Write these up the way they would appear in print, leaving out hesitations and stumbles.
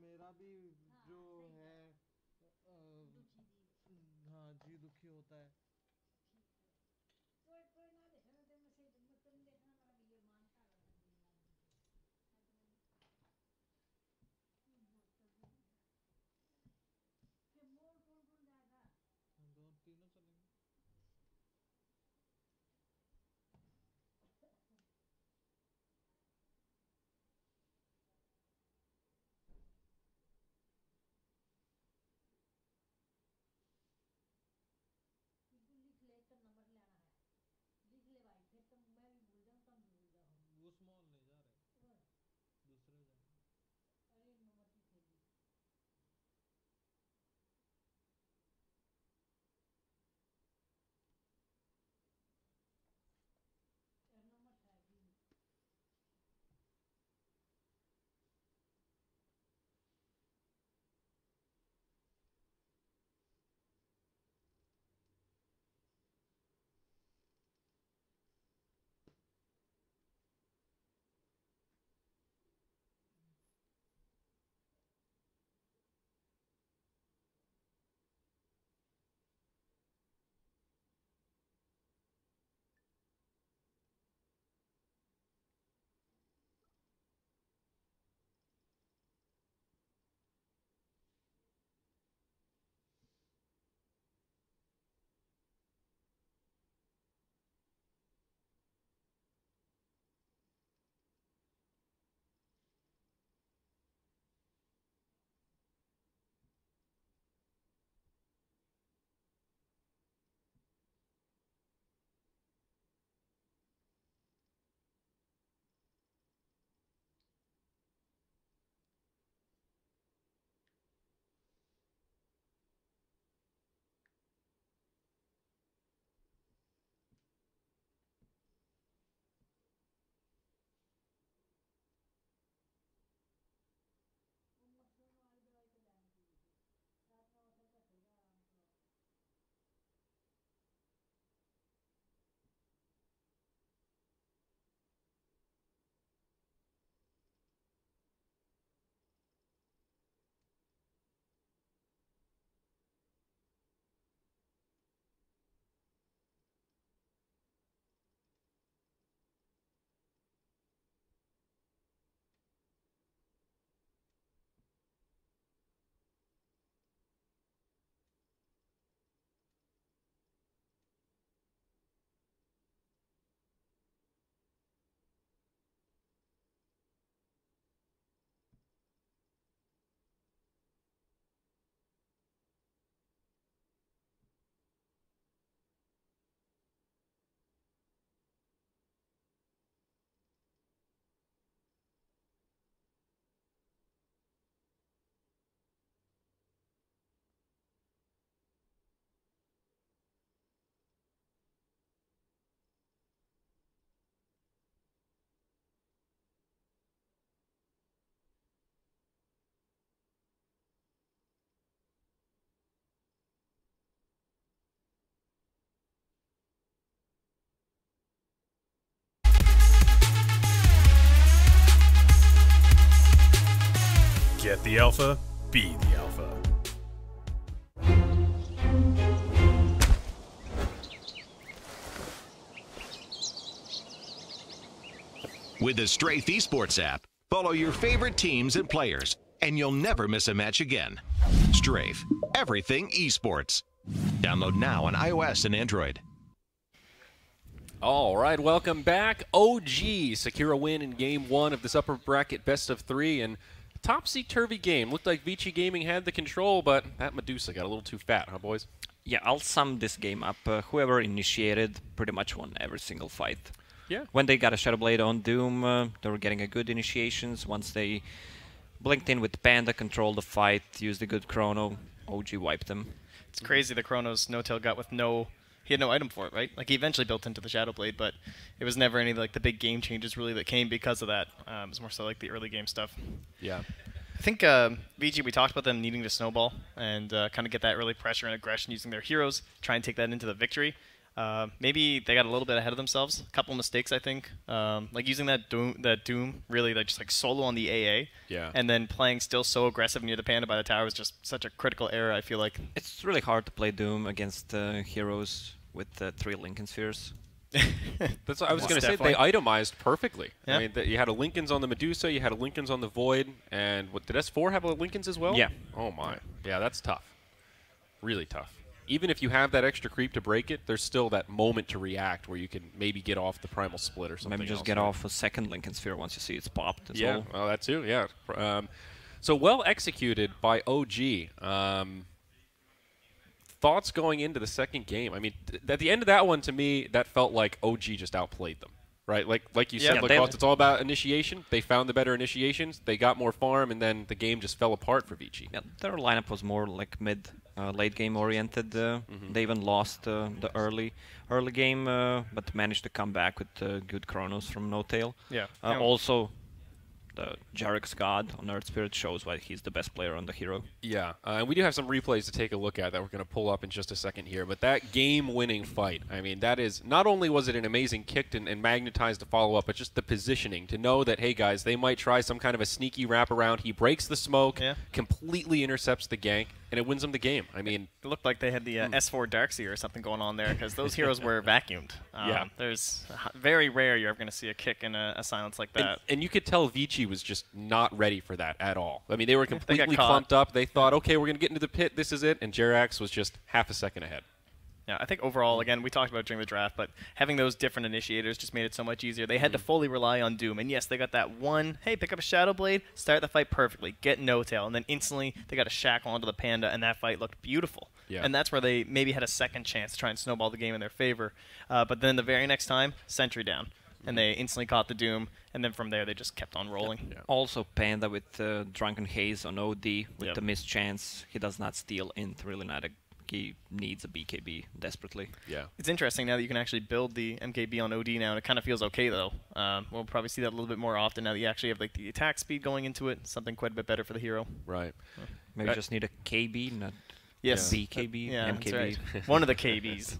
मेरा भी जो है हाँ जी दुखी होता है। हम दोनों तीनों चलेंगे। वो स्मॉल नहीं जा रहे, दूसरे जाएंगे। Get the alpha, be the alpha. With the Strafe Esports app, follow your favorite teams and players, and you'll never miss a match again. Strafe, everything esports. Download now on iOS and Android. All right, welcome back. OG secure a win in Game 1 of this upper bracket best of 3, and topsy-turvy game. Looked like Vici Gaming had the control, but that Medusa got a little too fat, huh, boys? Yeah, I'll sum this game up. Whoever initiated pretty much won every single fight. Yeah. When they got a Shadow Blade on Doom, they were getting a good initiations. Once they blinked in with Panda, controlled the fight, used a good chrono, OG wiped them. It's crazy the chronos No-Tail got with no... He had no item for it, right? Like, he eventually built into the Shadow Blade, but it was never any, like, the big game changes, really, that came because of that. It was more so, like, the early game stuff. Yeah. I think, VG, we talked about them needing to snowball and kind of get that early pressure and aggression using their heroes, try and take that into the victory. Maybe they got a little bit ahead of themselves. A couple mistakes, I think. Like using that Doom really like just like solo on the AA. Yeah. And then playing still so aggressive near the Panda by the tower was just such a critical error, I feel like. It's really hard to play Doom against heroes with 3 Lincoln Spheres. That's what I was going to say. They itemized perfectly. Yeah. I mean, you had a Lincoln's on the Medusa, you had a Lincoln's on the Void, and what did S4 have a Lincoln's as well? Yeah. Oh my. Yeah, that's tough. Really tough. Even if you have that extra creep to break it, there's still that moment to react where you can maybe get off the Primal Split or something. Maybe just get off a second Lincoln Sphere once you see it's popped as well. Yeah, that too, yeah. So well executed by OG. Thoughts going into the second game? I mean, at the end of that one, to me, that felt like OG just outplayed them. Right, like you said, Lacoste, it's all about initiation. They found the better initiations. They got more farm, and then the game just fell apart for Vici. Yeah, their lineup was more like late game oriented. They even lost the early game, but managed to come back with good chronos from No Tail. Yeah. Also, the Jarek's God on Earth Spirit shows why he's the best player on the hero. Yeah, and we do have some replays to take a look at that we're going to pull up in just a second here. But that game-winning fight, I mean, that is not only was it an amazing kick and magnetized to follow up, but just the positioning to know that, hey guys, they might try some kind of a sneaky wraparound. He breaks the smoke, completely intercepts the gank, and it wins them the game. I mean, it looked like they had the S4 Darkseer or something going on there because those heroes were vacuumed. There's very rare you're ever going to see a kick in a silence like that. And you could tell Vici was just not ready for that at all. I mean, they were completely clumped up. They thought, okay, we're going to get into the pit. This is it. And Jerax was just half a second ahead. Yeah, I think overall, again, we talked about it during the draft, but having those different initiators just made it so much easier. They had to fully rely on Doom. And yes, they got that one, hey, pick up a Shadow Blade, start the fight perfectly, get No Tail, and then instantly they got a shackle onto the Panda, and that fight looked beautiful. Yeah. And that's where they maybe had a second chance to try and snowball the game in their favor. But then the very next time, Sentry down. And they instantly caught the Doom, and then from there they just kept on rolling. Yeah. Also, Panda with Drunken Haze on OD with the missed chance. He does not steal Int, really not a... He needs a BKB desperately. Yeah, it's interesting now that you can actually build the MKB on OD now, and it kind of feels okay though. We'll probably see that a little bit more often now that you actually have like the attack speed going into it, something quite a bit better for the hero. Right. Maybe just need a KB, not BKB, MKB. Right. One of the KBs.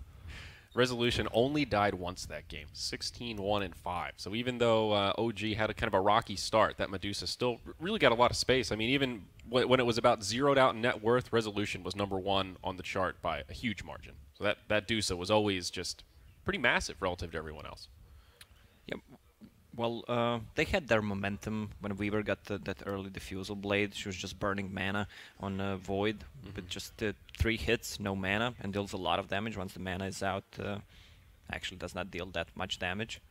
Resolution only died once that game, 16-1-5. So even though OG had a kind of a rocky start, that Medusa still really got a lot of space. I mean, even when it was about zeroed out in net worth, Resolution was #1 on the chart by a huge margin. So that Dusa was always just pretty massive relative to everyone else. Yeah. Well, they had their momentum when Weaver got that early Diffusal Blade. She was just burning mana on Void, but just 3 hits, no mana, and deals a lot of damage. Once the mana is out, actually does not deal that much damage.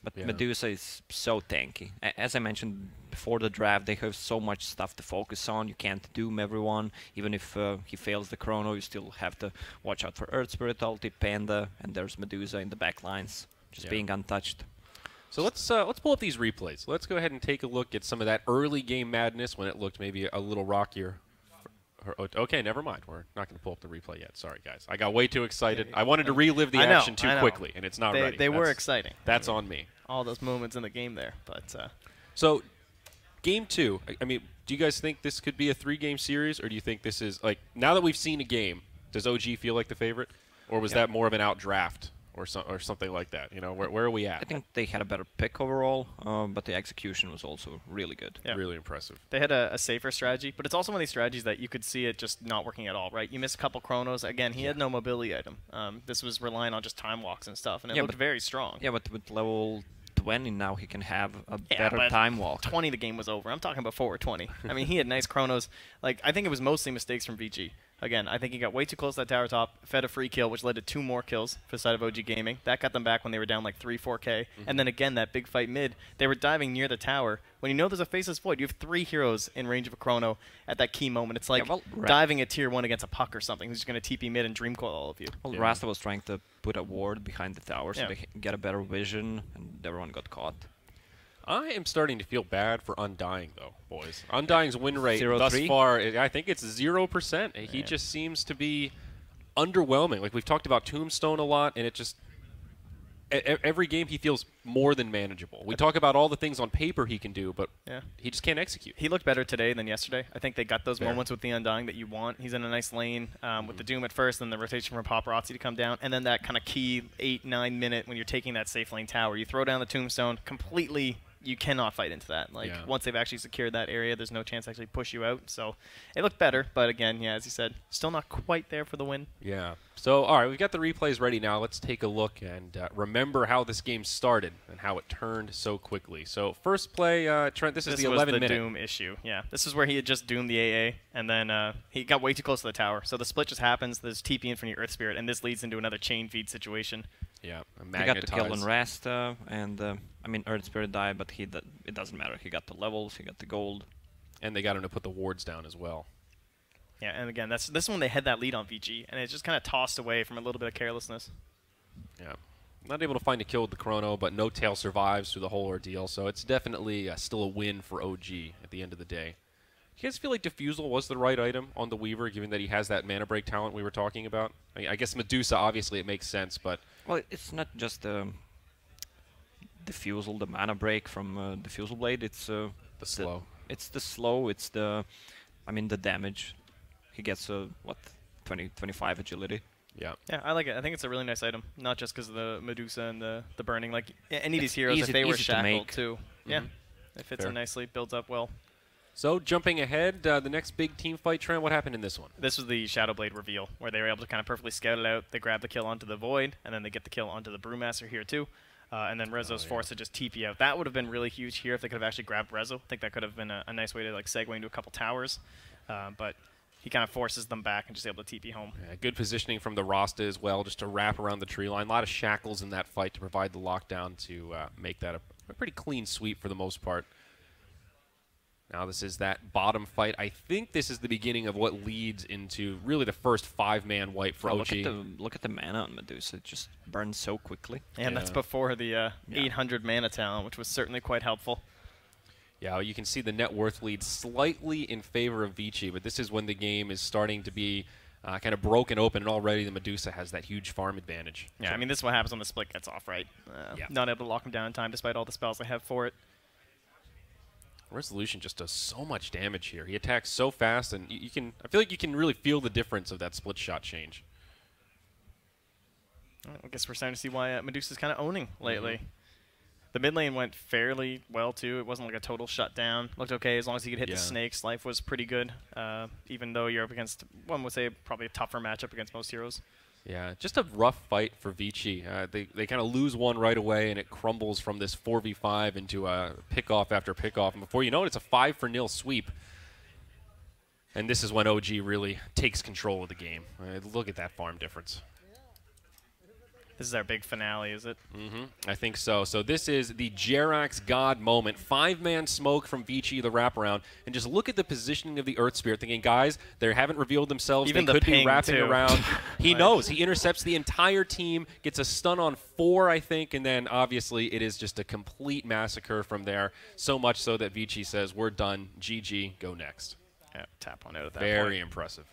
But Medusa is so tanky. As I mentioned before the draft, they have so much stuff to focus on. You can't doom everyone. Even if he fails the chrono, you still have to watch out for Earth Spirit ulti, Panda, and there's Medusa in the back lines, just being untouched. So let's pull up these replays. Let's go ahead and take a look at some of that early game madness when it looked maybe a little rockier. Okay, never mind. We're not going to pull up the replay yet. Sorry, guys. I got way too excited. I wanted to relive the action too quickly, and it's not ready. They were exciting. That's on me. All those moments in the game there. But so, game 2. I mean, do you guys think this could be a 3-game series, or do you think this is like now that we've seen a game? Does OG feel like the favorite, or was that more of an outdraft? Or something like that, you know, where are we at? I think they had a better pick overall, but the execution was also really good. Yeah. Really impressive. They had a safer strategy, but it's also one of these strategies that you could see it just not working at all, right? You miss a couple chronos. Again, he had no mobility item. This was relying on just time walks and stuff, and it looked very strong. Yeah, but with level 20 now, he can have a better time walk. 20, the game was over. I'm talking about forward 20. I mean, he had nice chronos. Like, I think it was mostly mistakes from VG. Again, I think he got way too close to that tower top, fed a free kill, which led to 2 more kills for the side of OG Gaming. That got them back when they were down like 3-4K. And then again, that big fight mid, they were diving near the tower. When you know there's a Faceless Void, you have 3 heroes in range of a chrono at that key moment. It's like diving a tier 1 against a puck or something who's just going to TP mid and dreamcoil all of you. Well, Rasta was trying to put a ward behind the tower so they get a better vision, and everyone got caught. I am starting to feel bad for Undying, though, boys. Undying's win rate thus far, I think it's 0%. He just seems to be underwhelming. Like, we've talked about Tombstone a lot, and it just... every game he feels more than manageable. We talk about all the things on paper he can do, but Yeah. he just can't execute. He looked better today than yesterday. I think they got those moments with the Undying that you want. He's in a nice lane with the Doom at first, then the rotation from Paparazzi to come down, and then that kind of key 8-9 minute when you're taking that safe lane tower. You throw down the Tombstone completely. You cannot fight into that. Like once they've actually secured that area, there's no chance to actually push you out. So it looked better, but again, yeah, as you said, still not quite there for the win. Yeah. So, all right, we've got the replays ready now. Let's take a look and remember how this game started and how it turned so quickly. So, first play, Trent, this is the 11-minute. This was the Doom issue, yeah. This is where he had just doomed the AA, and then he got way too close to the tower. So the split just happens. There's TP in front of your Earth Spirit, and this leads into another chain feed situation. Yeah, he got the kill on Rasta, and I mean, Earth Spirit died, but it doesn't matter. He got the levels, he got the gold. And they got him to put the wards down as well. Yeah, and again, this is when they had that lead on VG, and it just kind of tossed away from a little bit of carelessness. Yeah. Not able to find a kill with the Chrono, but No Tail survives through the whole ordeal, so it's definitely still a win for OG at the end of the day. Do you guys feel like Diffusal was the right item on the Weaver, given that he has that mana break talent we were talking about? I guess Medusa, obviously, it makes sense, but... Well, it's not just Diffusal, the mana break from Diffusal Blade, it's... the slow. It's the slow, it's the... I mean, the damage. He gets, what, 25 agility. Yeah. Yeah, I like it. I think it's a really nice item, not just because of the Medusa and the burning. Like, any of these heroes, if they were shackled, too. Yeah, it fits in nicely, builds up well. So, jumping ahead, the next big team fight, Trent, what happened in this one? This was the Shadowblade reveal, where they were able to kind of perfectly scout it out. They grab the kill onto the Void, and then they get the kill onto the Brewmaster here, too. And then Rezo's forced to just TP out. That would have been really huge here if they could have actually grabbed Rezo. I think that could have been a nice way to like segue into a couple towers. But he kind of forces them back and just able to TP home. Yeah, good positioning from the Rasta as well, just to wrap around the tree line. A lot of shackles in that fight to provide the lockdown to make that a pretty clean sweep for the most part. Now this is that bottom fight. I think this is the beginning of what leads into really the first 5-man wipe for OG. Look at the mana on Medusa. It just burns so quickly. And that's before the 800 mana talent, which was certainly quite helpful. Yeah, you can see the net worth lead slightly in favor of Vici, but this is when the game is starting to be kind of broken open, and already the Medusa has that huge farm advantage. Yeah, I mean, this is what happens when the split gets off, right? Not able to lock him down in time despite all the spells they have for it. Resolution just does so much damage here. He attacks so fast, and you can. I feel like you can really feel the difference of that split shot change. I guess we're starting to see why Medusa's kind of owning lately. The mid lane went fairly well, too. It wasn't like a total shutdown. Looked okay as long as he could hit the snakes. Life was pretty good, even though you're up against, one would say, probably a tougher matchup against most heroes. Yeah, just a rough fight for Vici. They kind of lose one right away, and it crumbles from this 4v5 into a pick-off after pick-off. And before you know it, it's a 5-0 sweep. And this is when OG really takes control of the game. Look at that farm difference. This is our big finale, is it? I think so. So this is the Jerax God moment. 5-man smoke from Vici, the wraparound. And just look at the positioning of the Earth Spirit, thinking, guys, they haven't revealed themselves. Even they could be wrapping too. around. He knows. He intercepts the entire team, gets a stun on 4, I think, and then obviously it is just a complete massacre from there. So much so that Vici says, we're done. GG, go next. Yeah, tap on out at that Very impressive.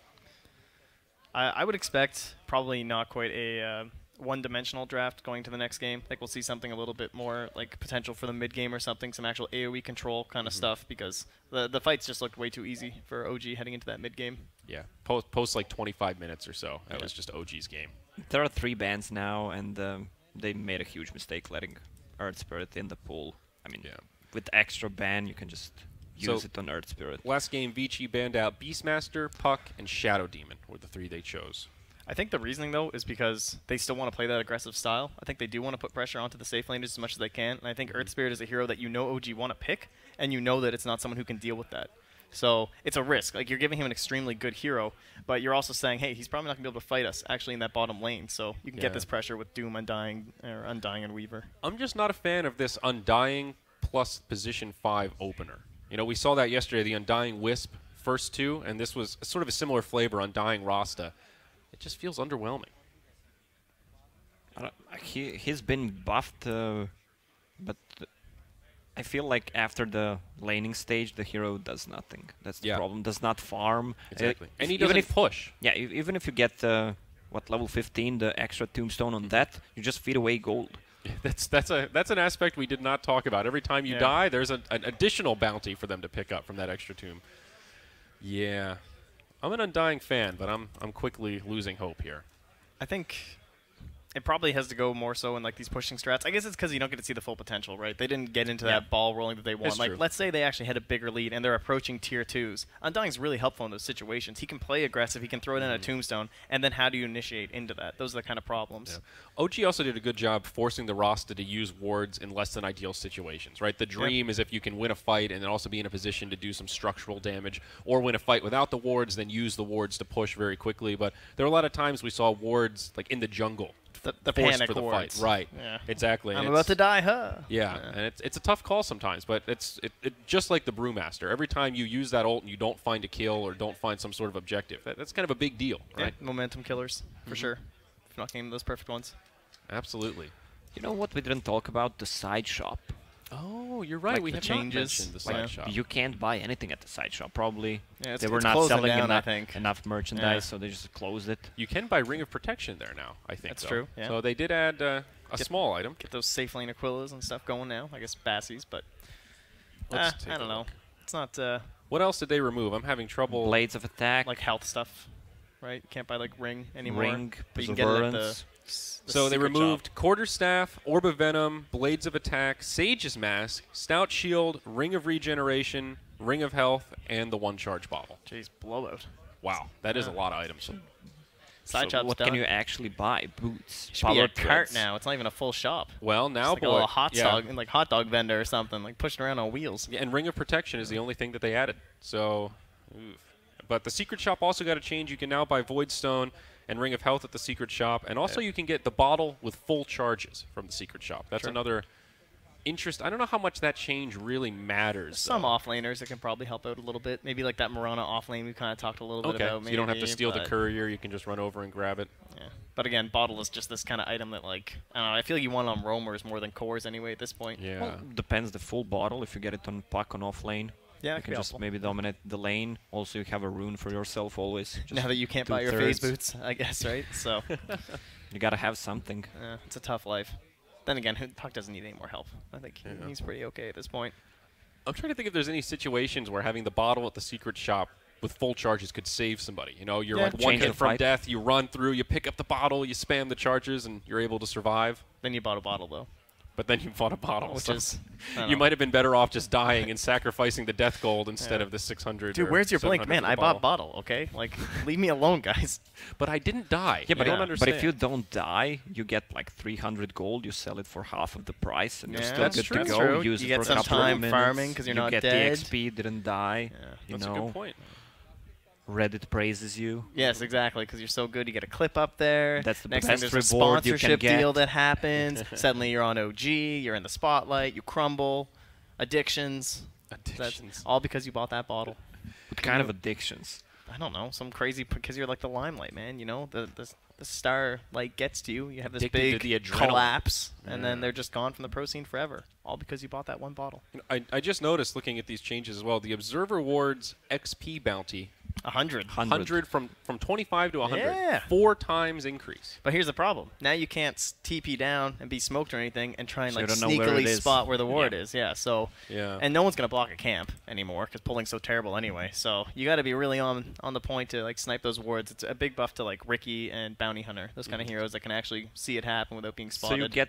I would expect probably not quite a... one-dimensional draft going to the next game. I think we'll see something a little bit more like potential for the mid-game or something, some actual AoE control kind of stuff, because the fights just looked way too easy for OG heading into that mid-game. Yeah, post like 25 minutes or so. That was just OG's game. There are 3 bans now, and they made a huge mistake letting Earth Spirit in the pool. I mean, with extra ban, you can just use it on Earth Spirit. Last game, Vici banned out Beastmaster, Puck, and Shadow Demon were the 3 they chose. I think the reasoning, though, is because they still want to play that aggressive style. I think they do want to put pressure onto the safe lane as much as they can, and I think Earth Spirit is a hero that you know OG want to pick, and you know that it's not someone who can deal with that. So it's a risk. Like, you're giving him an extremely good hero, but you're also saying, hey, he's probably not going to be able to fight us actually in that bottom lane, so you can get this pressure with Doom, Undying, and Weaver. I'm just not a fan of this Undying plus position 5 opener. You know, we saw that yesterday, the Undying Wisp first 2, and this was sort of a similar flavor, Undying Rasta. It just feels underwhelming. He's been buffed, but I feel like after the laning stage, the hero does nothing. That's the problem. Does not farm. Exactly. And he doesn't push. Yeah, even if you get, level 15, the extra tombstone on that, you just feed away gold. That's an aspect we did not talk about. Every time you die, there's an additional bounty for them to pick up from that extra tomb. Yeah, I'm an Undying fan, but I'm quickly losing hope here. I think it probably has to go more so in like these pushing strats. I guess it's because you don't get to see the full potential, right? They didn't get into that ball rolling that they want. It's Like, true. let's say they actually had a bigger lead and they're approaching tier 2s. Undying's really helpful in those situations. He can play aggressive. He can throw it in a tombstone. And then how do you initiate into that? Those are the kind of problems. Yeah. OG also did a good job forcing the roster to use wards in less than ideal situations, right? The dream is if you can win a fight and then also be in a position to do some structural damage, or win a fight without the wards, then use the wards to push very quickly. But there were a lot of times we saw wards like in the jungle. The forced panic for the wards. fight, right? Yeah. Exactly. I'm about to die, huh? Yeah, and it's a tough call sometimes, but it's just like the Brewmaster. Every time you use that ult and you don't find a kill or don't find some sort of objective, that's kind of a big deal, right? Yeah, momentum killers, for sure. If not getting those perfect ones. Absolutely. You know what we didn't talk about? The side shop. Oh, you're right. Like we the have changes. not mentioned the side shop. You can't buy anything at the side shop, probably. Yeah, they were it's not closing selling down, I enough, think. enough merchandise, so they just closed it. You can buy Ring of Protection there now, I think. That's true, yeah. So they did add a small item. Get those safe lane Aquillas and stuff going now. I guess Bassies, but Let's take I a don't know. look. It's not What else did they remove? I'm having trouble. Blades of attack. like health stuff, right? You can't buy like ring anymore. Ring, but you can get it at the Perseverance. So they secret removed shop. Quarterstaff, Orb of Venom, Blades of Attack, Sage's Mask, Stout Shield, Ring of Regeneration, Ring of Health, and the One Charge Bottle. Jeez, blowout. Wow, that is a lot of items. Side So shop's what done. can you actually buy? Boots, Should be a power cart threads. now. It's not even a full shop. Well, now, It's like a little hot dog vendor or something, like pushing around on wheels. Yeah, and Ring of Protection is the only thing that they added. So, oof. But the Secret Shop also got a change. You can now buy Void Stone and Ring of Health at the Secret Shop, and also you can get the bottle with full charges from the Secret Shop. That's another interest. I don't know how much that change really matters. Some offlaners that can probably help out a little bit. Maybe like that Mirana offlane we kind of talked a little bit about. So you don't have to maybe, steal the but- courier. You can just run over and grab it. Yeah. But again, bottle is just this kind of item that, like, I don't know, I feel like you want it on roamers more than cores anyway at this point. Yeah. Well, depends the full bottle. If you get it on puck on off lane, Yeah, you it could can be just helpful. maybe dominate the lane. Also, you have a rune for yourself always. Just Now that you can't buy your phase 2/3. boots, I guess, right? So, You gotta have something. it's a tough life. Then again, Puck doesn't need any more help. I think he's pretty okay at this point. I'm trying to think if there's any situations where having the bottle at the Secret Shop with full charges could save somebody. You know, you're like one Change hit the from fight. death, you run through, you pick up the bottle, you spam the charges, and you're able to survive. Then you bought a bottle, though. But then you bought a bottle. Which so is, I don't you know. might have been better off just dying and sacrificing the death gold instead of the 600. Dude, or where's your blink? 700 Man, for the I bought bottle, okay? Like, leave me alone, guys. But I didn't die. Yeah, I don't but understand. if you don't die, you get like 300 gold. You sell it for half of the price, and you're Yeah, still that's good true. to That's go. true. Use You it get for a some couple time of minutes. farming 'cause you're you not get dead. the XP, didn't die. You That's know, a good point. Reddit praises you. Yes, exactly, because you're so good. You get a clip up there. That's the Next best time there's a reward you can sponsorship deal get. that happens. Suddenly you're on OG. You're in the spotlight. You crumble. Addictions. That's Addictions. all because you bought that bottle. What kind of addictions? I don't know. Some crazy because you're like the limelight, man. You know, the star light gets to you. You have this Addicted to big the adrenaline. collapse, and then they're just gone from the pro scene forever. All because you bought that one bottle. You know, I just noticed looking at these changes as well. The Observer Ward's XP bounty 100. 100 from 25 to 100. Yeah. 4 times increase. But here's the problem. Now you can't TP down and be smoked or anything and try and So you like don't know where it sneakily is. spot where the ward is. Yeah. So Yeah. and no one's gonna block a camp anymore because pulling's so terrible anyway. So you got to be really on the point to like snipe those wards. It's a big buff to like Ricky and Bounty Hunter, those kind of heroes that can actually see it happen without being spotted. So you get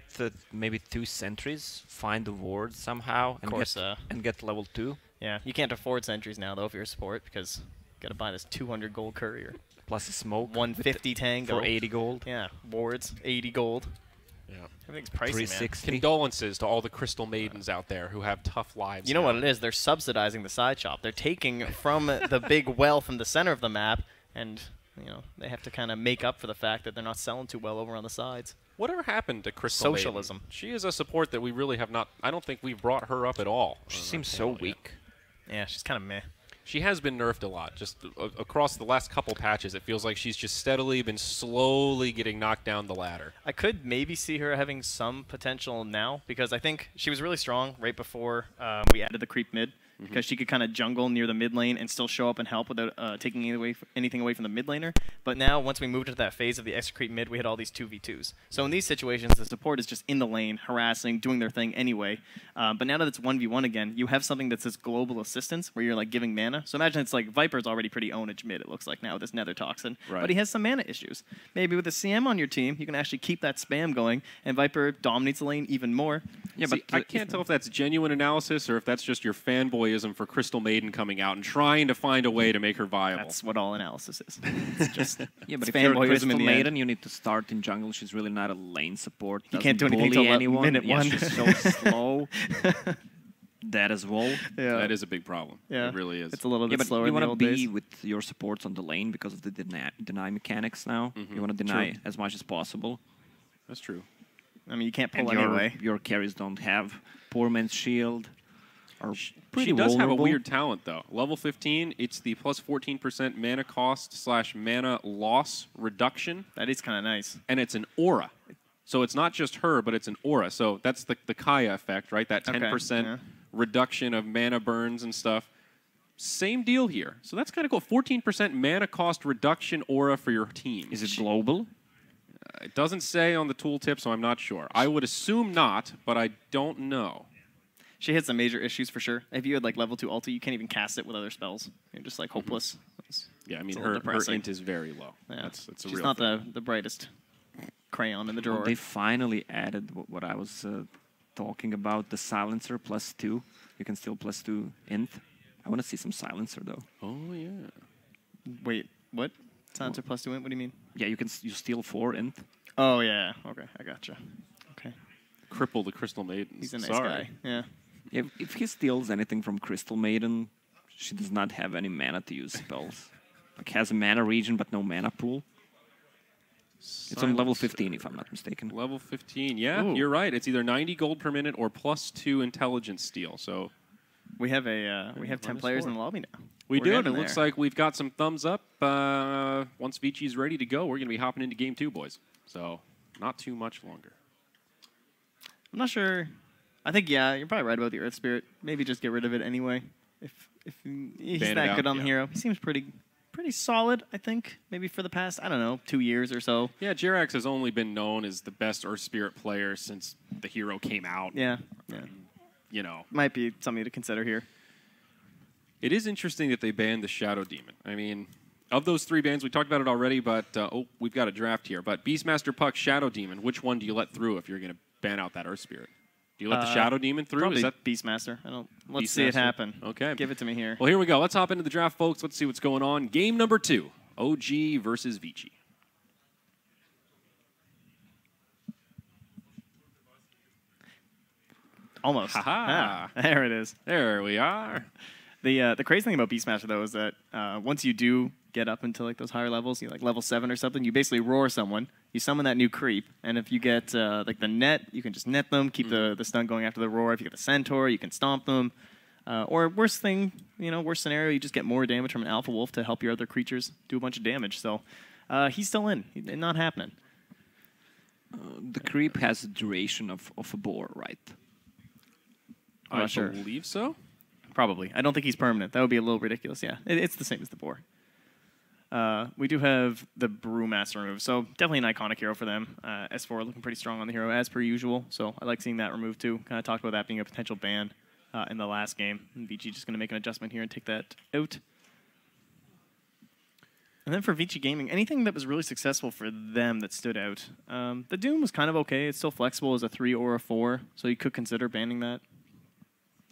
maybe 2 sentries, find the ward somehow, and course, get level 2. Yeah, you can't afford sentries now though if you're a support because you got to buy this 200 gold courier, Plus a smoke. 150 tango for 80 gold. Yeah, wards 80 gold. Yeah. Everything's pricey, man. 360. Condolences to all the Crystal Maidens out there who have tough lives. You know now. what it is? They're subsidizing the side shop. They're taking from the big wealth in the center of the map, and you know they have to kind of make up for the fact that they're not selling too well over on the sides. Whatever happened to Crystal Maiden? Socialism. She is a support that we really have not. I don't think we've brought her up at all. She on our seems so channel yet. weak. Yeah, she's kind of meh. She has been nerfed a lot. Just across the last couple patches, it feels like she's just steadily been slowly getting knocked down the ladder. I could maybe see her having some potential now because I think she was really strong right before we added the creep mid. because she could kind of jungle near the mid lane and still show up and help without taking anything away from the mid laner. But now, once we moved into that phase of the extra creep mid, we had all these 2v2s. So in these situations, the support is just in the lane, harassing, doing their thing anyway. But now that it's 1v1 again, you have something that says global assistance, where you're like giving mana. So imagine it's like Viper's already pretty ownage mid, it looks like now, with this Nether Toxin. Right. But he has some mana issues. Maybe with a CM on your team, you can actually keep that spam going, and Viper dominates the lane even more. Yeah, See, but I can't tell if that's genuine analysis or if that's just your fanboyism for Crystal Maiden coming out and trying to find a way to make her viable. That's what all analysis is. It's just yeah, but it's if you're fanboyism Crystal in the Maiden, end. you need to start in jungle. She's really not a lane support. You can't do Doesn't anything bully till anyone. minute Yeah, one. she's so slow. Dead as well. Yeah. That is a big problem. Yeah. It really is. It's a little Yeah, bit but slower you in the want to old be days. with your supports on the lane because of the deny mechanics now. You want to deny as much as possible. That's true. I mean, you can't pull And anyway. your carries don't have poor man's shield. Are pretty She does have a vulnerable. weird talent, though. Level 15, it's the plus 14% mana cost / mana loss reduction, That is kind of nice. and it's an aura. So it's not just her, but it's an aura. So that's the Kaya effect, right? That 10% yeah. reduction of mana burns and stuff. Same deal here. So that's kind of cool. 14% mana cost reduction aura for your team. Is it global? It doesn't say on the tooltip, so I'm not sure. I would assume not, but I don't know. She has some major issues for sure. If you had like level 2 ulti, you can't even cast it with other spells. You're just like hopeless. Yeah, I mean, It's a her little depressing. int is very low. Yeah. That's a She's real not thing. the brightest crayon in the drawer. Well, they finally added what I was talking about, the silencer +2. You can still +2 int. I want to see some silencer though. Oh, yeah. Wait, what? Silencer +2 int? What do you mean? Yeah, you can you steal 4 int. Oh, yeah. Okay, I gotcha. Okay. Cripple the Crystal Maidens. He's a nice Sorry. guy. Yeah. If he steals anything from Crystal Maiden, she does not have any mana to use spells. Like has a mana region but no mana pool. It's on level 15 if I'm not mistaken. Level 15, yeah, Ooh. you're right. It's either 90 gold per minute or +2 intelligence steal. So We have 10 players in the lobby now. we We're do, and it getting looks there. like we've got some thumbs up. Once Vichi's ready to go, we're going to be hopping into game 2, boys. So not too much longer. I'm not sure. I think, yeah, you're probably right about the Earth Spirit. Maybe just get rid of it anyway. If he's Ban it that out, good on the yeah. hero. He seems pretty solid, I think. Maybe for the past, I don't know, 2 years or so. Yeah, Jirax has only been known as the best Earth Spirit player since the hero came out. Yeah. Yeah. You know, Might be something to consider here. it is interesting that they banned the Shadow Demon. I mean, of those 3 bans, we talked about it already, but we've got a draft here. But Beastmaster Puck, Shadow Demon, which one do you let through if you're going to ban out that Earth Spirit? Do you let the Shadow Demon through? Probably Is that Beastmaster. Let's see it Beastmaster? happen. Okay. Give it to me here. Well, here we go. Let's hop into the draft, folks. Let's see what's going on. Game number 2, OG versus Vici. Almost. Ha-ha. Ah, there it is. There we are. The crazy thing about Beastmaster though is that once you do get up into like those higher levels, you like level 7 or something, you basically roar someone, you summon that new creep, and if you get like the net, you can just net them, keep the stun going after the roar. If you get the centaur, you can stomp them. Or worst scenario, you just get more damage from an alpha wolf to help your other creatures do a bunch of damage. So he's still in. Not happening. The creep has a duration of a boar, right? I'm I not sure. believe so. Probably. I don't think he's permanent. That would be a little ridiculous. Yeah, it's the same as the boar. We do have the Brewmaster removed, so definitely an iconic hero for them. S4 looking pretty strong on the hero as per usual, so I like seeing that removed too. Kind of talked about that being a potential ban in the last game. And Vici just going to make an adjustment here and take that out. And then for Vici Gaming, anything that was really successful for them that stood out. The Doom was kind of okay. It's still flexible as a 3 or a 4, so you could consider banning that.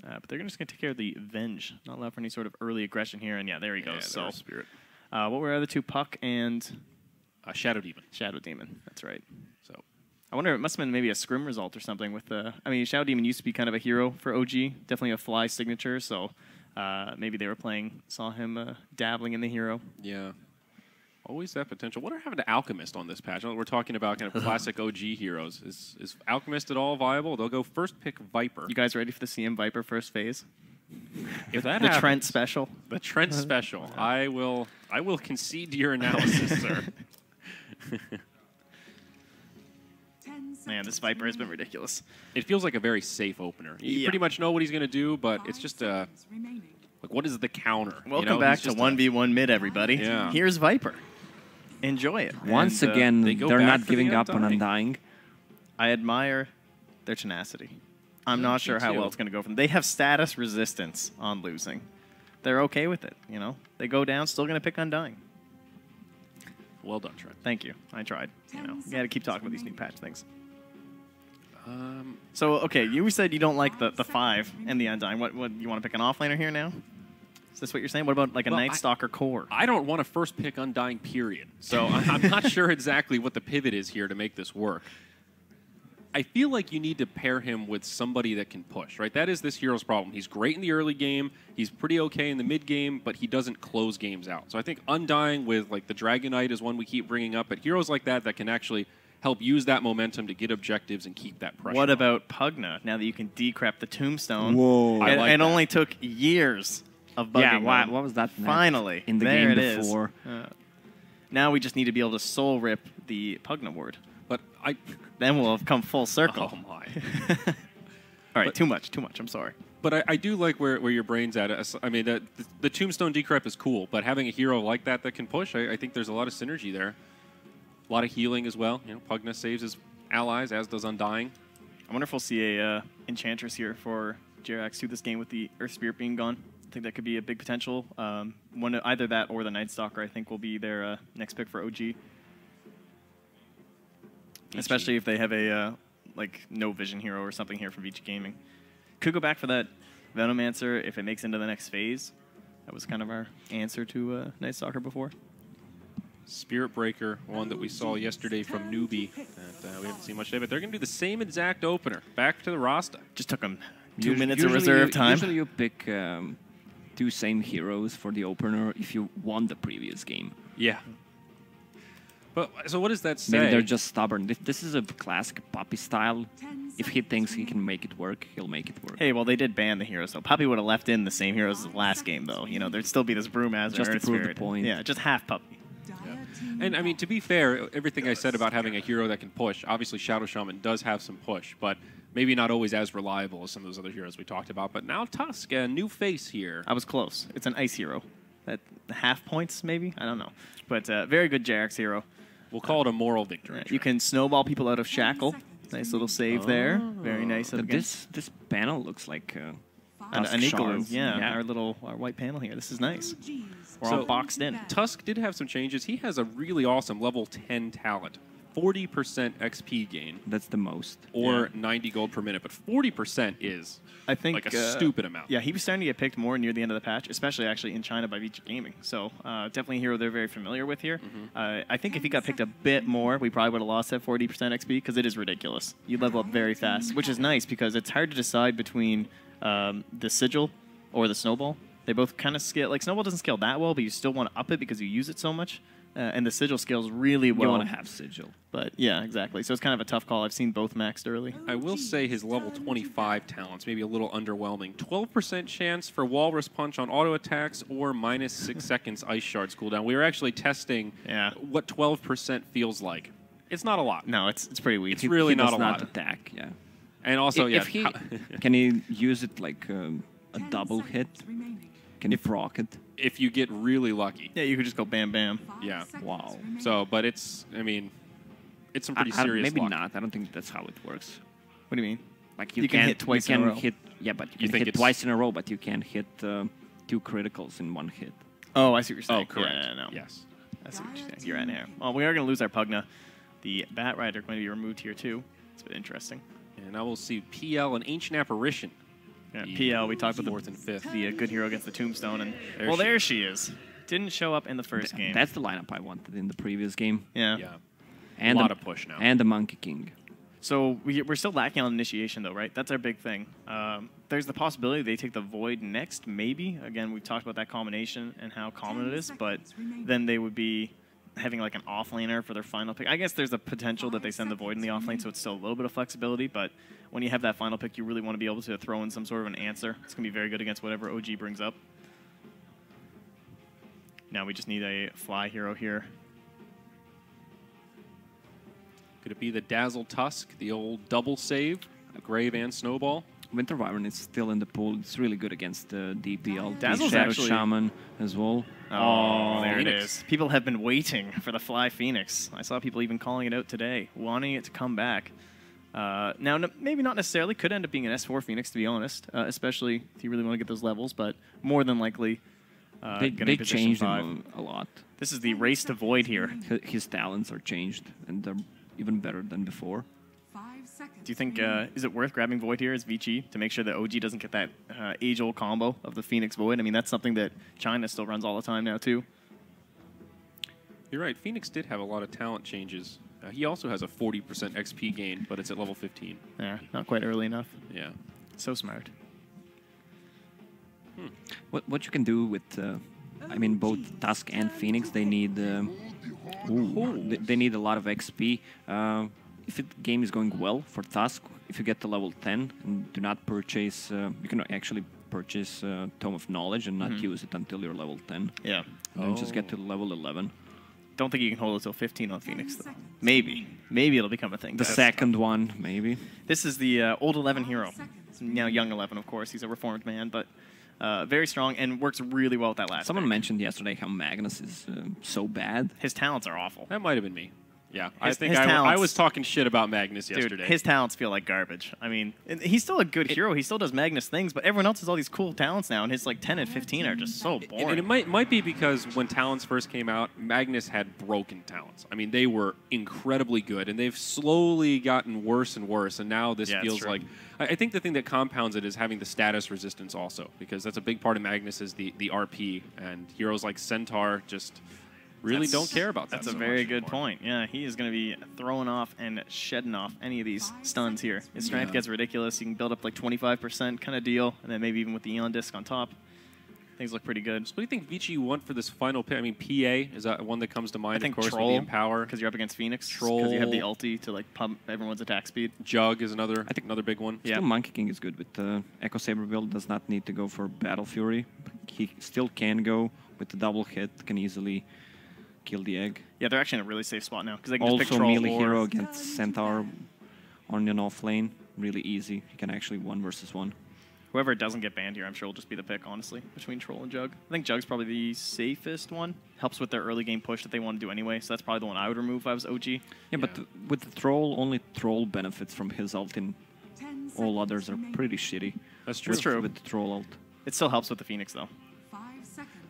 But they're just going to take care of the Venge. Not allow for any sort of early aggression here. And yeah, there he goes. So, Spirit. what were the other two? Puck and Shadow Demon. Shadow Demon. That's right. So I wonder, it must have been maybe a scrim result or something with the... I mean, Shadow Demon used to be kind of a hero for OG. Definitely a fly signature. So maybe they were saw him dabbling in the hero. yeah. Always that potential. What happened to Alchemist on this patch? I know we're talking about kind of classic OG heroes. Is Alchemist at all viable? They'll go first pick Viper. You guys ready for the CM Viper first phase? If that The happens, Trent special. the Trent special. I will concede to your analysis, sir. 10 Man, this Viper has been ridiculous. It feels like a very safe opener. You pretty much know what he's going to do, but it's just like, what is the counter? Welcome back to 1v1 mid, everybody. Yeah. Here's Viper. Enjoy it. Once And, again, they go they're back not for giving the up on Undying. I admire their tenacity. I'm not sure how well it's going to go for them. They have status resistance on losing. They're okay with it, you know? They go down, still going to pick Undying. Well done, Trent. Thank you. I tried. You know, you got to keep talking about these new patch things. So, okay, you said you don't like the 5 and the Undying. What you want to pick an offlaner here now? Is this what you're saying? What about like a Night Stalker core? I don't want to first pick Undying, period. So I'm not sure exactly what the pivot is here to make this work. I feel like you need to pair him with somebody that can push, right? That is this hero's problem. He's great in the early game. He's pretty okay in the mid game, but he doesn't close games out. So I think Undying with like the Dragon Knight is one we keep bringing up, but heroes like that can actually help use that momentum to get objectives and keep that pressure. What about Pugna? Now that you can decrep the Tombstone. Whoa. It only took years of bugging. Yeah, what was that? Finally. In the there game it before. Is. Now we just need to be able to soul rip the Pugna ward. But then we'll have come full circle. Oh my! All right, too much. I'm sorry. But I do like where your brain's at. I mean, the Tombstone decrep is cool, but having a hero like that can push, I think there's a lot of synergy there. A lot of healing as well. You know, Pugna saves his allies, as does Undying. I wonder if we'll see a Enchantress here for JRX 2 this game with the Earth Spirit being gone. I think that could be a big potential. Either that or the Night Stalker, I think, will be their next pick for OG. Especially if they have a like no vision hero or something here from VG Gaming. Could go back for that Venomancer if it makes into the next phase. That was kind of our answer to Night Stalker before. Spirit Breaker, one that we saw yesterday from Newbie. And, we haven't seen much today, but they're going to do the same exact opener. Back to the Rasta. Just took them 2 minutes of reserve time. Usually you pick 2 same heroes for the opener if you won the previous game. Yeah. But so what does that say? Maybe they're just stubborn. This is a classic Puppy style. If he thinks he can make it work, he'll make it work. Hey, well, they did ban the heroes, so Puppy would have left in the same heroes as last game, though. You know, there'd still be this Brewmaster. Just to prove Spirit. the point. Yeah, just half Puppy. Yeah. And, I mean, to be fair, everything I said about having a hero that can push, obviously Shadow Shaman does have some push, but maybe not always as reliable as some of those other heroes we talked about. But now Tusk, a new face here. I was close. It's an ice hero. At half points, maybe? I don't know. But very good JRX hero. We'll call it a moral victory. You can snowball people out of Shackle. Nice little save there. Very nice. This panel looks like an Igloo. Yeah, our white panel here. This is nice. We're all boxed in. Tusk did have some changes. He has a really awesome level 10 talent. 40% XP gain. That's the most. Or 90 gold per minute. But 40% is I think like a stupid amount. Yeah, he was starting to get picked more near the end of the patch, especially actually in China by VG Gaming. So definitely a hero they're very familiar with here. I think if he got picked a bit more, we probably would have lost that 40% XP because it is ridiculous. You level up very fast, which is nice because it's hard to decide between the Sigil or the Snowball. They both kind of scale. Like, Snowball doesn't scale that well, but you still want to up it because you use it so much. And the Sigil scales really well. You want to have Sigil. But, yeah, exactly. So it's kind of a tough call. I've seen both maxed early. I will say his level 25 talents, maybe a little underwhelming. 12% chance for Walrus Punch on auto attacks or minus 6 seconds Ice Shards cooldown. We were actually testing what 12% feels like. It's not a lot. No, it's pretty weak. It's really not a lot. lot. Attack, yeah. And also, if he can he use it like a double hit? Can he proc it? If you get really lucky. Yeah, you could just go bam, bam. Yeah. Wow. So, but it's, I mean, it's some pretty serious maybe luck. not. I don't think that's how it works. What do you mean? Like you can hit twice in a row. Yeah, but you can hit twice in a row, but you can't hit 2 criticals in 1 hit. Oh, I see what you're saying. Oh, correct. Yeah, no. Yes. I see what you're saying. You're right here. Well, we are going to lose our Pugna. The Bat Rider going to be removed here, too. It's a bit interesting. And now we'll see PL, an Ancient Apparition. Yeah, PL, we talked about fourth and fifth. The good hero against the Tombstone. And there she is. Didn't show up in the first game. That's the lineup I wanted in the previous game. Yeah. And a lot of push now. And the Monkey King. So we're still lacking on initiation, though, right? That's our big thing. There's the possibility they take the Void next, maybe. Again, we've talked about that combination and how common it is, but then they would be having like an offlaner for their final pick. I guess there's a potential that they send the Void in the offlane, so it's still a little bit of flexibility, but when you have that final pick, you really want to be able to throw in some sort of an answer. It's going to be very good against whatever OG brings up. Now we just need a fly hero here. Could Could it be the Dazzle Tusk, the old double save, Grave and Snowball? Winter Wyvern is still in the pool. It's really good against DPL. Dazzle's Shadow actually... Shaman as well. Oh, there Phoenix. it is. People have been waiting for the Fly Phoenix. I saw people even calling it out today, wanting it to come back. Now, maybe not necessarily. Could end up being an S4 Phoenix, to be honest, especially if you really want to get those levels, but more than likely They position changed 5. him a lot. This is the race to Void here. His talents are changed, and they're even better than before. Do you think, is it worth grabbing Void here as VG to make sure that OG doesn't get that age-old combo of the Phoenix Void? I mean, that's something that China still runs all the time now, too. You're right. Phoenix did have a lot of talent changes. He also has a 40% XP gain, but it's at level 15. Yeah, not quite early enough. Yeah. So smart. What you can do with, I mean, both Tusk and Phoenix, they need, they need a lot of XP. If the game is going well for Tusk, if you get to level 10 and do not purchase, you can actually purchase Tome of Knowledge and not use it until you're level 10. Yeah. And then just get to level 11. Don't think you can hold it till 15 on Phoenix, though. Maybe. Maybe it'll become a thing. The second one, maybe. This is the old 11 hero. Now young 11, of course. He's a reformed man, but very strong and works really well with that last Someone pick. mentioned yesterday how Magnus is so bad. His talents are awful. That might have been me. Yeah, I His think I talents- was talking shit about Magnus yesterday. Dude, his talents feel like garbage. I mean, he's still a good hero. He still does Magnus things, but everyone else has all these cool talents now, and his like 10 and 15 are just so boring. And it might be because when talents first came out, Magnus had broken talents. I mean, they were incredibly good, and they've slowly gotten worse and worse. And now this Yeah, it's feels true. like I think the thing that compounds it is having the status resistance also, because that's a big part of Magnus is the RP, and heroes like Centaur just really don't care about that. That's a so very much good anymore. point. Yeah, he is going to be throwing off and shedding off any of these stuns here. His strength gets ridiculous. You can build up like 25% kind of deal, and then maybe even with the Eon Disc on top. Things look pretty good. What do you think Vici want for this final pick? I mean, PA is that one that comes to mind. I think of course, Troll, with the Empower. because you're up against Phoenix. Troll. Because you have the ulti to like pump everyone's attack speed. Jug is another big one. Yeah. Still, Monkey King is good with the Echo Saber build. Does not need to go for Battle Fury. He still can go with the double hit. Can easily kill the egg. Yeah, they're actually in a really safe spot now because they can just pick Also, Troll melee or hero against Centaur on and off lane. Really easy. You can actually 1 versus 1. whoever doesn't get banned here, I'm sure will just be the pick, honestly, between Troll and Jug. I think Jug's probably the safest one. Helps with their early game push that they want to do anyway, so that's probably the one I would remove if I was OG. Yeah, but with the Troll, only Troll benefits from his ult, and all others are pretty shitty. That's true. That's true. With the Troll ult. It still helps with the Phoenix, though.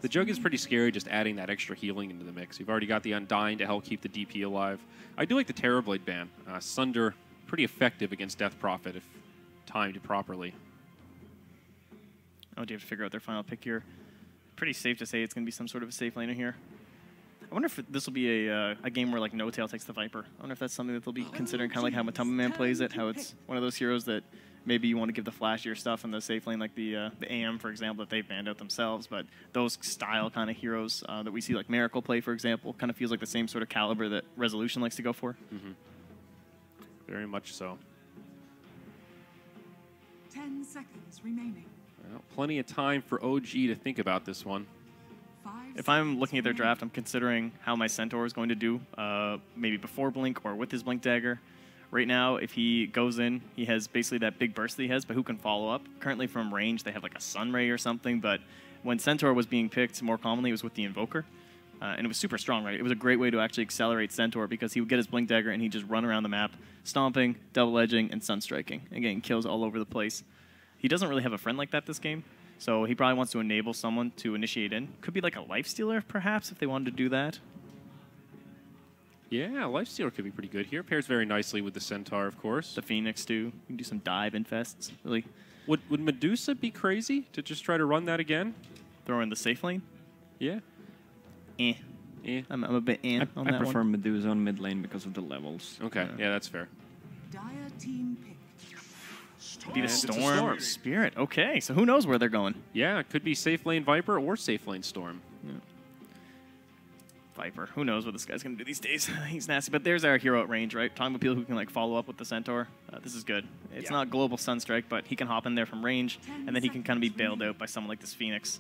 The Jug is pretty scary, just adding that extra healing into the mix. You've already got the Undying to help keep the DP alive. I do like the Terrorblade ban. Sunder, pretty effective against Death Prophet if timed properly. Oh, do you have to figure out their final pick here? Pretty safe to say it's going to be some sort of a safe laner here. I wonder if this will be a game where like No Tail takes the Viper. I wonder if that's something that they'll be considering, kind of like how Matumba Man plays it, how it's one of those heroes that maybe you want to give the flashier stuff in the safe lane, like the AM, for example, that they've banned out themselves. But those style kind of heroes that we see, like Miracle play, for example, kind of feels like the same sort of caliber that Resolution likes to go for. Mm-hmm. Very much so. 10 seconds remaining. Well, plenty of time for OG to think about this one. If I'm looking at their draft, I'm considering how my Centaur is going to do, maybe before Blink or with his Blink Dagger. Right now, if he goes in, he has basically that big burst that he has, but who can follow up? Currently from range, they have like a Sunray or something, but when Centaur was being picked more commonly, it was with the Invoker. And it was super strong, right? It was a great way to actually accelerate Centaur because he would get his Blink Dagger and he'd just run around the map, stomping, double edging, and sun striking, and getting kills all over the place. He doesn't really have a friend like that this game, so he probably wants to enable someone to initiate in. Could be like a Lifestealer, perhaps, if they wanted to do that. Yeah, Lifestealer could be pretty good here. Pairs very nicely with the Centaur, of course. The Phoenix, too. You can do some dive infests, really. Would Medusa be crazy to just try to run that again? Throw in the safe lane? Yeah. Eh. I'm a bit on I that prefer one. Medusa on mid lane because of the levels. Okay, yeah, that's fair. Dire team pick. Be the It's a Storm. Storm. Spirit. Okay, so who knows where they're going? Yeah, it could be safe lane Viper or safe lane Storm. Viper. Who knows what this guy's going to do these days? He's nasty. But there's our hero at range, right? Talking about people who can like follow up with the Centaur. This is good. It's not global Sunstrike, but he can hop in there from range, and then he can kind of be bailed out by someone like this Phoenix.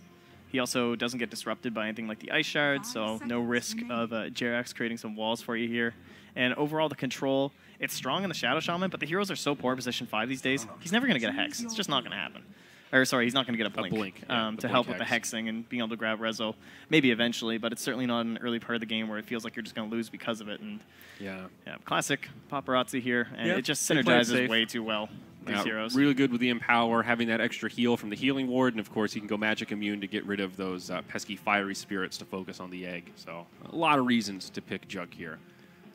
He also doesn't get disrupted by anything like the Ice Shard, so no risk of Jerax creating some walls for you here. And overall, the control, it's strong in the Shadow Shaman, but the heroes are so poor in position 5 these days, he's never going to get a Hex. It's just not going to happen. Or sorry, he's not going to get a Blink, to help with the Hexing and being able to grab Rezo. Maybe eventually, but it's certainly not in an early part of the game where it feels like you're just going to lose because of it. And yeah, classic Paparazzi here, and it just synergizes way too well. These heroes. Really good with the Empower, having that extra heal from the Healing Ward, and of course he can go Magic Immune to get rid of those pesky Fiery Spirits to focus on the Egg. So a lot of reasons to pick Jug here.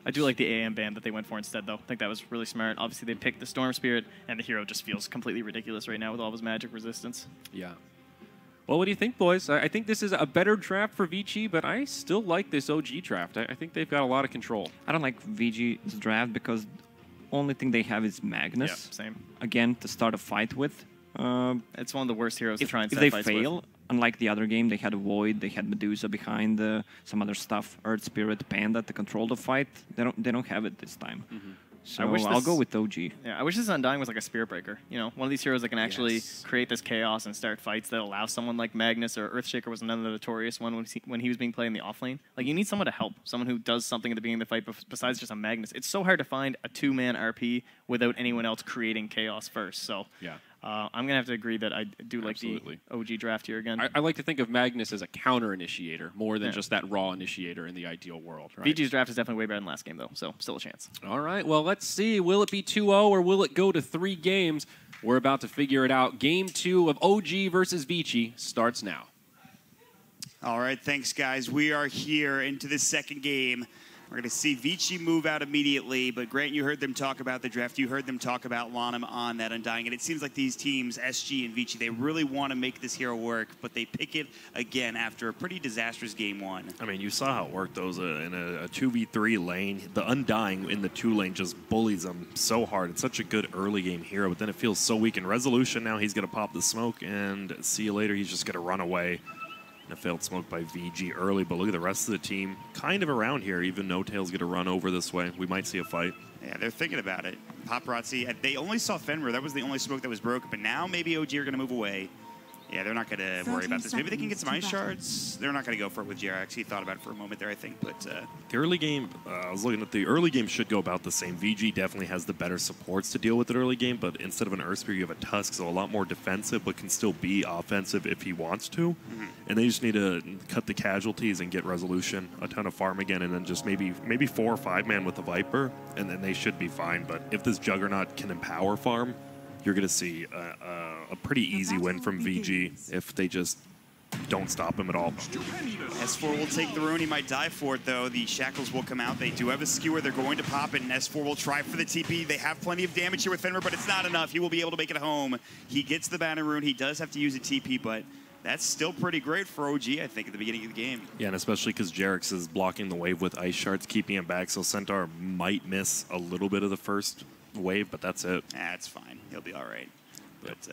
I do like the AM ban that they went for instead, though. I think that was really smart. Obviously, they picked the Storm Spirit, and the hero just feels completely ridiculous right now with all of his magic resistance. Yeah. Well, what do you think, boys? I think this is a better draft for Vici, but I still like this OG draft. I think they've got a lot of control. I don't like Vici's draft because only thing they have is Magnus. Yeah, same. Again, to start a fight with. It's one of the worst heroes to try and if set they fights fail, with. unlike the other game, they had Void, they had Medusa behind some other stuff, Earth Spirit, Panda to control the fight. They don't have it this time. So I'll go with OG. Yeah, I wish this Undying was like a Spirit Breaker. You know, one of these heroes that can actually create this chaos and start fights that allow someone like Magnus, or Earthshaker was another notorious one when he was being played in the offlane. Like, you need someone to help, someone who does something at the beginning of the fight besides just a Magnus. It's so hard to find a 2-man RP without anyone else creating chaos first. So yeah. I'm going to have to agree that I do like the OG draft here again. I like to think of Magnus as a counter-initiator more than just that raw initiator in the ideal world. Right? VG's draft is definitely way better than last game, though, so still a chance. All right, well, let's see. Will it be 2-0 or will it go to 3 games? We're about to figure it out. Game 2 of OG versus Vici starts now. All right, thanks, guys. We are here into the second game. We're going to see Vici move out immediately, but Grant, you heard them talk about the draft. You heard them talk about Lanham on that Undying, and it seems like these teams, SG and Vici, they really want to make this hero work, but they pick it again after a pretty disastrous game 1. I mean, you saw how it worked. Those in a 2v3 lane. The Undying in the 2 lane just bullies them so hard. It's such a good early game hero, but then it feels so weak in resolution. Now he's going to pop the smoke, and see you later. He's just going to run away. A failed smoke by VG early, but look at the rest of the team kind of around here. Even No Tail's going to run over this way. We might see a fight. Yeah, they're thinking about it. Paparazzi, they only saw Fenrir. That was the only smoke that was broken, but now maybe OG are going to move away. Yeah, they're not going to worry about this. Maybe they can get some ice shards. They're not going to go for it with JRX. He thought about it for a moment there, I think. But the early game, I was looking at the early game should go about the same. VG definitely has the better supports to deal with it early game, but instead of an Earthspear, you have a Tusk, so a lot more defensive, but can still be offensive if he wants to. And they just need to cut the casualties and get resolution, a ton of farm again, and then just maybe 4 or 5 man with the Viper, and then they should be fine. But if this Juggernaut can empower farm, you're going to see a pretty easy win from VG if they just don't stop him at all. S4 will take the rune. He might die for it, though. The Shackles will come out. They do have a skewer. They're going to pop it, and S4 will try for the TP. They have plenty of damage here with Fenrir, but it's not enough. He will be able to make it home. He gets the banner rune. He does have to use a TP, but that's still pretty great for OG, I think, at the beginning of the game. Yeah, and especially because JRX is blocking the wave with ice shards, keeping him back, so Centaur might miss a little bit of the first wave, but that's it. That's fine. He'll be all right. But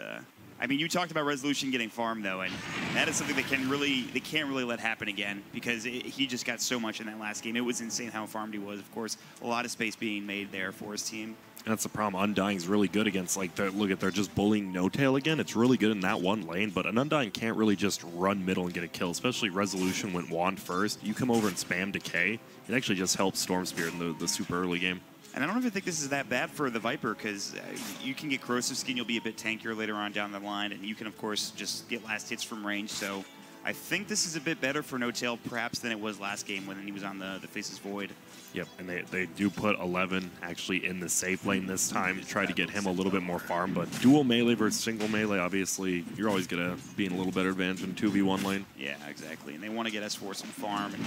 I mean, you talked about resolution getting farmed though, and that is something they can't really let happen again because he just got so much in that last game. It was insane how farmed he was. Of course, a lot of space being made there for his team. That's the problem. Undying's really good against, like, they're just bullying No Tail again. It's really good in that one lane, but an Undying can't really just run middle and get a kill, especially Resolution went Wand first. You come over and spam Decay. It actually just helps Storm Spirit in the super early game. And I don't even think this is that bad for the Viper because you can get Corrosive Skin, you'll be a bit tankier later on down the line, and you can, of course, just get last hits from range. So I think this is a bit better for No Tail, perhaps, than it was last game when he was on the Faceless Void. Yep, and they do put 11 actually in the safe lane this time to try to get him a little bit more farm, but dual melee versus single melee, obviously, you're always going to be in a little better advantage in 2v1 lane. Yeah, exactly, and they want to get S4 some farm, and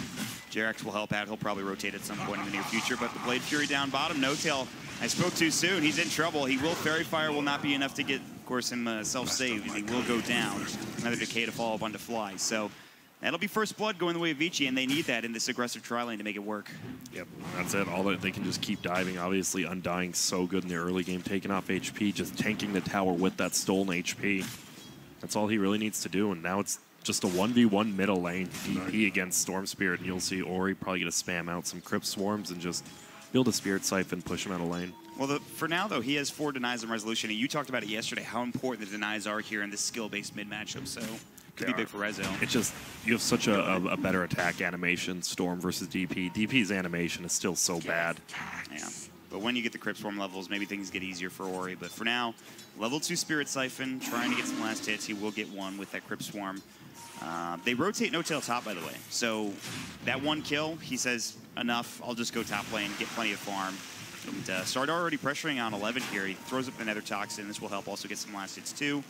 JRX will help out. He'll probably rotate at some point in the near future, but the Blade Fury down bottom, No Tail, I spoke too soon. He's in trouble. He will Fairy Fire, will not be enough to get, of course, him self-saved, and he will go down. Another Decay to follow up on to Fly, so that'll be first blood going the way of Vici, and they need that in this aggressive tri lane to make it work. Yep, that's it. All that they can just keep diving. Obviously, Undying so good in the early game, taking off HP, just tanking the tower with that stolen HP. That's all he really needs to do, and now it's just a 1v1 middle lane DP against Storm Spirit, and you'll see Ori probably going to spam out some Crypt Swarms and just build a Spirit Siphon, push him out of lane. Well, for now, though, he has 4 denies in resolution, and you talked about it yesterday, how important the denies are here in this skill-based mid matchup. So Could be big for Rezo. It's just, you have such a better attack animation, Storm versus DP. DP's animation is still so bad. Yeah. But when you get the Crypt Swarm levels, maybe things get easier for Ori. But for now, level 2 Spirit Siphon, trying to get some last hits. He will get one with that Crypt Swarm. They rotate no-tail top, by the way. So that one kill, he says, enough, I'll just go top lane, get plenty of farm. And Sardar already pressuring on 11 here. He throws up another Toxin. This will help also get some last hits too.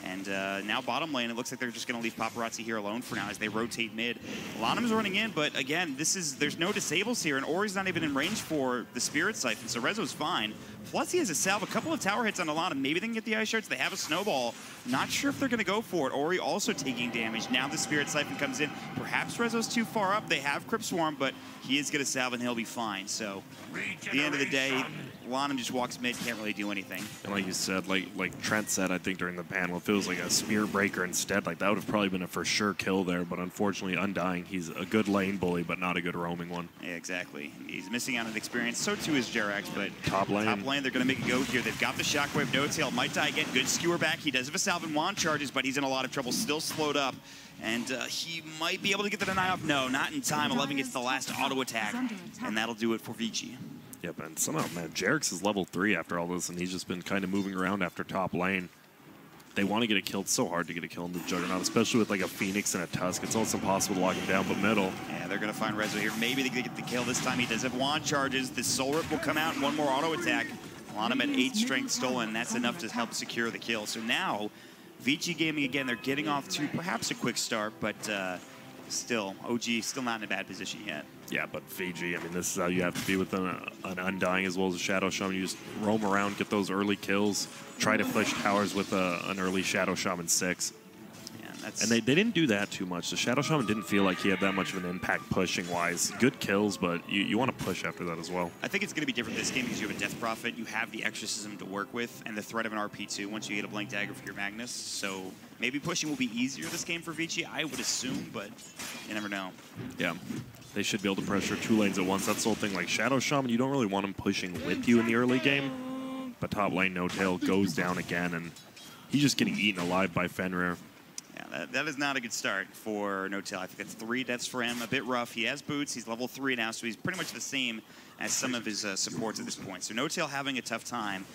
And now bottom lane, it looks like they're just going to leave Paparazzi here alone for now as they rotate mid. Lanham's running in, but again, there's no disables here, and Ori's not even in range for the Spirit Siphon, so Rezo's fine. Plus, he has a salve, a couple of tower hits on Lanham. Maybe they can get the Ice Shards. They have a Snowball. Not sure if they're going to go for it. Ori also taking damage. Now the Spirit Siphon comes in. Perhaps Rezo's too far up. They have Crypt Swarm, but he is going to salve, and he'll be fine. So, at the end of the day, Lanham just walks mid, can't really do anything. And like you said, like Trent said, I think during the panel, if it was like a Spear Breaker instead, like that would have probably been a for sure kill there. But unfortunately, Undying, he's a good lane bully, but not a good roaming one. Yeah, exactly. He's missing out on experience. So too is Jerax, but top lane, they're going to make a go here. They've got the Shockwave. No-tail might die again. Good skewer back. He does have a salve and wand charges, but he's in a lot of trouble. Still slowed up. And he might be able to get the deny off. No, not in time. 11 gets the last auto attack, and that'll do it for Vici. Yep, and somehow, man, Jerax is level 3 after all this, and he's just been kind of moving around after top lane. They want to get a kill. It's so hard to get a kill in the Juggernaut, especially with like a Phoenix and a Tusk. It's almost impossible to lock him down, but middle. Yeah, they're going to find Rezo here. Maybe they can get the kill this time. He does have wand charges. The Soul Rip will come out, and one more auto attack. Lanham at 8 strength stolen. That's enough to help secure the kill. So now, Vici Gaming again, they're getting off to perhaps a quick start, but still, OG still not in a bad position yet. Yeah, but Fiji, I mean, this is how you have to be with an Undying as well as a Shadow Shaman. You just roam around, get those early kills, try to push towers with an early Shadow Shaman 6. Yeah, and they didn't do that too much. The Shadow Shaman didn't feel like he had that much of an impact pushing-wise. Good kills, but you want to push after that as well. I think it's going to be different this game because you have a Death Prophet, you have the Exorcism to work with, and the threat of an RP2 once you get a Blank Dagger for your Magnus. So maybe pushing will be easier this game for Vici, I would assume, but you never know. Yeah. They should be able to pressure 2 lanes at once. That's the whole thing. Like Shadow Shaman, you don't really want him pushing with you in the early game. But top lane, No-Tail goes down again, and he's just getting eaten alive by Fenrir. Yeah, that is not a good start for No-Tail. I think that's 3 deaths for him. A bit rough. He has boots. He's level 3 now, so he's pretty much the same as some of his supports at this point. So No-Tail having a tough time.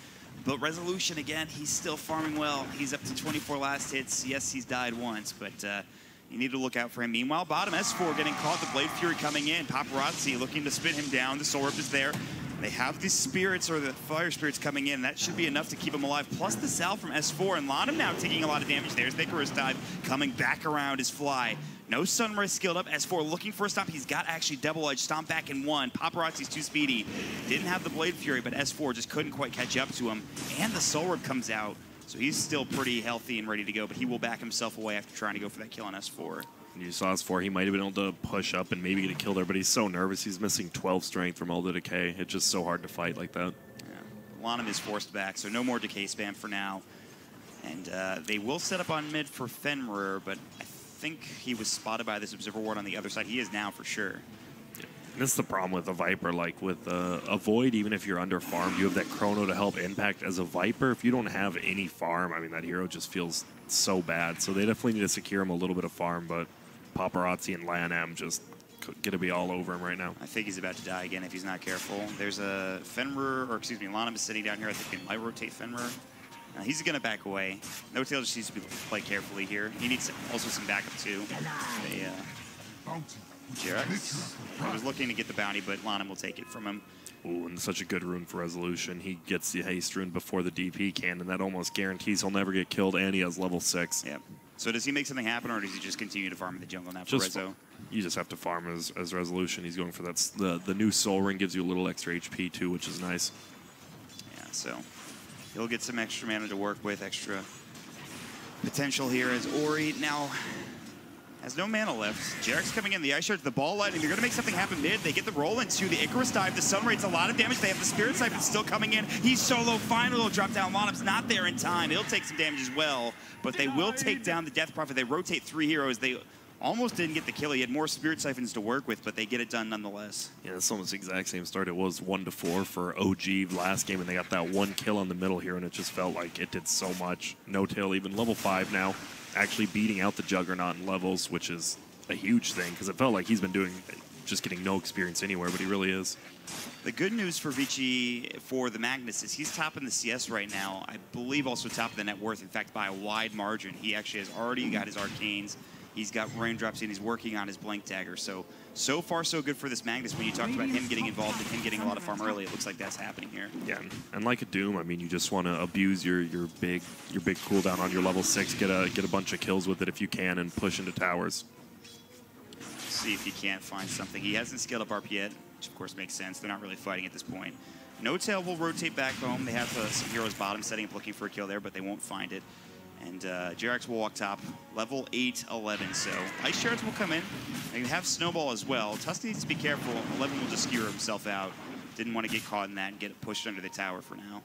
But Resolution, again, he's still farming well. He's up to 24 last hits. Yes, he's died once, but you need to look out for him. Meanwhile, bottom S4 getting caught. The Blade Fury coming in. Paparazzi looking to spin him down. The Soul Rip is there. They have these spirits or the fire spirits coming in. That should be enough to keep him alive. Plus the salve from S4. And Lanham now taking a lot of damage. There's the Icarus dive coming back around his fly. No Sunrise skilled up. S4 looking for a stomp. He's got actually double edge. Stomp back in 1. Paparazzi's too speedy. Didn't have the Blade Fury, but S4 just couldn't quite catch up to him. And the Soul Rip comes out. So he's still pretty healthy and ready to go, but he will back himself away after trying to go for that kill on S4. You saw S4, he might have been able to push up and maybe get a kill there, but he's so nervous. He's missing 12 strength from all the decay. It's just so hard to fight like that. Yeah. Lanham is forced back, so no more decay spam for now. And they will set up on mid for Fenrir, but I think he was spotted by this Observer Ward on the other side. He is now for sure. This is the problem with a Viper. Like with a Void, even if you're under farmed, you have that Chrono to help impact. As a Viper, if you don't have any farm, I mean, that hero just feels so bad. So they definitely need to secure him a little bit of farm, but Paparazzi and LAN just going to be all over him right now. I think he's about to die again if he's not careful. There's a Fenrir, or excuse me, Lanham is sitting down here. I think he might rotate Fenrir. He's going to back away. No-Tail just needs to be played carefully here. He needs also some backup too. Jerax was looking to get the bounty, but Lanham will take it from him. Ooh, and such a good rune for Resolution. He gets the haste rune before the DP can, and that almost guarantees he'll never get killed, and he has level 6. Yep. So does he make something happen, or does he just continue to farm in the jungle now for Rezo? You just have to farm as Resolution. He's going for that. The new Soul Ring gives you a little extra HP too, which is nice. Yeah, so he'll get some extra mana to work with, extra potential here as Ori now has no mana left. Jerax coming in, the Ice Shards, the ball lighting. They're going to make something happen mid. They get the roll into the Icarus dive. The Sun Raid's a lot of damage. They have the Spirit Siphon still coming in. He's solo. Final will drop down. Lanham's not there in time. He'll take some damage as well, but they will take down the Death Prophet. They rotate 3 heroes. They almost didn't get the kill. He had more Spirit Siphons to work with, but they get it done nonetheless. Yeah, it's almost the exact same start. It was 1-4 for OG last game, and they got that 1 kill on the middle here, and it just felt like it did so much. No-Tail even level 5 now. actually beating out the Juggernaut in levels, which is a huge thing because it felt like he's been just getting no experience anywhere, but he really is. The good news for Vici for the Magnus is he's top in the CS right now. I believe also top of the net worth, in fact, by a wide margin. He actually has already got his Arcanes. He's got Raindrops and he's working on his Blink Dagger. So far, so good for this Magnus. When you talked about him getting involved and him getting a lot of farm early, it looks like that's happening here. Yeah, and like a Doom, I mean, you just want to abuse your big cooldown on your level 6, get a bunch of kills with it if you can, and push into towers. See if he can't find something. He hasn't scaled up ARP yet, which of course makes sense. They're not really fighting at this point. No-Tail will rotate back home. They have some heroes bottom setting up looking for a kill there, but they won't find it. And JRX will walk top, level 8-11. So Ice Shards will come in. They have Snowball as well. Tusk needs to be careful. 11 will just skewer himself out. Didn't want to get caught in that and get pushed under the tower for now.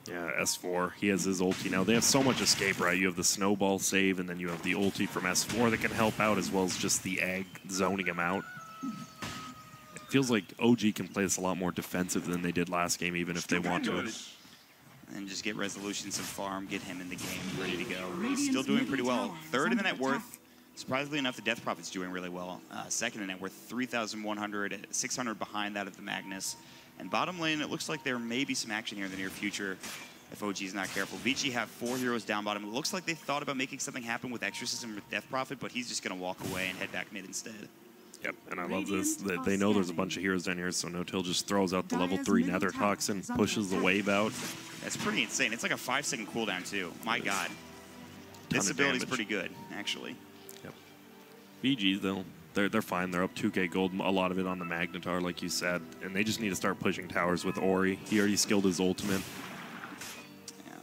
Yeah, S4, he has his ulti now. They have so much escape, right? You have the Snowball save, and then you have the ulti from S4 that can help out, as well as just the egg zoning him out. It feels like OG can play this a lot more defensive than they did last game, even if they want to. And just get resolutions and farm, get him in the game, ready to go. He's still doing pretty well. Third in the net worth. Surprisingly enough, the Death Prophet's doing really well. Second in net worth, 3,100, 600 behind that of the Magnus. And bottom lane, it looks like there may be some action here in the near future if OG is not careful. Vici have 4 heroes down bottom. It looks like they thought about making something happen with Exorcism with Death Prophet, but he's just going to walk away and head back mid instead. Yep, and I love this. They know there's a bunch of heroes down here, so No-Tail just throws out the level 3 Nether Toxin, pushes the wave out. That's pretty insane. It's like a 5-second cooldown, too. My God. This ability's pretty good, actually. Yep. VG, though, they're fine. They're up 2k gold, a lot of it on the Magnetar, like you said. And they just need to start pushing towers with Ori. He already skilled his ultimate.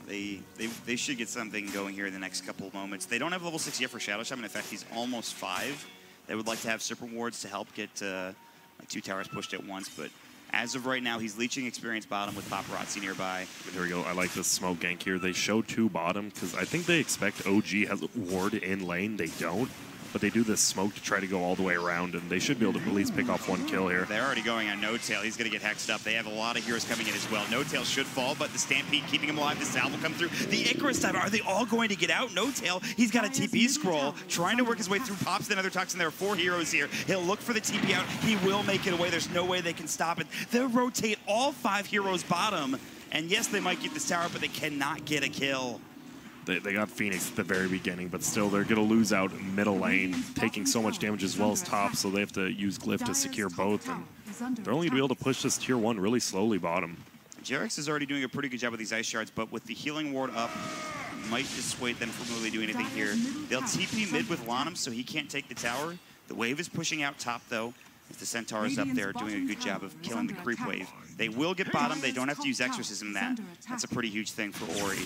Yeah, they should get something going here in the next couple of moments. They don't have level 6 yet for Shadow Shaman. In fact, he's almost 5. They would like to have Serpent Wards to help get like 2 towers pushed at once, but as of right now, he's leeching experience bottom with Paparazzi nearby. Here we go. I like this smoke gank here. They show 2 bottom because I think they expect OG has a ward in lane. They don't. But they do this smoke to try to go all the way around, and they should be able to at least pick off 1 kill here. They're already going on No-Tail. He's going to get hexed up. They have a lot of heroes coming in as well. No-Tail should fall, but the Stampede keeping him alive. The Salve will come through. The Icarus dive. Are they all going to get out? No-Tail, he's got a TP scroll, trying to work his way through. Pops the Nether Toxin. There are 4 heroes here. He'll look for the TP out. He will make it away. There's no way they can stop it. They'll rotate all 5 heroes bottom. And yes, they might get this tower, but they cannot get a kill. They got Phoenix at the very beginning, but still they're going to lose out in middle lane, taking so much damage as well as top, so they have to use Glyph to secure both. And they're only going to be able to push this tier 1 really slowly bottom. JRX is already doing a pretty good job with these Ice Shards, but with the healing ward up, might dissuade them from really doing anything here. They'll TP mid with Lanham, so he can't take the tower. The wave is pushing out top, though, as the Centaur is up there doing a good job of killing the creep wave. They will get bottom. They don't have to use Exorcism that. That's a pretty huge thing for Ori.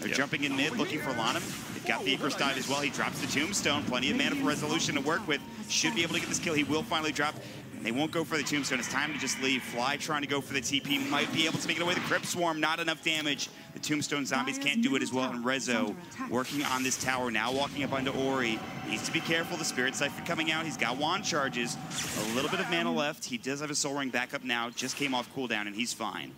They're jumping in mid, looking for Lanham. They've got the Icarus dive as well. He drops the Tombstone. Plenty of mana for resolution to work with. Should be able to get this kill. He will finally drop. And they won't go for the Tombstone. It's time to just leave. Fly trying to go for the TP. Might be able to make it away. The Crypt Swarm, not enough damage. The Tombstone zombies can't do it as well. And Rezo working on this tower, now walking up onto Ori. Needs to be careful. The Spirit Siphon coming out. He's got wand charges. A little bit of mana left. He does have a Soul Ring back up now. Just came off cooldown, and he's fine.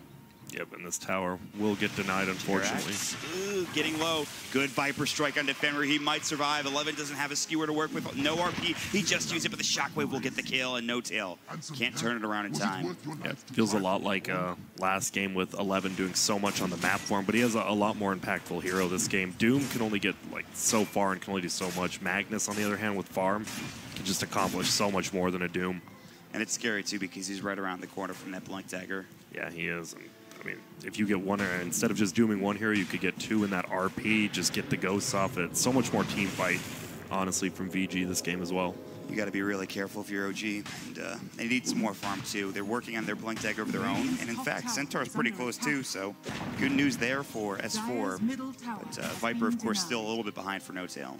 Yep, and this tower will get denied, unfortunately. Ooh, getting low. Good Viper Strike on Defender. He might survive. 11 doesn't have a skewer to work with. No RP. He just used it, but the Shockwave will get the kill, and No-Tail can't turn it around in time. Yeah, feels a lot like last game with 11 doing so much on the map for him, but he has a lot more impactful hero this game. Doom can only get like so far and can only do so much. Magnus, on the other hand, with Farm, can just accomplish so much more than a Doom. And it's scary, too, because he's right around the corner from that Blink Dagger. Yeah, he is. I mean, if you get 1, instead of just dooming 1 hero, you could get 2 in that RP, just get the ghosts off it. So much more team fight, honestly, from VG this game as well. You got to be really careful if you're OG, and they need some more farm too. They're working on their Blink Dagger of their own, and in fact, Centaur's pretty close too, so good news there for S4. But Viper, of course, still a little bit behind for No-Tail.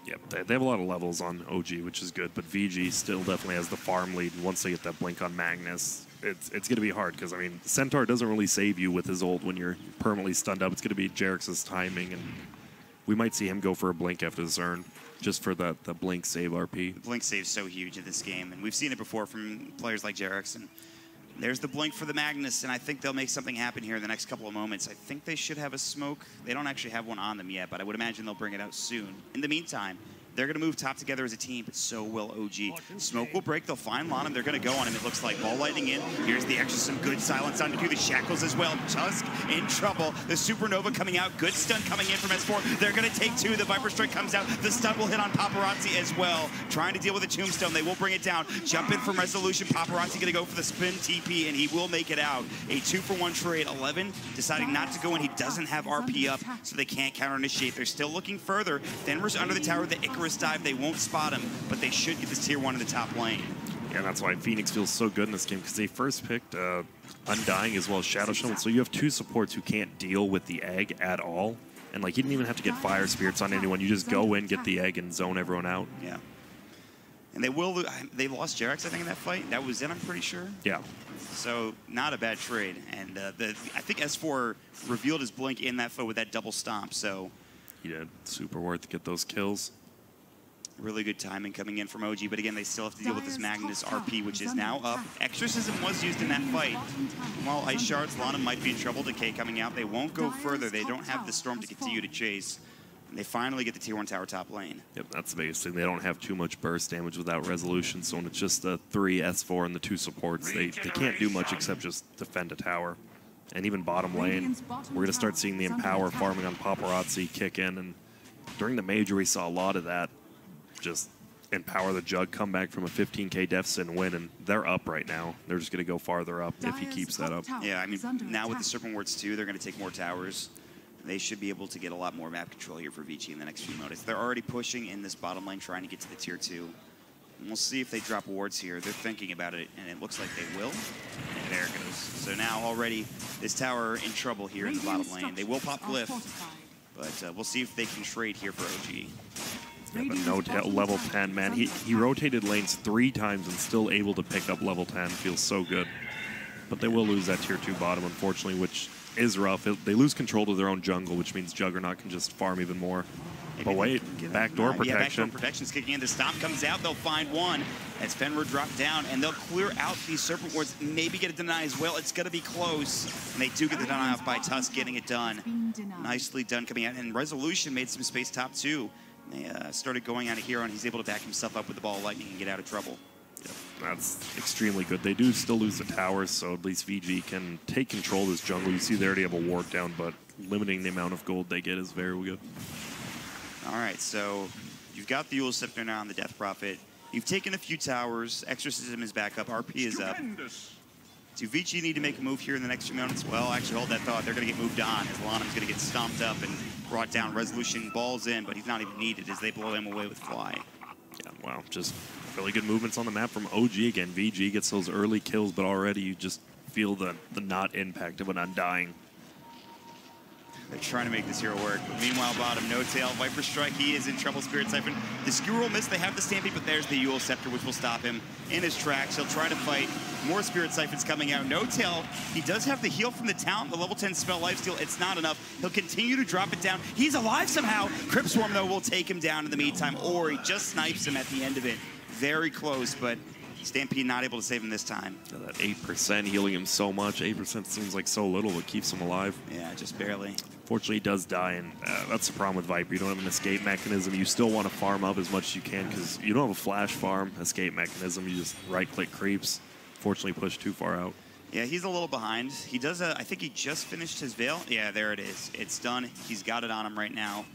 Yep, they have a lot of levels on OG, which is good, but VG still definitely has the farm lead, and once they get that Blink on Magnus, it's going to be hard, because, I mean, Centaur doesn't really save you with his ult when you're permanently stunned up. It's going to be JRX's timing, and we might see him go for a Blink after this Urn, just for the Blink save RP. The Blink save is so huge in this game, and we've seen it before from players like JRX, and There's the blink for the Magnus, and I think they'll make something happen here in the next couple of moments. I think they should have a smoke. They don't actually have one on them yet, but I would imagine they'll bring it out soon. In the meantime, they're going to move top together as a team, but so will OG. Smoke will break. They'll find Lon, and they're going to go on him. It looks like ball lightning in. Here's the extra, some good silence on to do the shackles as well. Tusk in trouble. The Supernova coming out. Good stun coming in from S4. They're going to take two. The Viper Strike comes out. The stun will hit on Paparazzi as well. Trying to deal with the Tombstone. They will bring it down. Jump in from Resolution. Paparazzi going to go for the spin TP, and he will make it out. A 2-for-1 trade. 11 deciding not to go in. He doesn't have RP up, so they can't counter-initiate. They're still looking further. Fenrir's under the tower. The Icarus dive. They won't spot him, but they should get this tier 1 in the top lane. Yeah, that's why Phoenix feels so good in this game, because they first picked Undying as well as Shadow Shovel, so you have two supports who can't deal with the egg at all. And like, you didn't even have to get Fire Spirits on anyone. You just go in, get the egg, and zone everyone out. Yeah. And they lost Jarex, I think, in that fight. That was it, I'm pretty sure. Yeah. So not a bad trade. And I think S4 revealed his blink in that fight with that double stomp, so. He did. Super worth to get those kills. Really good timing coming in from OG, but again, they still have to deal with this Magnus RP, which is now up. Exorcism was used in that fight. While Ice Shards, Lana might be in trouble. Decay coming out. They won't go further. They don't have the Storm to continue to chase. And they finally get the tier 1 tower top lane. Yep, that's the biggest thing. They don't have too much burst damage without Resolution, so when it's just the 3 S4 and the 2 supports, they can't do much except just defend a tower. And even bottom lane, we're going to start seeing the Empower farming on Paparazzi kick in, and during the major, we saw a lot of that. Just Empower the Jug, come back from a 15k deficit and win, and they're up right now. They're just going to go farther up if he keeps that up. Yeah, I mean, now with the Serpent Wards too, they're going to take more towers. They should be able to get a lot more map control here for VG in the next few minutes. They're already pushing in this bottom lane, trying to get to the tier 2. And we'll see if they drop wards here. They're thinking about it, and it looks like they will. And there it goes. So now already this tower in trouble here in the bottom lane. They will pop Glyph, but we'll see if they can trade here for OG. Yeah, but no level 10, man. He rotated lanes 3 times and still able to pick up level 10. Feels so good. But they will lose that tier 2 bottom, unfortunately, which is rough. They lose control to their own jungle, which means Juggernaut can just farm even more. Maybe but wait, backdoor protection. Yeah, backdoor protection's kicking in. The stomp comes out. They'll find one as Fenrir dropped down, and they'll clear out these Serpent Wards. Maybe get a deny as well. It's going to be close. And they do get the deny off by Tusk, getting it done. Nicely done coming out. And Resolution made some space top 2. They started going out of hero, and he's able to back himself up with the ball of lightning and get out of trouble. Yep, that's extremely good. They do still lose the towers, so at least VG can take control of this jungle. You see they already have a ward down, but limiting the amount of gold they get is very good. All right, so you've got the Eul Scepter now on the Death Prophet. You've taken a few towers. Exorcism is back up. RP is up. Do VG need to make a move here in the next few minutes? Well, actually, hold that thought. They're going to get moved on as Lanham's going to get stomped up and brought down. Resolution balls in, but he's not even needed as they blow him away with Fly. Yeah, wow, just really good movements on the map from OG again. VG gets those early kills, but already you just feel the not impact of an Undying. They're trying to make this hero work. Meanwhile, bottom, no tail. Viper Strike, he is in trouble. Spirit Siphon. The Skewer will miss. They have the Stampede, but there's the Eul Scepter, which will stop him in his tracks. He'll try to fight. More Spirit Siphons coming out. No tail. He does have the heal from the talent, the level 10 spell lifesteal. It's not enough. He'll continue to drop it down. He's alive somehow. Crypt Swarm, though, will take him down in the meantime, or he just snipes him at the end of it. Very close, but Stampede not able to save him this time. Yeah, that 8% healing him so much. 8% seems like so little, but keeps him alive. Yeah, just barely. Fortunately, he does die, and that's the problem with Viper. You don't have an escape mechanism. You still want to farm up as much as you can because you don't have a flash farm escape mechanism. You just right-click creeps. Fortunately, push too far out. Yeah, he's a little behind. He does I think he just finished his Veil. Yeah, there it is. It's done. He's got it on him right now,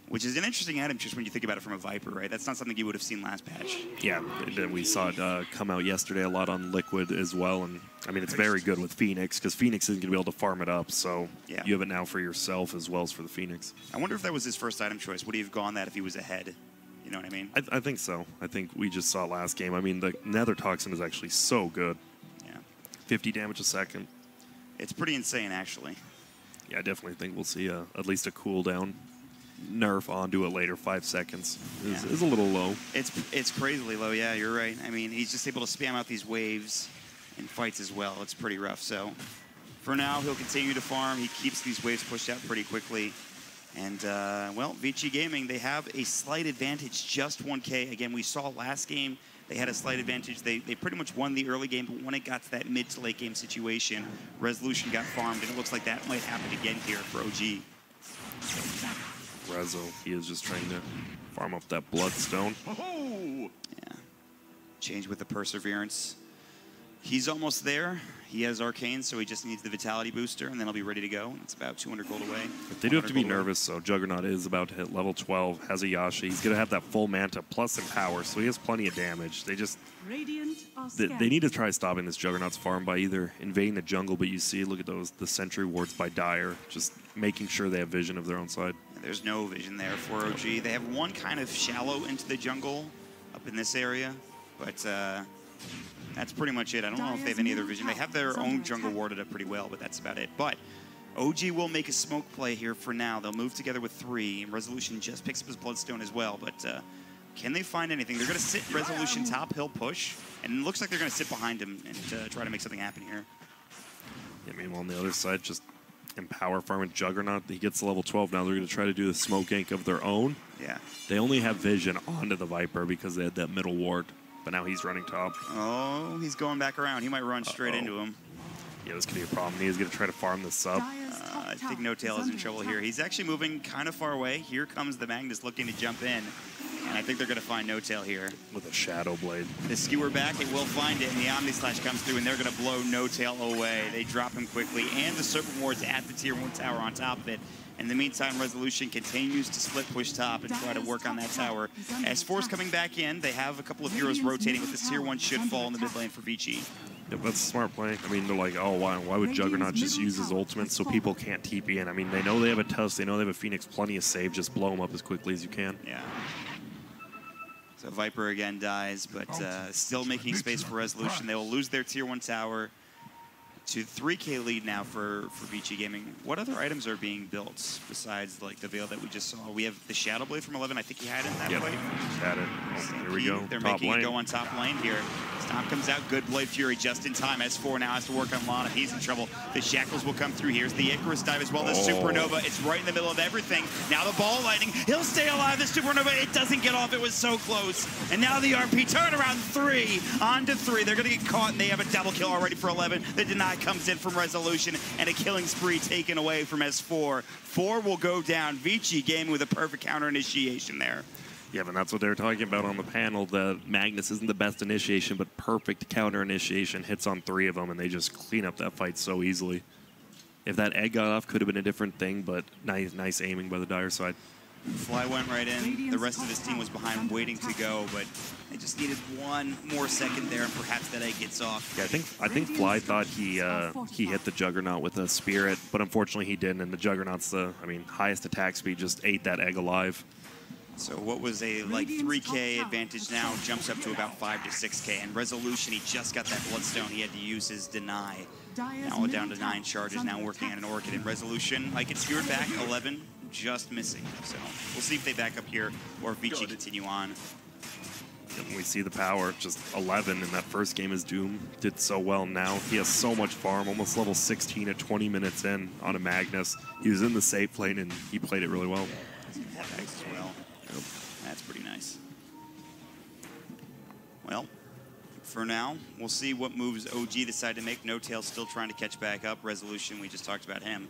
which is an interesting item just when you think about it from a Viper, right? That's not something you would have seen last patch. Yeah, we saw it come out yesterday a lot on Liquid as well, and I mean, it's very good with Phoenix because Phoenix isn't going to be able to farm it up, so yeah. You have it now for yourself as well as for the Phoenix. I wonder if that was his first item choice. Would he have gone that if he was ahead? You know what I mean? I think so. I think we just saw last game. I mean, the Nether Toxin is actually so good. Yeah. 50 damage a second. It's pretty insane, actually. Yeah, I definitely think we'll see at least a cooldown nerf onto it later. 5 seconds is a little low. It's crazily low, yeah, you're right. I mean, he's just able to spam out these waves in fights as well. It's pretty rough. So for now, he'll continue to farm. He keeps these waves pushed out pretty quickly. And, well, VG Gaming, they have a slight advantage, just 1K. Again, we saw last game they had a slight advantage. They pretty much won the early game, but when it got to that mid to late game situation, Resolution got farmed, and it looks like that might happen again here for OG. Rezo, he is just trying to farm up that Bloodstone. Oh! Yeah. Change with the Perseverance. He's almost there. He has Arcane, so he just needs the Vitality booster, and then he'll be ready to go. It's about 200 gold away. But they do have to be nervous, so Juggernaut is about to hit level 12, has a Yasha. He's going to have that full Manta plus Empower, so he has plenty of damage. They just... They need to try stopping this Juggernaut's farm by either invading the jungle, but you see, look at those, the Sentry Wards by Dire, just making sure they have vision of their own side. There's no vision there for OG. They have one kind of shallow into the jungle up in this area, but that's pretty much it. I don't know if they have any other vision. They have their own jungle warded up pretty well, but that's about it. But OG will make a smoke play here for now. They'll move together with 3. Resolution just picks up his Bloodstone as well, but can they find anything? They're going to sit Resolution top, he'll push, and it looks like they're going to sit behind him and try to make something happen here. Yeah, meanwhile, on the other side, just Empower farming Juggernaut. He gets to level 12 now. They're going to try to do the smoke gank of their own. Yeah. They only have vision onto the Viper because they had that middle ward, but now he's running top. Oh, he's going back around. He might run straight into him. Yeah, this could be a problem. He's going to try to farm this sub. I think No Tail is in trouble here. He's actually moving kind of far away. Here comes the Magnus looking to jump in. And I think they're going to find No Tail here. With a Shadow Blade. The Skewer back, it will find it, and the Omni Slash comes through, and they're going to blow No Tail away. They drop him quickly, and the Serpent Ward's at the Tier 1 tower on top of it. In the meantime, Resolution continues to split push top and try to work on that tower. S4's coming back in. They have a couple of heroes rotating, but this Tier 1 should fall in the mid lane for Vici. Yep, that's a smart play. I mean, they're like, oh, why would Juggernaut just use his ultimate so people can't TP in? I mean, they know they have a Tusk, they know they have a Phoenix, plenty of save. Just blow them up as quickly as you can. Yeah. So Viper again dies, but still making space for Resolution. They will lose their Tier 1 tower to 3K lead now for Vici Gaming. What other items are being built besides like the Veil that we just saw? We have the Shadow Blade from 11. I think he had it in that fight. He's had it. Oh, here we go. They're top making lane. it go on top lane here. Stomp comes out, good Blade Fury just in time. S4 now has to work on Lana. He's in trouble. The Shackles will come through. Here's the Icarus dive as well. The Supernova, it's right in the middle of everything. Now the Ball Lightning, he'll stay alive. The Supernova, it doesn't get off. It was so close. And now the RP turnaround 3 onto 3. They're going to get caught, and they have a double kill already for 11. The deny comes in from Resolution, and a killing spree taken away from S4. 4 will go down. Vici Gaming with a perfect counter initiation there. Yeah, but that's what they were talking about on the panel. The Magnus isn't the best initiation, but perfect counter initiation. Hits on 3 of them, and they just clean up that fight so easily. If that egg got off, could have been a different thing, but nice aiming by the Dire side. Fly went right in. The rest of his team was behind waiting to go, but they just needed 1 more second there, and perhaps that egg gets off. Yeah, I think Fly thought he hit the Juggernaut with a Spirit, but unfortunately he didn't, and the Juggernaut's the highest attack speed, just ate that egg alive. So what was a like 3K advantage now jumps up to about 5 to 6K. And Resolution, he just got that Bloodstone. He had to use his deny. Now down to 9 charges, now working on an Orchid. And Resolution, like it's skewered back, 11, just missing. So we'll see if they back up here or if Vici continue on. And we see the power, just 11 in that first game as Doom did so well. Now he has so much farm, almost level 16 at 20 minutes in on a Magnus. He was in the safe lane and he played it really well. As well. That's pretty nice. Well, for now, we'll see what moves OG decide to make. No Tail still trying to catch back up. Resolution, we just talked about him.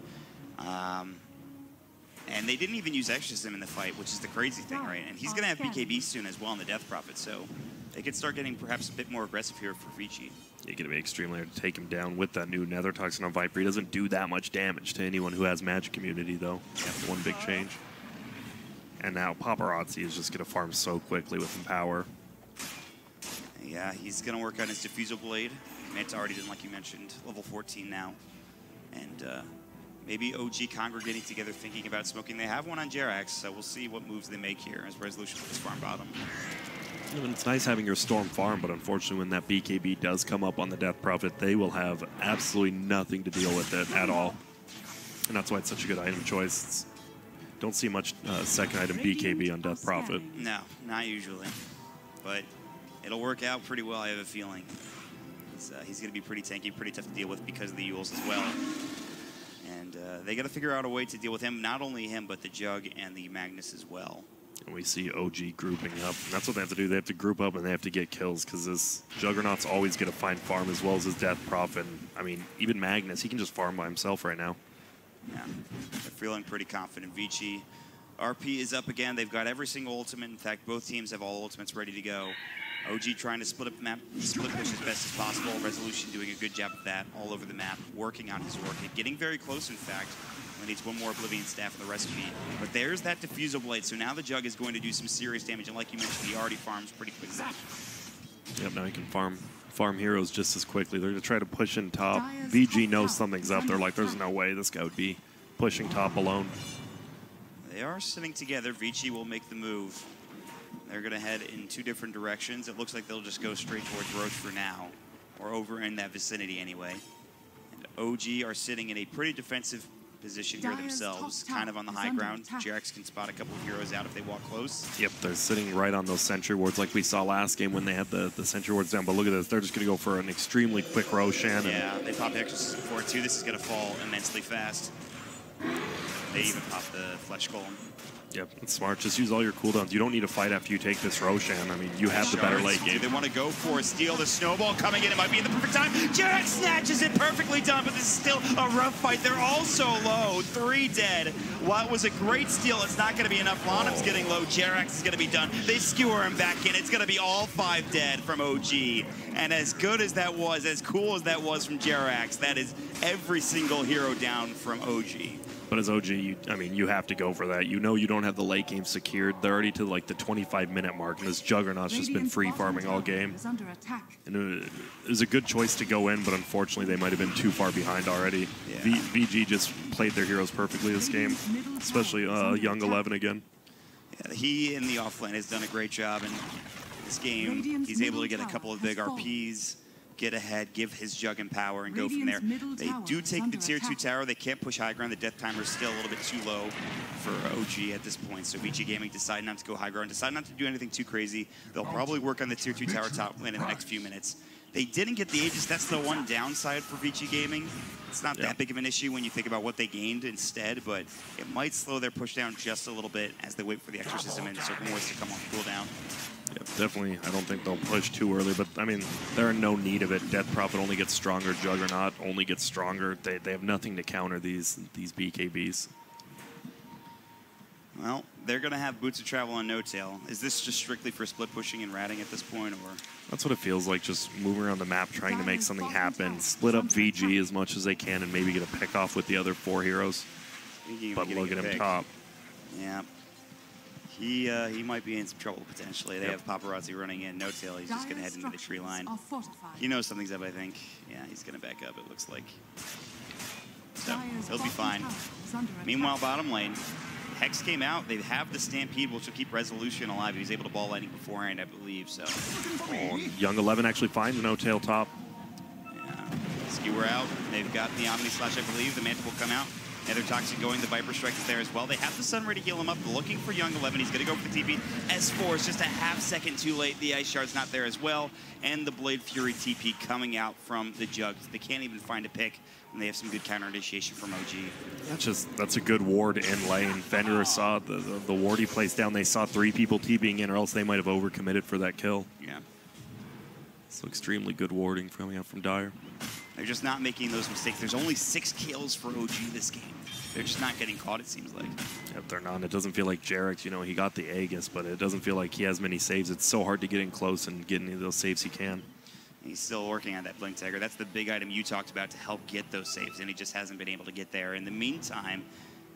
And they didn't even use Exorcism in the fight, which is the crazy thing, right? And he's going to have BKB soon as well in the Death Prophet, so they could start getting perhaps a bit more aggressive here for Vici. You're going to be extremely hard to take him down with that new Nether Toxin on Viper. He doesn't do that much damage to anyone who has Magic Immunity, though. That's one big change. And now Paparazzi is just going to farm so quickly with Empower. Yeah, he's going to work on his Diffusal Blade. Manta already did, like you mentioned, level 14 now. And maybe OG congregating together thinking about smoking. They have one on Jerax, so we'll see what moves they make here as Resolution puts farm bottom. I mean, it's nice having your Storm farm, but unfortunately when that BKB does come up on the Death Prophet, they will have absolutely nothing to deal with it at all. And that's why it's such a good item choice. Don't see much second item BKB on Death Prophet. No, not usually. But it'll work out pretty well, I have a feeling. He's going to be pretty tanky, pretty tough to deal with because of the Yules as well. And they got to figure out a way to deal with him, not only him, but the Jug and the Magnus as well. And we see OG grouping up. And that's what they have to do. They have to group up and they have to get kills because this Juggernaut's always going to find farm as well as his Death Prop. And, I mean, even Magnus, he can just farm by himself right now. Yeah, they're feeling pretty confident. Vici, RP is up again. They've got every single ultimate. In fact, both teams have all ultimates ready to go. OG trying to split up the map, split push as best as possible. Resolution doing a good job of that all over the map, working on his orchid, getting very close, in fact. Only needs one more Oblivion Staff in the recipe. But there's that Diffusal Blade, so now the Jug is going to do some serious damage, and like you mentioned, he already farms pretty quickly. Yep, now he can farm heroes just as quickly. They're going to try to push in top. VG knows something's up. They're like, there's no way this guy would be pushing top alone. They are sitting together. Vici will make the move. They're going to head in two different directions. It looks like they'll just go straight towards Roach for now, or over in that vicinity anyway. And OG are sitting in a pretty defensive position here themselves, kind of on the high ground. Jarex can spot a couple of heroes out if they walk close. Yep, they're sitting right on those sentry wards like we saw last game when they had the sentry wards down. But look at this, they're just going to go for an extremely quick Roshan. Yeah, they pop the exorcism for it too. This is going to fall immensely fast. They even pop the Flesh Golem. Yep, it's smart. Just use all your cooldowns. You don't need to fight after you take this Roshan. I mean, you have the better late game. They want to go for a steal. The snowball coming in. It might be in the perfect time. Jarex snatches it perfectly done, but this is still a rough fight. They're all so low. 3 dead. While it was a great steal, it's not going to be enough. Lonham's getting low. Jarex is going to be done. They skewer him back in. It's going to be all 5 dead from OG. And as good as that was, as cool as that was from Jarex, that is every single hero down from OG. But as OG, you have to go for that. You know you don't have the late game secured. They're already to like the 25-minute mark, and this Juggernaut's just been free farming all game. And it was a good choice to go in, but unfortunately they might have been too far behind already. Yeah. VG just played their heroes perfectly this game, especially Young 11 again. Yeah, he in the offlane has done a great job in this game. He's able to get a couple of big RPs, get ahead, give his Jug and power, and go from there. They do take the tier 2 tower. They can't push high ground. The death timer is still a little bit too low for OG at this point. So VG Gaming decide not to go high ground, decide not to do anything too crazy. They'll probably work on the tier 2 tower top lane in the next few minutes. They didn't get the Aegis. That's the one downside for VG Gaming. It's not that big of an issue when you think about what they gained instead, but it might slow their push down just a little bit as they wait for the exorcism and certain wars to come off cooldown. Yeah, definitely. I don't think they'll push too early, but I mean, they're in no need of it. Death Prophet only gets stronger. Juggernaut only gets stronger. They have nothing to counter these BKBs. Well, they're going to have Boots of Travel on No Tail. Is this just strictly for split pushing and ratting at this point, or? That's what it feels like, just moving around the map, trying to make something happen. Split up VG as much as they can and maybe get a pick off with the other 4 heroes. But look at him top. Yeah. He might be in some trouble potentially. They have Paparazzi running in. No Tail, he's just going to head into the tree line. He knows something's up, I think. Yeah, he's going to back up, it looks like. So, he'll be fine. Meanwhile, bottom lane. Hex came out. They have the Stampede, which will keep Resolution alive. He was able to ball lightning beforehand, I believe. So, Young 11 actually finds No Tail top. Yeah. Skewer out. They've got the Omni Slash, I believe. The Mantle will come out. Nether Toxic going. The Viper Strike is there as well. They have the Sun Ray to heal him up. Looking for Young 11. He's going to go for the TP. S4 is just a half second too late. The Ice Shard's not there as well. And the Blade Fury TP coming out from the Jugs. They can't even find a pick. And they have some good counter initiation from OG. That's a good ward in lane. Fenrir saw the ward he placed down. They saw 3 people TPing in, or else they might have overcommitted for that kill. Yeah. So extremely good warding coming out from Dire. They're just not making those mistakes. There's only 6 kills for OG this game. They're just not getting caught, it seems like. Yep, they're not. It doesn't feel like Jarex, he got the Aegis, but it doesn't feel like he has many saves. It's so hard to get in close and get any of those saves he can. He's still working on that Blink Dagger. That's the big item you talked about to help get those saves, and he just hasn't been able to get there. In the meantime,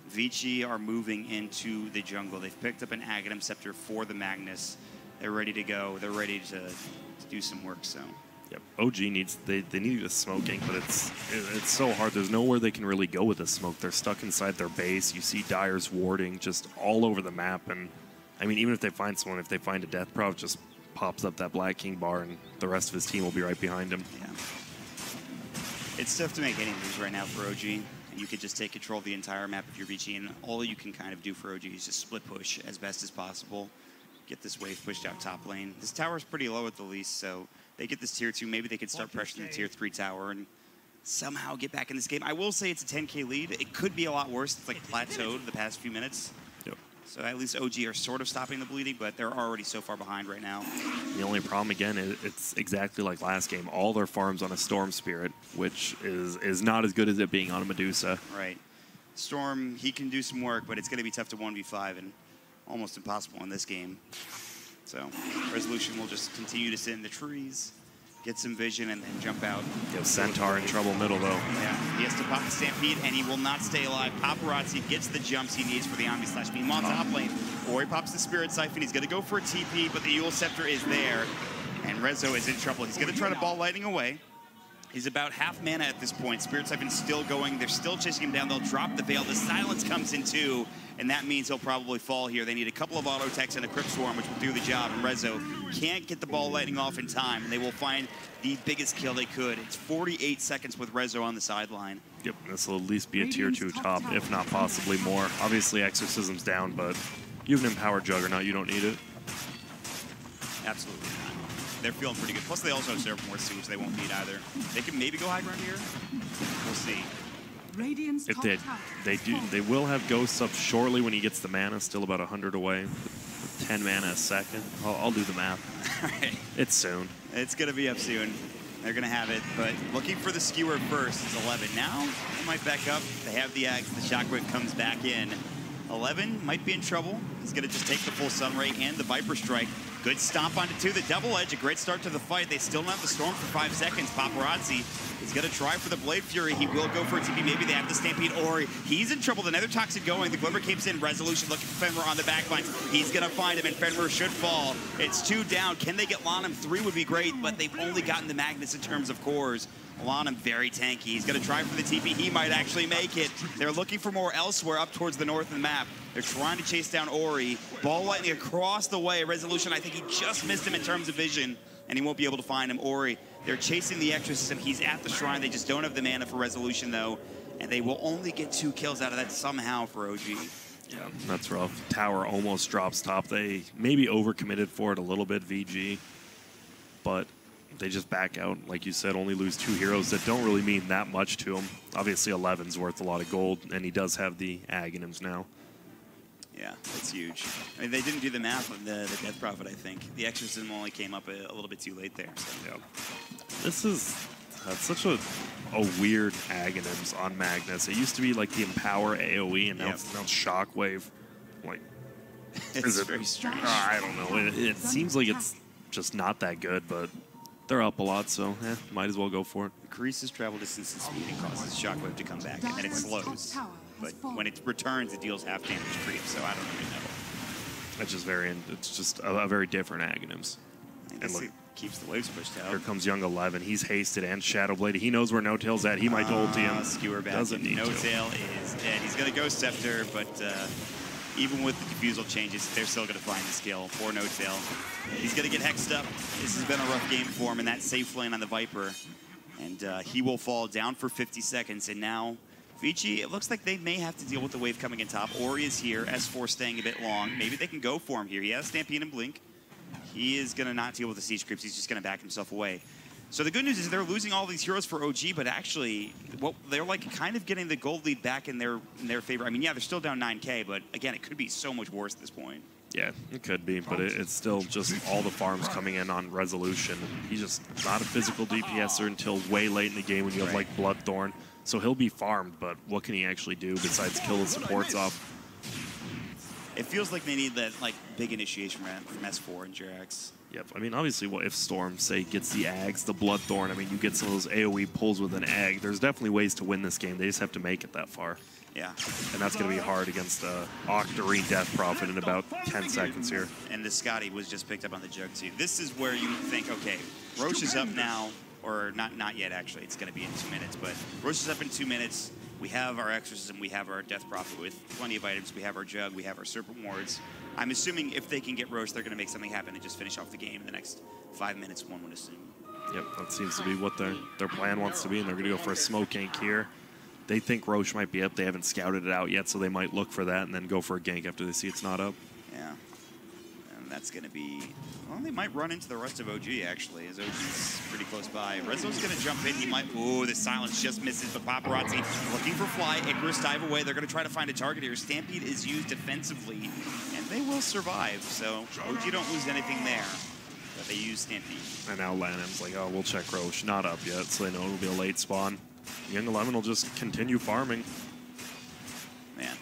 Vici are moving into the jungle. They've picked up an Aghanim Scepter for the Magnus. They're ready to go. They're ready to do some work, so... Yep, OG needs, they need a smoking, but it's so hard. There's nowhere they can really go with the smoke. They're stuck inside their base. You see Dire's warding just all over the map, and I mean, even if they find someone, if they find a Death Prov, just pops up that Black King bar, and the rest of his team will be right behind him. Yeah. It's tough to make any moves right now for OG. You could just take control of the entire map if you're VG, and all you can kind of do for OG is just split push as best as possible. Get this wave pushed out top lane. This tower's pretty low at the least, so they get this tier 2. Maybe they could start pressuring the tier 3 tower and somehow get back in this game. I will say it's a 10K lead. It could be a lot worse. It's like plateaued the past few minutes. Yep. So at least OG are sort of stopping the bleeding, but they're already so far behind right now. The only problem, again, is it's exactly like last game. All their farms on a Storm Spirit, which is not as good as it being on a Medusa. Right. Storm, he can do some work, but it's going to be tough to 1v5 and almost impossible in this game. So Resolution will just continue to sit in the trees, get some vision, and then jump out. Centaur in trouble middle, though. Yeah, he has to pop the Stampede, and he will not stay alive. Paparazzi gets the jumps he needs for the Omni/Beam on top lane. Or he pops the Spirit Siphon. He's going to go for a TP, but the Eul Scepter is there, and Rezo is in trouble. He's going to try to ball lightning away. He's about half mana at this point. Spirit Siphon's still going. They're still chasing him down. They'll drop the Veil. The Silence comes in too, and that means he'll probably fall here. They need a couple of auto attacks and a Crypt Swarm, which will do the job, and Rezo can't get the ball lightning off in time, and they will find the biggest kill they could. It's 48 seconds with Rezo on the sideline. Yep, this will at least be a tier 2 top, if not possibly more. Obviously, Exorcism's down, but you have an Empowered Juggernaut, you don't need it. Absolutely not. They're feeling pretty good. Plus, they also have more siege they won't need either. They can maybe go high ground here. We'll see. If they will have Ghosts up shortly when he gets the mana, still about 100 away. 10 mana a second. I'll do the math. All right. It's soon. It's going to be up soon. They're going to have it, but looking for the skewer first is 11. Now, they might back up. They have the Axe. The Shockwave comes back in. 11 might be in trouble. He's going to just take the full Sunray and the Viper Strike. Good stomp onto 2. The Double Edge, a great start to the fight. They still don't have the Storm for 5 seconds. Paparazzi is going to try for the Blade Fury. He will go for a TP. Maybe they have the Stampede, or he's in trouble. The Nether Toxic going. The Glimmer keeps in. Resolution looking for Fenrir on the backlines. He's going to find him, and Fenrir should fall. It's 2 down. Can they get Lanham? 3 would be great, but they've only gotten the Magnus in terms of cores. Lanham very tanky. He's going to try for the TP. He might actually make it. They're looking for more elsewhere up towards the north of the map. They're trying to chase down Ori. Ball lightning across the way. Resolution, I think he just missed him in terms of vision, and he won't be able to find him. Ori, they're chasing the Exorcism. He's at the Shrine. They just don't have the mana for Resolution, though, and they will only get 2 kills out of that somehow for OG. Yeah, that's rough. Tower almost drops top. They maybe overcommitted for it a little bit, VG, but they just back out. Like you said, only lose 2 heroes that don't really mean that much to him. Obviously, 11's worth a lot of gold, and he does have the Aghanims now. Yeah, it's huge. I mean, they didn't do the math on the Death Prophet, I think. The Exorcism only came up a little bit too late there. So. Yeah. This is such a weird Aghanims on Magnus. It used to be like the Empower AoE, and now, it's Shockwave. Like, it's very strange. I don't know. It seems like it's just not that good, but they're up a lot, so might as well go for it. Increases travel distance and speed and causes Shockwave to come back, and then it slows. But when it returns, it deals half damage creep, so I don't really know. It's just a very different Aghanims. And look, it keeps the waves pushed out. Here comes Young 11. He's hasted and Shadowblade. He knows where No-Tail's at. He might ulti him. Skewer back. Doesn't need No-Tail is dead. He's going to go Scepter, but even with the Diffusal changes, they're still going to find the skill for No-Tail. He's going to get hexed up. This has been a rough game for him in that safe lane on the Viper. And he will fall down for 50 seconds. And now, Vici, it looks like they may have to deal with the wave coming in top. Ori is here. S4 staying a bit long. Maybe they can go for him here. He has Stampede and Blink. He is going to not deal with the siege creeps. He's just going to back himself away. So the good news is they're losing all these heroes for OG, but actually, they're like kind of getting the gold lead back in their favor. I mean, yeah, they're still down 9K, but again, it could be so much worse at this point. Yeah, it could be, but it's still just all the farms coming in on Resolution. He's just not a physical DPSer until way late in the game when you have like Bloodthorn. So he'll be farmed, but what can he actually do besides kill the supports off? It feels like they need that like big initiation from S4 and Jirax. Yep, I mean, obviously, if Storm, say, gets the Ags, the Bloodthorn, I mean, you get some of those AoE pulls with an Ag. There's definitely ways to win this game. They just have to make it that far. Yeah. And that's going to be hard against Octarine Death Prophet in about 10 seconds here. And the Scotty was just picked up on the jug, too. This is where you think, okay, Roche is up now, or not yet, actually. It's going to be in 2 minutes, but Roche is up in 2 minutes. We have our Exorcism, we have our Death Prophet with plenty of items, we have our Jug, we have our Serpent Wards. I'm assuming if they can get Roche, they're going to make something happen and just finish off the game in the next 5 minutes, one would assume. Yep, that seems to be what their plan wants to be, and they're going to go for a smoke gank here. They think Roche might be up. They haven't scouted it out yet, so they might look for that and then go for a gank after they see it's not up. Yeah. And that's going to be, well, they might run into the rest of OG, actually, as OG's pretty close by. Rezo's going to jump in. He might, ooh, the silence just misses, but Paparazzi looking for Fly. Icarus dive away. They're going to try to find a target here. Stampede is used defensively, and they will survive, so OG don't lose anything there. But they use Stampede. And now LAN's like, oh, we'll check Roche. Not up yet, so they know it'll be a late spawn. Young 11 will just continue farming. Man.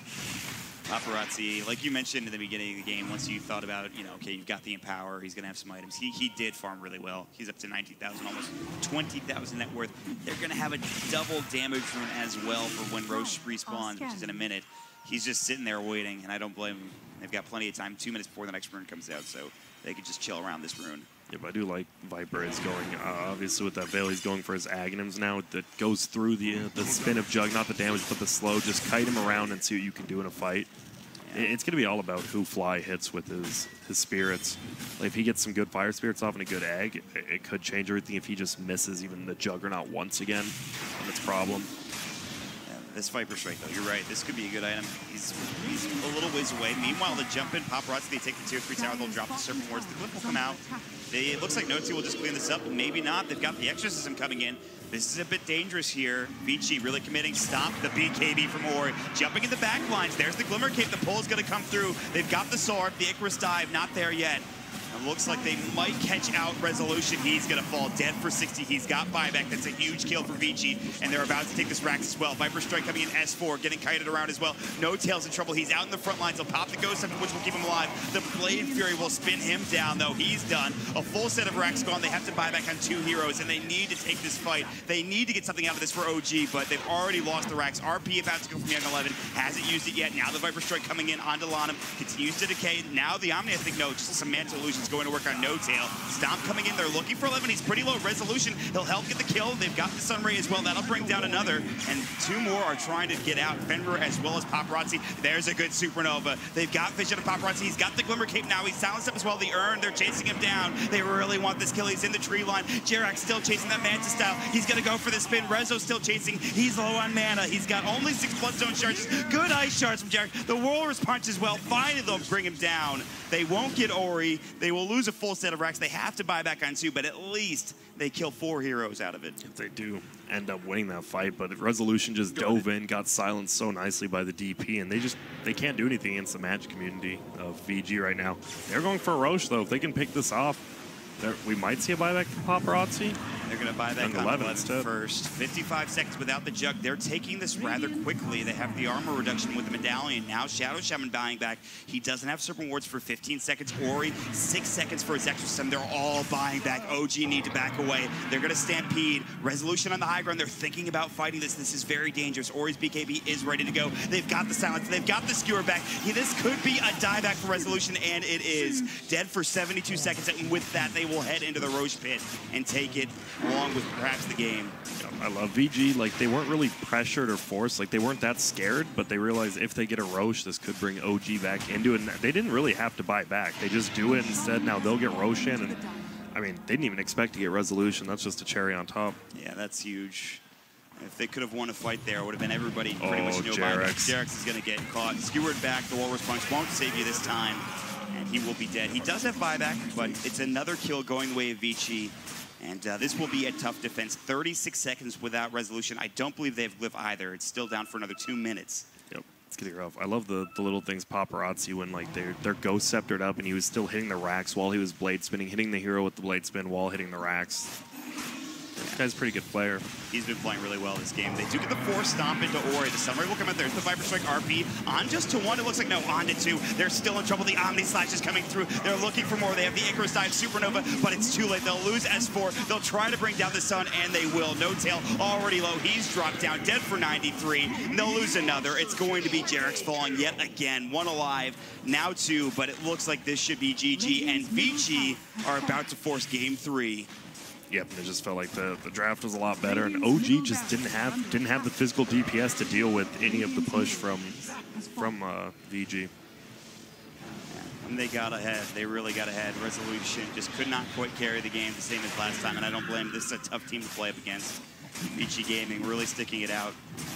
Paparazzi, like you mentioned in the beginning of the game, once you thought about, you know, okay, you've got the Empower, he's going to have some items. He did farm really well. He's up to 19,000, almost 20,000 net worth. They're going to have a double damage rune as well for when Roche respawns, which is in a minute. He's just sitting there waiting, and I don't blame him. They've got plenty of time, 2 minutes before the next rune comes out, so they could just chill around this rune. Yeah, but I do like Viper is going, obviously with that Veil, he's going for his Aghanims now that goes through the spin of Jug, not the damage, but the slow. Just kite him around and see what you can do in a fight. Yeah. It's going to be all about who Fly hits with his spirits. Like if he gets some good fire spirits off and a good egg, it could change everything. If he just misses even the Juggernaut once again, that's a problem. This Viper Strike, though, you're right. This could be a good item. He's a little ways away. Meanwhile, the jump in, Paparazzi, they take the tier 3 tower. They'll drop the Serpent Wards. The Glyph will come out. It looks like Noti will just clean this up. Maybe not. They've got the Exorcism coming in. This is a bit dangerous here. Vici really committing. Stop the BKB from Ori. Jumping in the back lines. There's the Glimmer Cape. The pull is going to come through. They've got the Sword. The Icarus dive, not there yet. It looks like they might catch out Resolution. He's going to fall dead for 60. He's got buyback. That's a huge kill for Vici. And they're about to take this Rax as well. Viper Strike coming in S4, getting kited around as well. No Tail's in trouble. He's out in the front lines. He'll pop the Ghost Scepter, which will keep him alive. The Blade Fury will spin him down, though. He's done. A full set of Rax gone. They have to buy back on 2 heroes, and they need to take this fight. They need to get something out of this for OG, but they've already lost the Rax. RP about to go from Young 11. Hasn't used it yet. Now the Viper Strike coming in onto Lanham. Continues to decay. Now the Omni, I think, no, just some Mantle Illusions going to work on No Tail. Stomp coming in. They're looking for 11. He's pretty low. Resolution. He'll help get the kill. They've got the Sunray as well. That'll bring down another. And 2 more are trying to get out. Fenrir as well as Paparazzi. There's a good Supernova. They've got Vision of Paparazzi. He's got the Glimmer Cape now. He's silenced up as well. The Urn. They're chasing him down. They really want this kill. He's in the tree line. Jerax still chasing that Manta style. He's going to go for the spin. Rezo's still chasing. He's low on mana. He's got only 6 Bloodstone charges. Good ice shards from Jerax. The Walrus punch as well. Finally, they'll bring him down. They won't get Ori. They will lose a full set of Rax. They have to buy back on 2, but at least they kill 4 heroes out of it. If they do end up winning that fight, but Resolution just dove in, got silenced so nicely by the DP, and they can't do anything against the match community of VG right now. They're going for a Roche, though. If they can pick this off, we might see a buyback from Paparazzi. They're going to buy back on 11 first. 55 seconds without the Jug. They're taking this rather quickly. They have the armor reduction with the Medallion. Now Shadow Shaman buying back. He doesn't have Serpent Wards for 15 seconds. Ori, 6 seconds for his Exorcism. They're all buying back. OG need to back away. They're going to Stampede. Resolution on the high ground. They're thinking about fighting this. This is very dangerous. Ori's BKB is ready to go. They've got the Silence. They've got the Skewer back. This could be a dieback for Resolution, and it is. Dead for 72 seconds, and with that, they will head into the Roche pit and take it along with perhaps the game. I love VG. Like, they weren't really pressured or forced. Like, they weren't that scared, but they realized if they get a Roche, this could bring OG back into it. And they didn't really have to buy back. They just do it instead. Now they'll get Roche in, and I mean, they didn't even expect to get Resolution. That's just a cherry on top. Yeah, that's huge. If they could have won a fight there, it would have been everybody pretty much knew about it. Jerax is going to get caught. Skewered back. The Walrus Punch won't save you this time, and he will be dead. He does have buyback, but it's another kill going the way of Vici. And this will be a tough defense. 36 seconds without Resolution. I don't believe they have Glyph either. It's still down for another 2 minutes. Yep, it's getting rough. I love the little things Paparazzi when like they're Ghost Sceptered up and he was still hitting the racks while he was blade spinning, hitting the hero with the blade spin while hitting the racks. This guy's a pretty good player. He's been playing really well this game. They do get the 4 stomp into Ori. The Sunray will come out. There's the Viper Strike RP. On just to 1. It looks like no, on to 2. They're still in trouble. The Omni Slash is coming through. They're looking for more. They have the Icarus Dive Supernova, but it's too late. They'll lose S4. They'll try to bring down the Sun, and they will. No Tail already low. He's dropped down, dead for 93. And they'll lose another. It's going to be Jerax falling yet again. 1 alive, now 2, but it looks like this should be GG, and Vici are about to force game 3. Yep, it just felt like the draft was a lot better, and OG just didn't have the physical DPS to deal with any of the push from VG. And they got ahead. They really got ahead. Resolution just could not quite carry the game the same as last time, and I don't blame them. This is a tough team to play up against. Vici Gaming really sticking it out.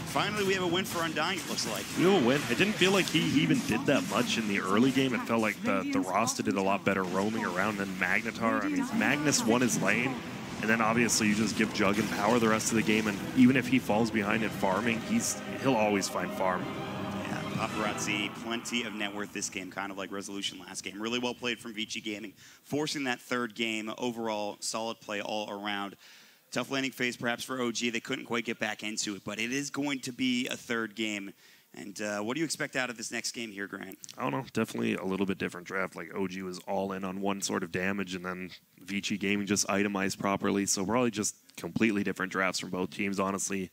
Finally, we have a win for Undying, it looks like. You know, win. It didn't feel like he even did that much in the early game. It felt like the Rasta did a lot better roaming around than Magnetar. I mean, Magnus won his lane, and then obviously you just give Jug and power the rest of the game, and even if he falls behind in farming, he'll always find farm. Yeah, Paparazzi, plenty of net worth this game, kind of like Resolution last game. Really well played from Vici Gaming, forcing that third game. Overall, solid play all around. Tough landing phase perhaps for OG. They couldn't quite get back into it, but it is going to be a third game. And what do you expect out of this next game here, Grant? I don't know. Definitely a little bit different draft. Like, OG was all in on one sort of damage, and then Vici Gaming just itemized properly. So probably just completely different drafts from both teams, honestly.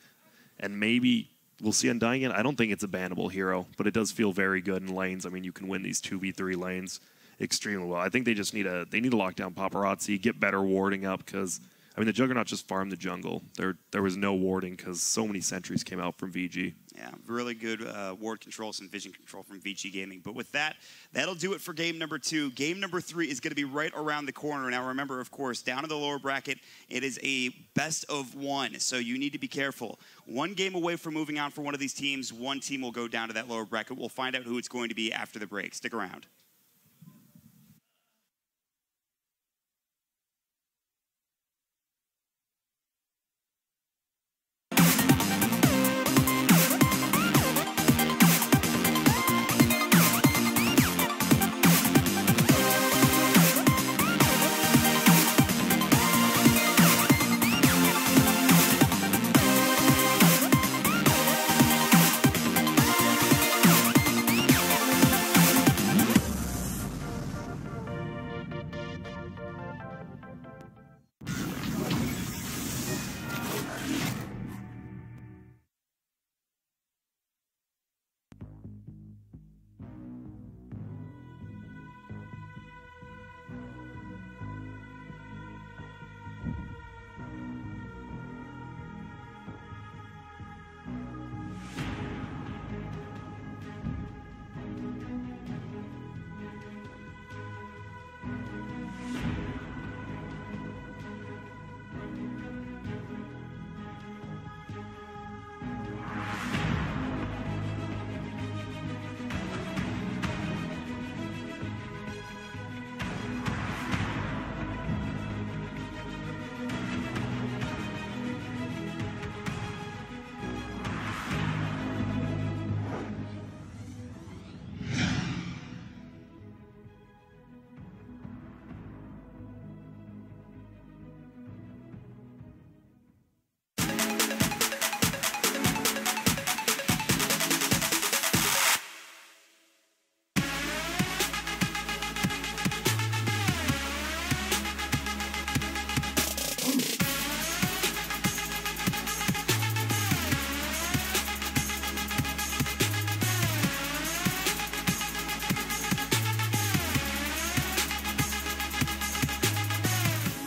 And maybe we'll see Undying again. I don't think it's a bannable hero, but it does feel very good in lanes. I mean, you can win these 2v3 lanes extremely well. I think they just need to lock down Paparazzi, get better warding up, because I mean, the Juggernaut just farmed the jungle. There was no warding because so many sentries came out from VG. Yeah, really good ward control, some vision control from VG Gaming. But with that, that'll do it for game number 2. Game number 3 is going to be right around the corner. Now, remember, of course, down in the lower bracket, it is a best of 1, so you need to be careful. 1 game away from moving on for one of these teams. 1 team will go down to that lower bracket. We'll find out who it's going to be after the break. Stick around.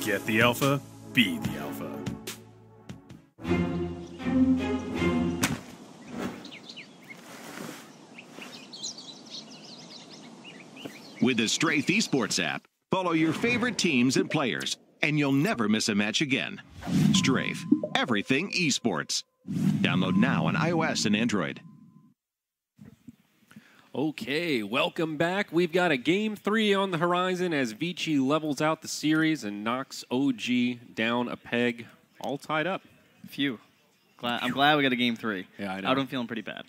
Get the alpha, be the alpha. With the Strafe Esports app, follow your favorite teams and players, and you'll never miss a match again. Strafe, everything esports. Download now on iOS and Android. Okay, welcome back. We've got a Game 3 on the horizon as Vici levels out the series and knocks OG down a peg, all tied up. Phew. I'm glad we got a Game 3. Yeah, I know. I'm feeling pretty bad.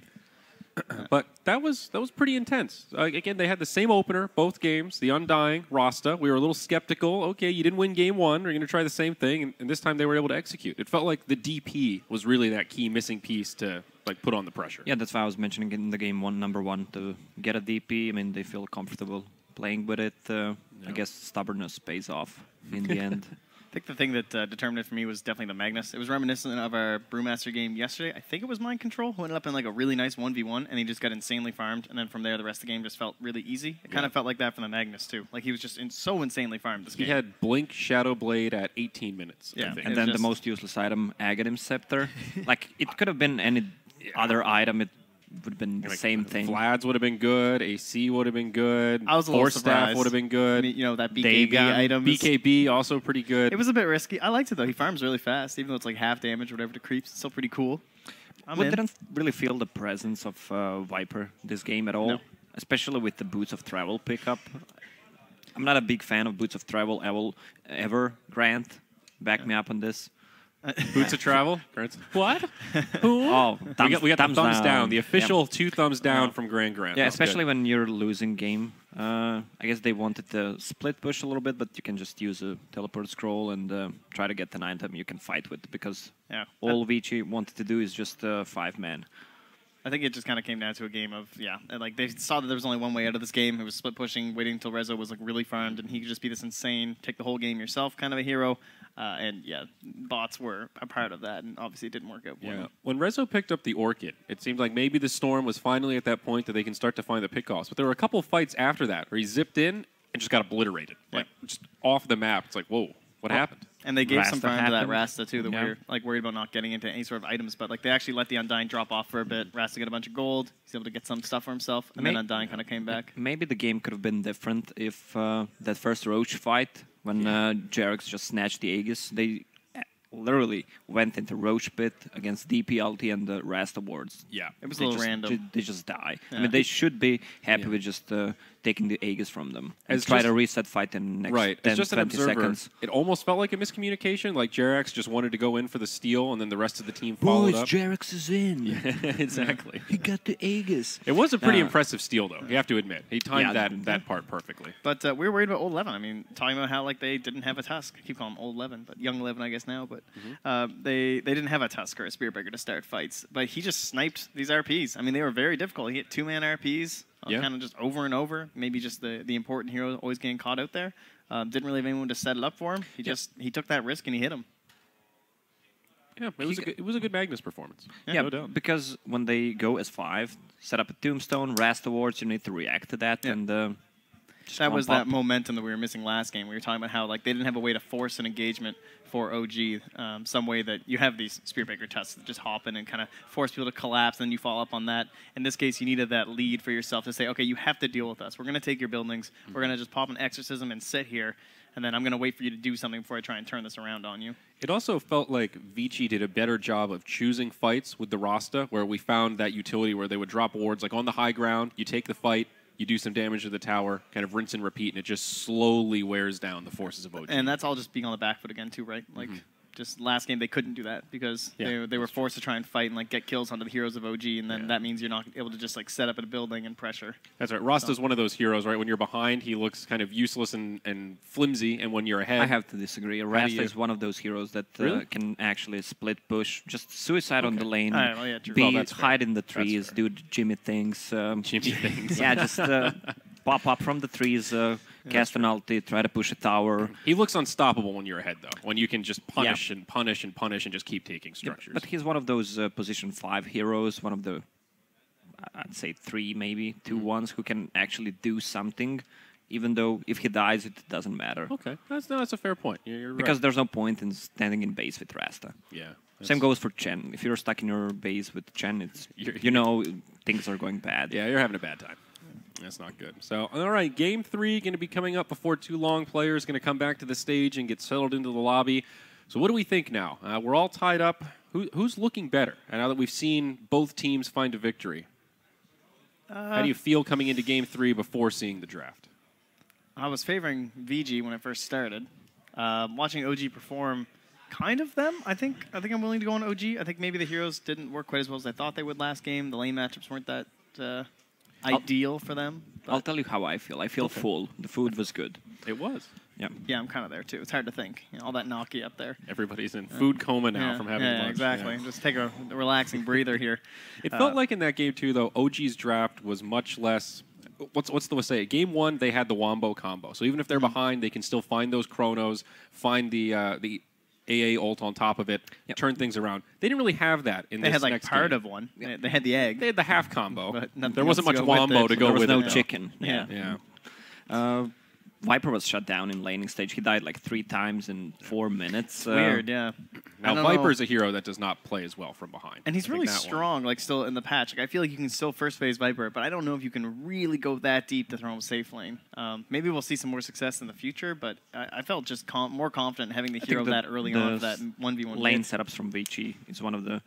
But that was pretty intense. Again, they had the same opener, both games, the Undying, Rasta. We were a little skeptical. Okay, you didn't win Game 1. We're going to try the same thing. And this time they were able to execute. It felt like the DP was really that key missing piece to put on the pressure. Yeah, that's why I was mentioning in the game number one, to get a DP. I mean, they feel comfortable playing with it. I guess stubbornness pays off in the end. I think the thing that determined it for me was definitely the Magnus. It was reminiscent of our Brewmaster game yesterday. I think it was Mind Control, who ended up in like a really nice 1v1, and he just got insanely farmed. And then from there, the rest of the game just felt really easy. It kind of felt like that from the Magnus, too. Like he was just so insanely farmed this game. He had Blink Shadow Blade at 18 minutes. Yeah, I think. And then the most useless item, Aghanim Scepter. Like, it could have been any other item. would have been the same thing. Vlads would have been good. AC would have been good. I was a little Force staff surprised. would have been good. I mean, you know, that BKB item. BKB also pretty good. It was a bit risky. I liked it, though. He farms really fast. Even though it's like half damage or whatever to creeps, it's still pretty cool. I didn't really feel the presence of Viper this game at all, No. especially with the Boots of Travel pickup. I'm not a big fan of Boots of Travel ever. Grant, back me up on this. Boots of Travel? What? Oh, we got the thumbs down. The official Yep. 2 thumbs down from Grant. Yeah, That's especially good. when you're losing game. I guess they wanted to split push a little bit, but you can just use a teleport scroll and try to get an item you can fight with, because all Vici wanted to do is just 5-man. I think it just kind of came down to a game of, like they saw that there was only one way out of this game. It was split pushing, waiting until Rezo was like really farmed, and he could just be this insane, take the whole game yourself kind of a hero. And bots were a part of that, and obviously it didn't work out for him. When Rezo picked up the Orchid, it seemed like maybe the Storm was finally at that point that they can start to find the pickoffs. But there were a couple of fights after that where he zipped in and just got obliterated, like just off the map. It's like, whoa, what happened? And they gave Rasta some farm to that happened. Rasta too. That we're like worried about not getting into any sort of items, but like they actually let the Undying drop off for a bit. Rasta got a bunch of gold. He's able to get some stuff for himself, and then Undying kind of came back. Maybe the game could have been different if that first Roach fight, when Jarex just snatched the Aegis, they literally went into Roach Pit against DP ulti and the Rasta wards. Yeah. It was a little random. They just die. Yeah. I mean, they should be happy with just taking the Aegis from them. And As try just- to reset fight in the next 10, As just an 20 observer, seconds. it almost felt like a miscommunication. Like Jarex just wanted to go in for the steal, and then the rest of the team followed Boys, up. Jarex is in. Exactly. He got the Aegis. It was a pretty impressive steal, though. You have to admit, he timed Yeah. that part perfectly. But we were worried about Old 11. I mean, talking about how like they didn't have a Tusk. I keep calling him Old 11, but Young 11, I guess now. But they didn't have a Tusk or a Spearbreaker to start fights. But he just sniped these RPs. I mean, they were very difficult. He hit 2-man RPs, kind of just over and over. Maybe just the important hero always getting caught out there. Didn't really have anyone to set it up for him. He took that risk and he hit him. Yeah, it was a good Magnus performance. Yeah, no doubt. because when they go S5, set up a tombstone, Rasta wards, you need to react to that, and just That was clump that up. momentum that we were missing last game. We were talking about how like they didn't have a way to force an engagement for OG, some way that you have these Spearbreaker tests that just hop in and kind of force people to collapse, and then you follow up on that. In this case, you needed that lead for yourself to say, okay, you have to deal with us. We're going to take your buildings. We're going to just pop an exorcism and sit here, and then I'm going to wait for you to do something before I try and turn this around on you. It also felt like Vici did a better job of choosing fights with the Rasta, where we found that utility where they would drop wards like on the high ground, you take the fight, you do some damage to the tower, kind of rinse and repeat, and it just slowly wears down the forces of OG. And that's all just being on the back foot again, too, right? Like, just last game they couldn't do that because they were forced to try and fight and like get kills onto the heroes of OG, and then that means you're not able to just like set up a building and pressure. That's right. Rasta's one of those heroes, right? When you're behind, he looks kind of useless and flimsy, and when you're ahead... I have to disagree. Rasta is one of those heroes that can actually split push, just suicide on the lane, hide in the trees, do Jimmy things. Jimmy things. Yeah, just pop up from the trees, cast an ulti, try to push a tower. He looks unstoppable when you're ahead, though, when you can just punish and punish and punish and just keep taking structures. But he's one of those position 5 heroes, one of the, I'd say 3 maybe, 2 ones who can actually do something, even though if he dies, it doesn't matter. Okay, that's a fair point. You're right. Because there's no point in standing in base with Rasta. Yeah. Same goes for Chen. If you're stuck in your base with Chen, it's you know things are going bad. Yeah, you're having a bad time. That's not good. So, all right, Game 3 going to be coming up before too long. Players going to come back to the stage and get settled into the lobby. So what do we think now? We're all tied up. Who's looking better? And now that we've seen both teams find a victory, how do you feel coming into Game 3 before seeing the draft? I was favoring VG when I first started. Watching OG perform, kind of them. I think I'm willing to go on OG. I think maybe the heroes didn't work quite as well as I thought they would last game. The lane matchups weren't that ideal for them. I'll tell you how I feel. I feel full. The food was good. It was. Yeah. Yeah, I'm kind of there too. It's hard to think. You know, all that gnocchi up there. Everybody's in food coma now from having lunch. Exactly. Yeah. Just take a relaxing breather here. It felt like in that game too, though, OG's draft was much less. What's the way to say it? Game 1, they had the Wombo combo. So even if they're behind, they can still find those Chronos, find the AA ult on top of it, turn things around. They didn't really have that in this next game. They had like part of one. They had the egg. They had the half combo. But there wasn't much Wombo to go with it. There was no chicken. Yeah. Viper was shut down in laning stage. He died like 3 times in 4 minutes. Weird, yeah. Now, Viper's a hero that does not play as well from behind. And he's really strong, like, still in the patch. Like, I feel like you can still first phase Viper, but I don't know if you can really go that deep to throw him safe lane. Maybe we'll see some more success in the future, but I felt just more confident having the hero that early on of that 1v1 lane setups from Vici is one of the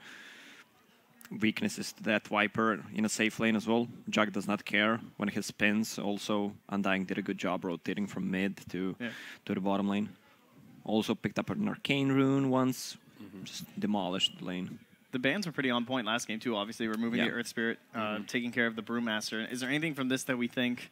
weaknesses to that Viper in a safe lane as well. Jug does not care when he spins. Also, Undying did a good job rotating from mid to the bottom lane. Also picked up an arcane rune once, just demolished the lane. The bans were pretty on point last game too. Obviously, removing the Earth Spirit, taking care of the Brewmaster. Is there anything from this that we think,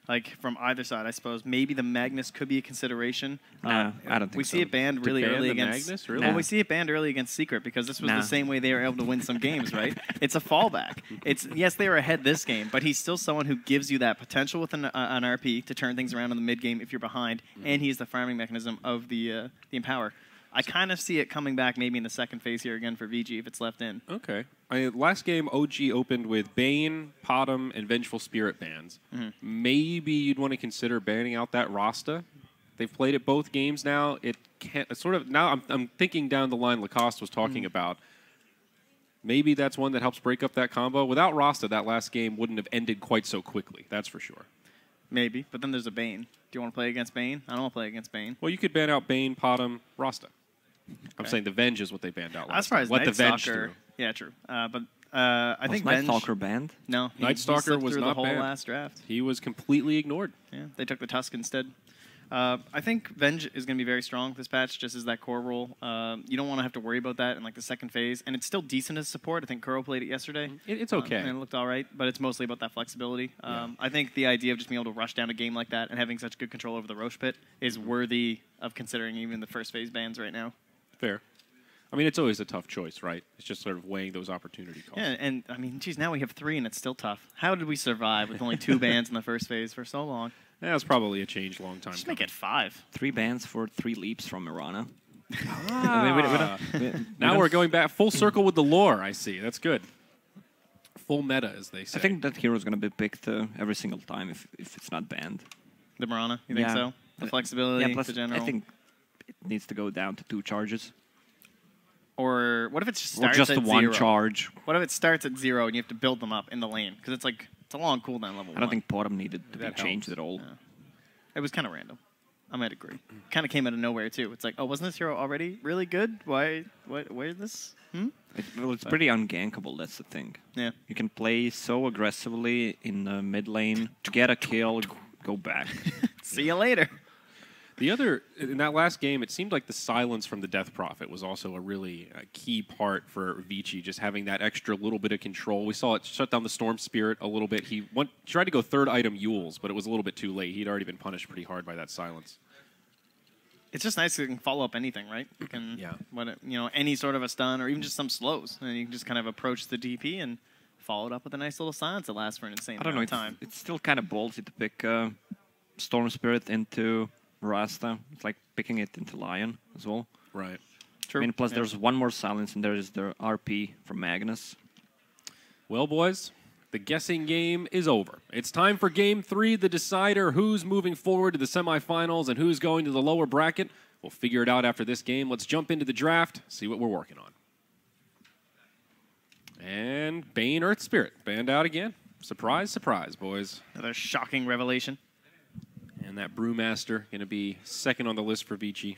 like from either side, I suppose, maybe the Magnus could be a consideration? I don't think we see it banned really early against Magnus, really? Well, we see it banned early against Secret because this was the same way they were able to win some games, right? It's a fallback. It's yes, they were ahead this game, but he's still someone who gives you that potential with an RP to turn things around in the mid game if you're behind, and he's the farming mechanism of the Empower. I kind of see it coming back maybe in the second phase here again for VG if it's left in. Okay. Last game, OG opened with Bane, Potom, and Vengeful Spirit bans. Maybe you'd want to consider banning out that Rasta. They've played it both games now. It can't sort of now. I'm thinking down the line. Lacoste was talking about. Maybe that's one that helps break up that combo. Without Rasta, that last game wouldn't have ended quite so quickly. That's for sure. Maybe, but then there's a Bane. Do you want to play against Bane? I don't want to play against Bane. Well, you could ban out Bane, Potom, Rasta. I'm saying the Venge is what they banned out last time. What the Venge threw. Yeah, true. But I think Night Stalker banned? No. Night Stalker was not the whole banned. last draft. He was completely ignored. Yeah, they took the Tusk instead. I think Venge is going to be very strong this patch, just as that core role. You don't want to have to worry about that in like the second phase, and it's still decent as support. I think Kuro played it yesterday. It's okay. And it looked all right, but it's mostly about that flexibility. I think the idea of just being able to rush down a game like that and having such good control over the Roche Pit is worthy of considering even the first phase bans right now. Fair. I mean, it's always a tough choice, right? It's just sort of weighing those opportunity costs. Yeah, and I mean, geez, now we have 3 and it's still tough. How did we survive with only 2 bans in the first phase for so long? Yeah, that's probably a change long time. Just make it 5. 3 bans for 3 leaps from Mirana. Now we're going back full circle with the lore, I see. That's good. Full meta, as they say. I think that hero is going to be picked every single time if it's not banned. The Mirana, you think so? The flexibility, plus the general? I think it needs to go down to 2 charges. Or what if it just starts just at one 0? charge? What if it starts at 0 and you have to build them up in the lane? Because it's like it's a long cooldown level. I don't think Potom needed to be changed at all. Yeah. It was kind of random. I might agree. Kind of came out of nowhere too. It's like, oh, wasn't this hero already really good? Why is this? Well, it's pretty ungankable. That's the thing. Yeah. You can play so aggressively in the mid lane, get a kill, go back. See you later. The other, in that last game, it seemed like the silence from the Death Prophet was also a really key part for Vici, just having that extra little bit of control. We saw it shut down the Storm Spirit a little bit. He tried to go 3rd item Yules, but it was a little bit too late. He'd already been punished pretty hard by that silence. It's just nice that you can follow up anything, right? You can, any sort of a stun or even just some slows. And you can just kind of approach the DP and follow it up with a nice little silence that lasts for an insane amount of time. It's still kind of ballsy to pick Storm Spirit into Rasta. It's like picking it into Lion as well. Right. True. I mean, plus there's one more silence, and there is the RP from Magnus. Well, boys, the guessing game is over. It's time for Game 3, the decider. Who's moving forward to the semifinals and who's going to the lower bracket? We'll figure it out after this game. Let's jump into the draft, see what we're working on. And Bane Earth Spirit banned out again. Surprise, surprise, boys. Another shocking revelation. And that Brewmaster going to be second on the list for Vici.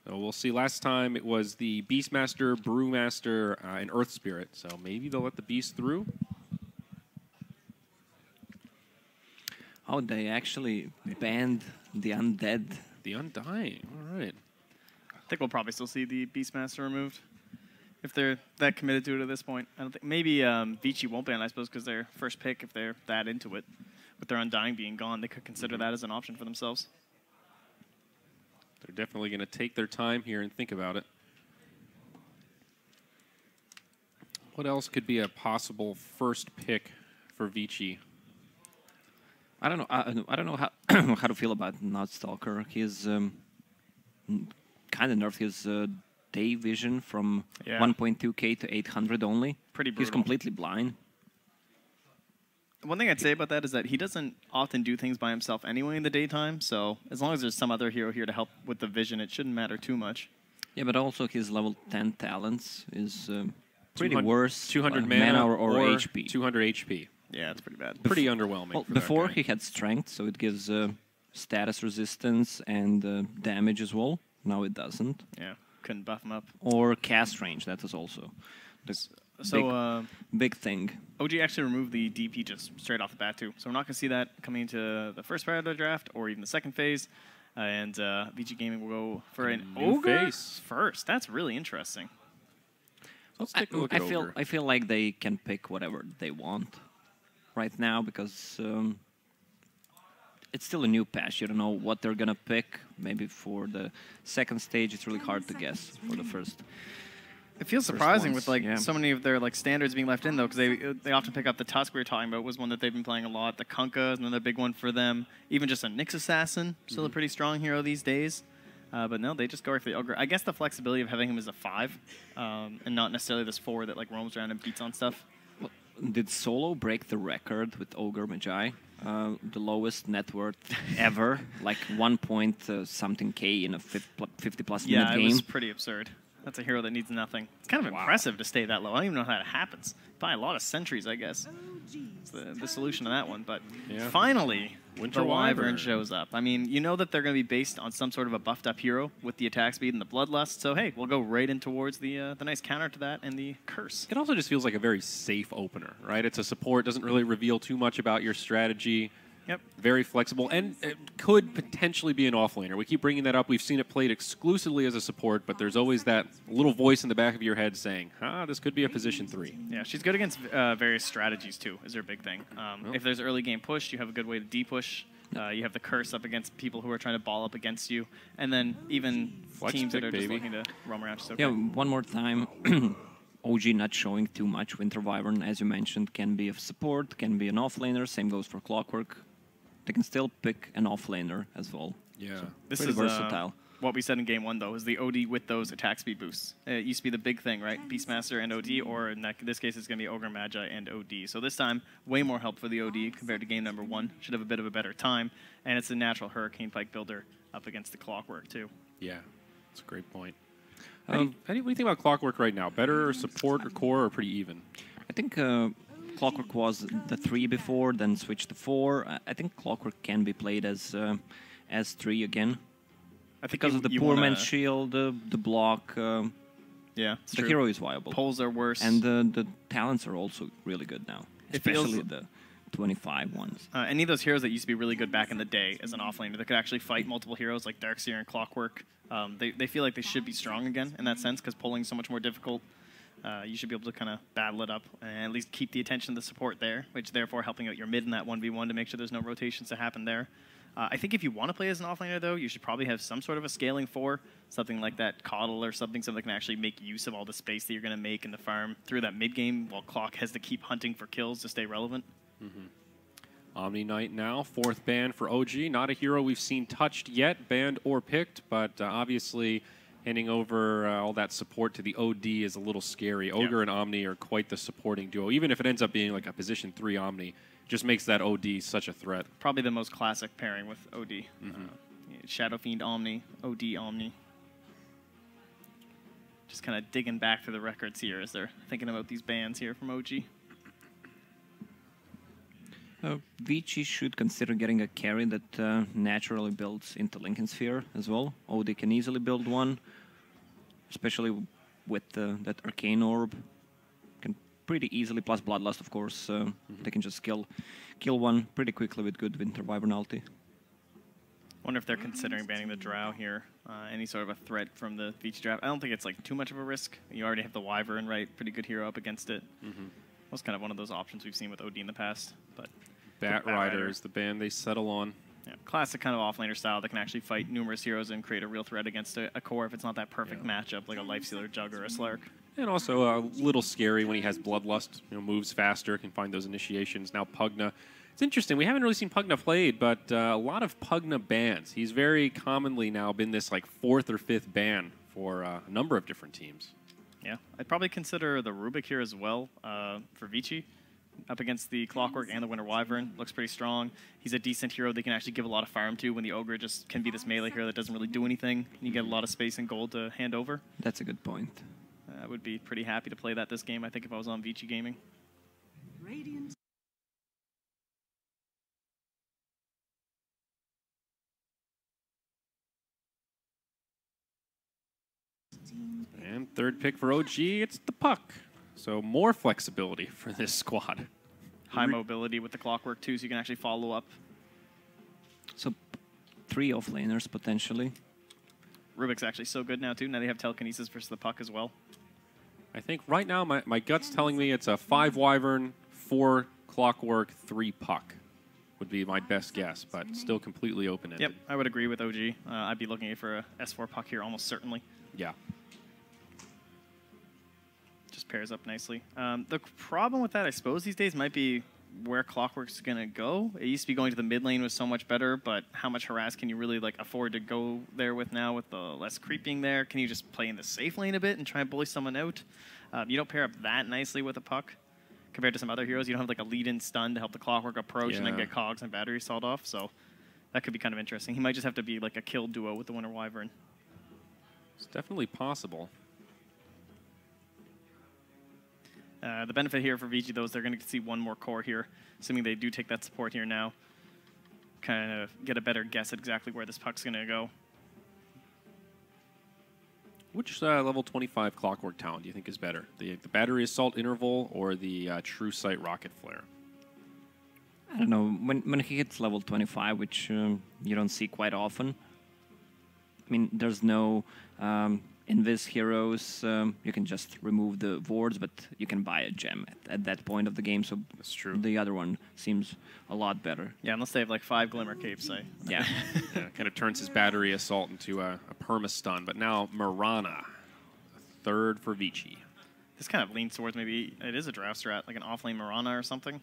So we'll see. Last time it was the Beastmaster, Brewmaster, and Earth Spirit. So maybe they'll let the Beast through. Oh, they actually banned the Undead. The Undying. All right. I think we'll probably still see the Beastmaster removed. If they're that committed to it at this point. I don't think maybe Vici won't ban, I suppose, because their first pick, if they're that into it, with their Undying being gone, they could consider that as an option for themselves. They're definitely going to take their time here and think about it. What else could be a possible first pick for Vici? I don't know. I don't know how how to feel about Nightstalker. He is kind of nerfed his day vision from 1.2k to 800 only. Pretty brutal. He's completely blind. One thing I'd say about that is that he doesn't often do things by himself anyway in the daytime, so as long as there's some other hero here to help with the vision, it shouldn't matter too much. Yeah, but also his level 10 talents is pretty 200 worse. 200 mana or HP. HP. 200 HP. Yeah, it's pretty bad. Pretty underwhelming. Well, for before that guy. he had strength, so it gives status resistance and damage as well. Now it doesn't. Yeah, couldn't buff him up. Or cast range, that is also the big thing. OG actually removed the DP just straight off the bat too, so we're not going to see that coming into the first part of the draft or even the second phase. And VG Gaming will go for an Ogre first. That's really interesting. Let's take a look at Ogre. I feel like they can pick whatever they want right now because it's still a new patch. You don't know what they're gonna pick. Maybe for the second stage, it's really hard to guess. For the first, it feels surprising ones, with like so many of their like standards being left in though, because they often pick up the Tusk we were talking about was one that they've been playing a lot. The Kunkka is another big one for them. Even just a Nyx Assassin, still a pretty strong hero these days. But no, they just go right for the Ogre. I guess the flexibility of having him as a 5 and not necessarily this 4 that like roams around and beats on stuff. Well, did Solo break the record with Ogre Magi? The lowest net worth ever, like 1 point something K in a 50 plus minute game. Yeah, it was pretty absurd. That's a hero that needs nothing. It's kind of impressive to stay that low. I don't even know how that happens. Buy a lot of sentries, I guess. It's the solution to that one. But finally, the Wyvern shows up. I mean, you know that they're going to be based on some sort of a buffed up hero with the attack speed and the bloodlust. So hey, we'll go right in towards the nice counter to that and the curse. It also just feels like a very safe opener, right? It's a support, doesn't really reveal too much about your strategy. Yep. Very flexible, and it could potentially be an offlaner. We keep bringing that up. We've seen it played exclusively as a support, but there's always that little voice in the back of your head saying, this could be a position 3. Yeah, she's good against various strategies, too, is her big thing. If there's early game push, you have a good way to de-push. You have the curse up against people who are trying to ball up against you. And then even teams that are just looking to roam around. Okay. Yeah, one more time. OG not showing too much. Winter Wyvern, as you mentioned, can be a support, can be an offlaner. Same goes for Clockwork. They can still pick an offlaner as well. Yeah. So this pretty is versatile. What we said in game 1, though, is the OD with those attack speed boosts. It used to be the big thing, right? Beastmaster and OD, or in this case, it's going to be Ogre Magi and OD. So this time, way more help for the OD compared to game number 1. Should have a bit of a better time. And it's a natural Hurricane Pike builder up against the Clockwork, too. Yeah, that's a great point. What do you think about Clockwork right now? Better support or core, or pretty even? I think Clockwork was the 3 before, then switched to 4. I think Clockwork can be played as 3 again. I think because of the poor man's shield, the block. Yeah, the hero is viable. Pulls are worse, and the talents are also really good now, especially the 25 ones. Any of those heroes that used to be really good back in the day as an offlaner that could actually fight multiple heroes like Darkseer and Clockwork, they feel like they should be strong again in that sense because pulling so much more difficult. You should be able to kind of battle it up and at least keep the attention of the support there, which therefore helping out your mid in that 1v1 to make sure there's no rotations to happen there. I think if you want to play as an offlaner, though, you should probably have some sort of a scaling 4, something like that Coddle or something that can actually make use of all the space that you're going to make in the farm through that mid game while Clock has to keep hunting for kills to stay relevant. Omni Knight now, 4th ban for OG. Not a hero we've seen touched yet, banned or picked, but obviously handing over all that support to the OD is a little scary. Ogre and Omni are quite the supporting duo. Even if it ends up being like a position 3 Omni, just makes that OD such a threat. Probably the most classic pairing with OD. Shadow Fiend Omni, OD Omni. Just kind of digging back through the records here as they're thinking about these bans here from OG. Vici should consider getting a carry that naturally builds into Lincoln Sphere as well. OD can easily build one, especially with that Arcane Orb. Can pretty easily, plus Bloodlust, of course. They can just kill one pretty quickly with good Winter Wyvern ulti. Wonder if they're considering banning the Drow here. Any sort of a threat from the Vici draft. I don't think it's like too much of a risk. You already have the Wyvern, right? Pretty good hero up against it. Was kind of one of those options we've seen with OD in the past, but. Bat Rider is the ban they settle on. Yeah, classic kind of offlaner style that can actually fight numerous heroes and create a real threat against a core if it's not that perfect matchup like a Lifestealer Jug or a Slark. And also a little scary when he has Bloodlust, moves faster, can find those initiations. Now Pugna. It's interesting, we haven't really seen Pugna played, but a lot of Pugna bans. He's very commonly now been this like 4th or 5th ban for a number of different teams. Yeah, I'd probably consider the Rubik here as well for Vici. up against the Clockwork and the Winter Wyvern. Looks pretty strong. He's a decent hero they can actually give a lot of farm to when the Ogre just can be this melee hero that doesn't really do anything. And you get a lot of space and gold to hand over. That's a good point. I would be pretty happy to play that this game, I think, if I was on Vici Gaming. Radiant. And third pick for OG, it's the puck. So more flexibility for this squad. High mobility with the Clockwork too, so you can actually follow up. So 3 offlaners potentially. Rubik's actually so good now too. Now they have telekinesis versus the puck as well. I think right now my gut's telling me it's a 5 Wyvern, 4 Clockwork, 3 puck would be my best guess, but still completely open-ended. Yep, I would agree with OG. I'd be looking for a S4 puck here almost certainly. Yeah. Just pairs up nicely. The problem with that, I suppose, these days might be where Clockwork's going to go. It used to be going to the mid lane was so much better, but how much harass can you really like afford to go there with now with the less creeping there? Can you just play in the safe lane a bit and try and bully someone out? You don't pair up that nicely with a puck compared to some other heroes. You don't have like a lead-in stun to help the Clockwork approach and then get cogs and batteries sawed off, so that could be kind of interesting. He might just have to be like a kill duo with the Winter Wyvern. It's definitely possible. The benefit here for VG, though, is they're going to see one more core here, assuming they do take that support here now. Kind of get a better guess at exactly where this puck's going to go. Which level 25 Clockwork talent do you think is better? The Battery Assault Interval or the True Sight Rocket Flare? I don't know. When he hits level 25, which you don't see quite often, I mean, there's no Invis heroes. You can just remove the wards, but you can buy a gem at that point of the game. So that's true. The other one seems a lot better. Yeah, unless they have like 5 Glimmer Capes, say. Yeah. Yeah, kind of turns his Battery Assault into a perma-stun. But now Mirana, third for Vici. This kind of leans towards maybe it is a draft strat, like an off-lane Mirana or something.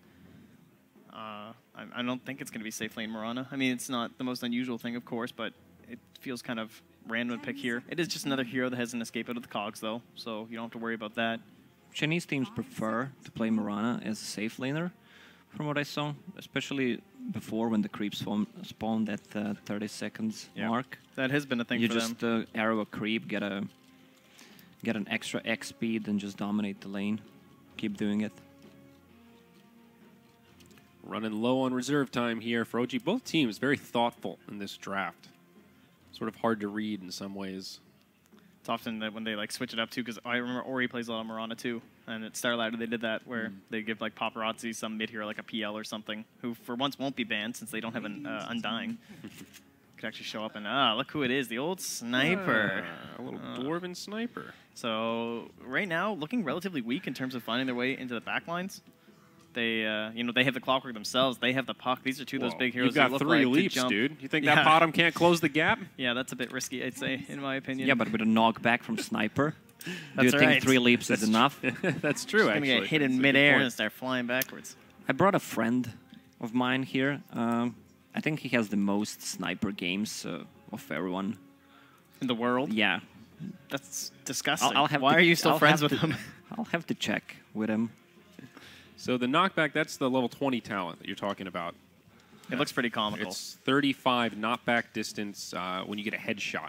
I don't think it's going to be safe lane Mirana. I mean, it's not the most unusual thing, of course, but it feels kind of random to pick here. It is just another hero that has an escape out of the cogs, though, so you don't have to worry about that. Chinese teams prefer to play Mirana as a safe laner, from what I saw, especially before when the creeps spawned at 30 seconds mark. That has been a thing for them. You just arrow a creep, get an extra X speed, and just dominate the lane. Keep doing it. Running low on reserve time here for OG. Both teams very thoughtful in this draft. Sort of hard to read in some ways. It's often that when they like switch it up too, because I remember Ori plays a lot of Mirana too, and at Starladder they did that where they give like Paparazzi some mid hero like a PL or something, who for once won't be banned since they don't have an Undying. Could actually show up and look who it is, the old sniper, a little dwarven sniper. So right now looking relatively weak in terms of finding their way into the backlines. They, they have the Clockwork themselves. They have the puck. These are two of those big heroes. You've got look 3 like leaps, dude. You think that bottom can't close the gap? Yeah, that's a bit risky, I'd say, in my opinion. Yeah, but with a knockback from Sniper, do you That's think 3 leaps is enough? That's true, Just actually. gonna get hit in midair and start flying backwards. I brought a friend of mine here. I think he has the most Sniper games of everyone. In the world? Yeah. That's disgusting. Why are you still friends with him? I'll have to check with him. So the knockback, that's the level 20 talent that you're talking about. It looks pretty comical. It's 35 knockback distance when you get a headshot.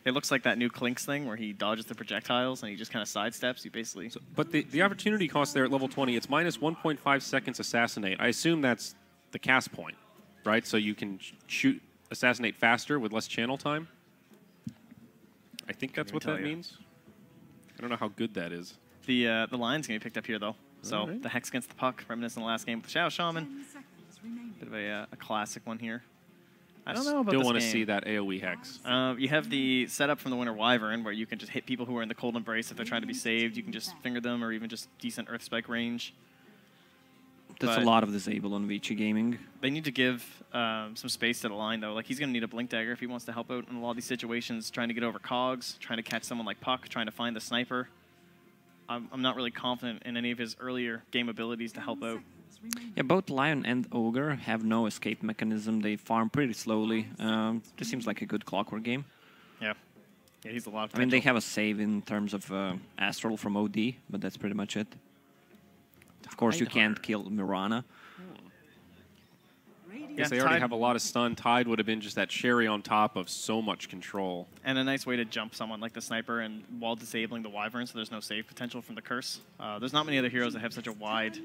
It looks like that new Clinks thing where he dodges the projectiles and he just kind of sidesteps. You basically. But the opportunity cost there at level 20, it's minus 1.5 seconds assassinate. I assume that's the cast point, right? So you can assassinate faster with less channel time. I think that's what that means. I don't know how good that is. The line's going to be picked up here, though. So the Hex against the puck, reminiscent of the last game with Shadow Shaman. Bit of a classic one here. I don't know about Still this want to game. see that AoE Hex. You have the setup from the Winter Wyvern where you can just hit people who are in the Cold Embrace if they're trying to be saved. You can just finger them or even just decent Earth Spike range. There's a lot of disable on Vici Gaming. They need to give some space to the line, though. Like, he's going to need a Blink Dagger if he wants to help out in a lot of these situations, trying to get over cogs, trying to catch someone like Puck, trying to find the sniper. I'm not really confident in any of his earlier game abilities to help out. Yeah, both Lion and Ogre have no escape mechanism. They farm pretty slowly. This seems like a good Clockwork game. Yeah. Yeah, he's a lot of they have a save in terms of Astral from OD, but that's pretty much it. Of course, you can't kill Mirana. Yes, they already have a lot of stun. Tide would have been just that cherry on top of so much control. And a nice way to jump someone like the sniper and while disabling the Wyvern, so there's no save potential from the curse. There's not many other heroes that have such a wide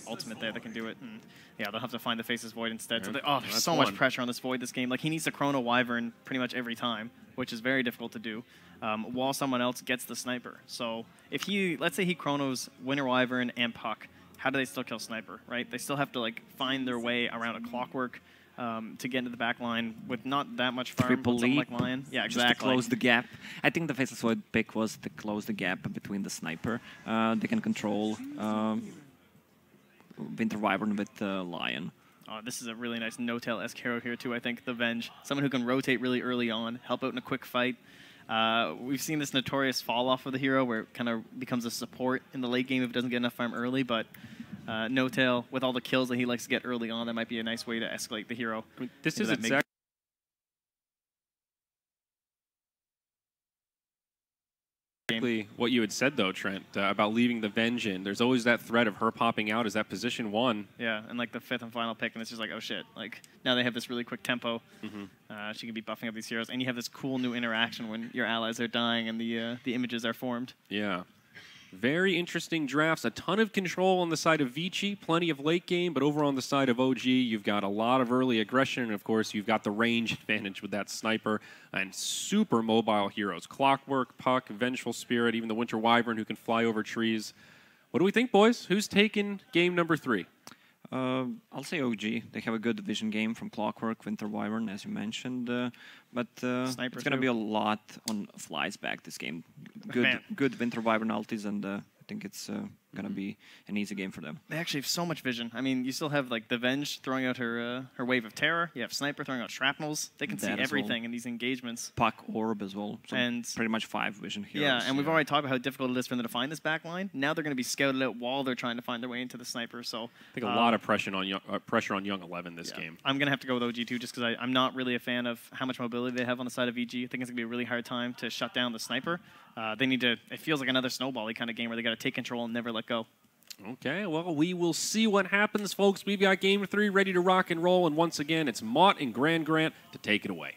ultimate there that can do it. And yeah, they'll have to find the Faceless Void instead. So there's so much pressure on this Void this game. Like, he needs to chrono Wyvern pretty much every time, which is very difficult to do, while someone else gets the sniper. So if he, let's say he chronos Winter Wyvern and Puck, how do they still kill Sniper, right? They still have to like find their way around a Clockwork to get into the back line with not that much farm. Triple Something like Lion. Yeah, exactly. Just to close the gap. I think the Faceless Void pick was to close the gap between the Sniper. They can control Winter Wyvern with Lion. This is a really nice no-tail-esque hero here too, I think. The Venge. Someone who can rotate really early on, help out in a quick fight. We've seen this notorious fall-off of the hero where it kind of becomes a support in the late game if it doesn't get enough farm early, but No-Tail, with all the kills that he likes to get early on, that might be a nice way to escalate the hero. I mean, this is exactly what you had said, though, Trent, about leaving the Venge in. There's always that threat of her popping out as that position 1. Yeah, and like the 5th and final pick, and it's just like, oh shit. Like, now they have this really quick tempo. She can be buffing up these heroes, and you have this cool new interaction when your allies are dying and the images are formed. Yeah. Very interesting drafts. A ton of control on the side of Vici, plenty of late game, but over on the side of OG, you've got a lot of early aggression, and of course, you've got the range advantage with that Sniper and super mobile heroes. Clockwork, Puck, Vengeful Spirit, even the Winter Wyvern who can fly over trees. What do we think, boys? Who's taking game number 3? I'll say OG. They have a good vision game from Clockwork, Winter Wyvern, as you mentioned. But it's going to be a lot on Fly's back this game. Good Winter Wyvern ultis, and I think it's going to be an easy game for them. They actually have so much vision. I mean, you still have like the Venge throwing out her wave of terror. You have Sniper throwing out shrapnels. They can see everything in these engagements. Puck, Orb as well. So and pretty much 5 vision heroes. Yeah, and we've already talked about how difficult it is for them to find this back line. Now they're going to be scouted out while they're trying to find their way into the Sniper. So I think a lot of pressure on Young 11 this game. I'm going to have to go with OG too, just because I'm not really a fan of how much mobility they have on the side of VG. I think it's going to be a really hard time to shut down the Sniper. They need to. It feels like another snowball-y kind of game where they got to take control and never let go. Okay, well, we will see what happens, folks. We've got game 3 ready to rock and roll, and once again, it's Mott and Grand Grant to take it away.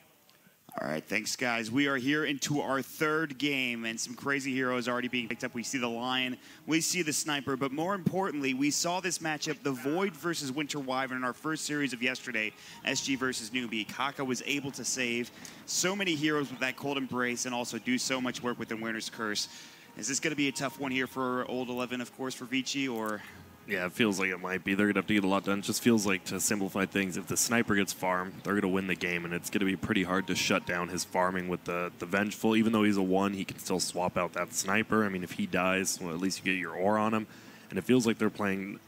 All right, thanks, guys. We are here into our 3rd game, and some crazy heroes already being picked up. We see the Lion, we see the Sniper, but more importantly, we saw this matchup, the Void versus Winter Wyvern, in our first series of yesterday, SG versus Newbie. Kaka was able to save so many heroes with that Cold Embrace and also do so much work with the Winter's Curse. Is this going to be a tough one here for Old 11, of course, for Vici, or...? Yeah, it feels like it might be. They're going to have to get a lot done. It just feels like, to simplify things, if the Sniper gets farmed, they're going to win the game, and it's going to be pretty hard to shut down his farming with the Vengeful. Even though he's a 1, he can still swap out that Sniper. I mean, if he dies, well, at least you get your ore on him. And it feels like they're playing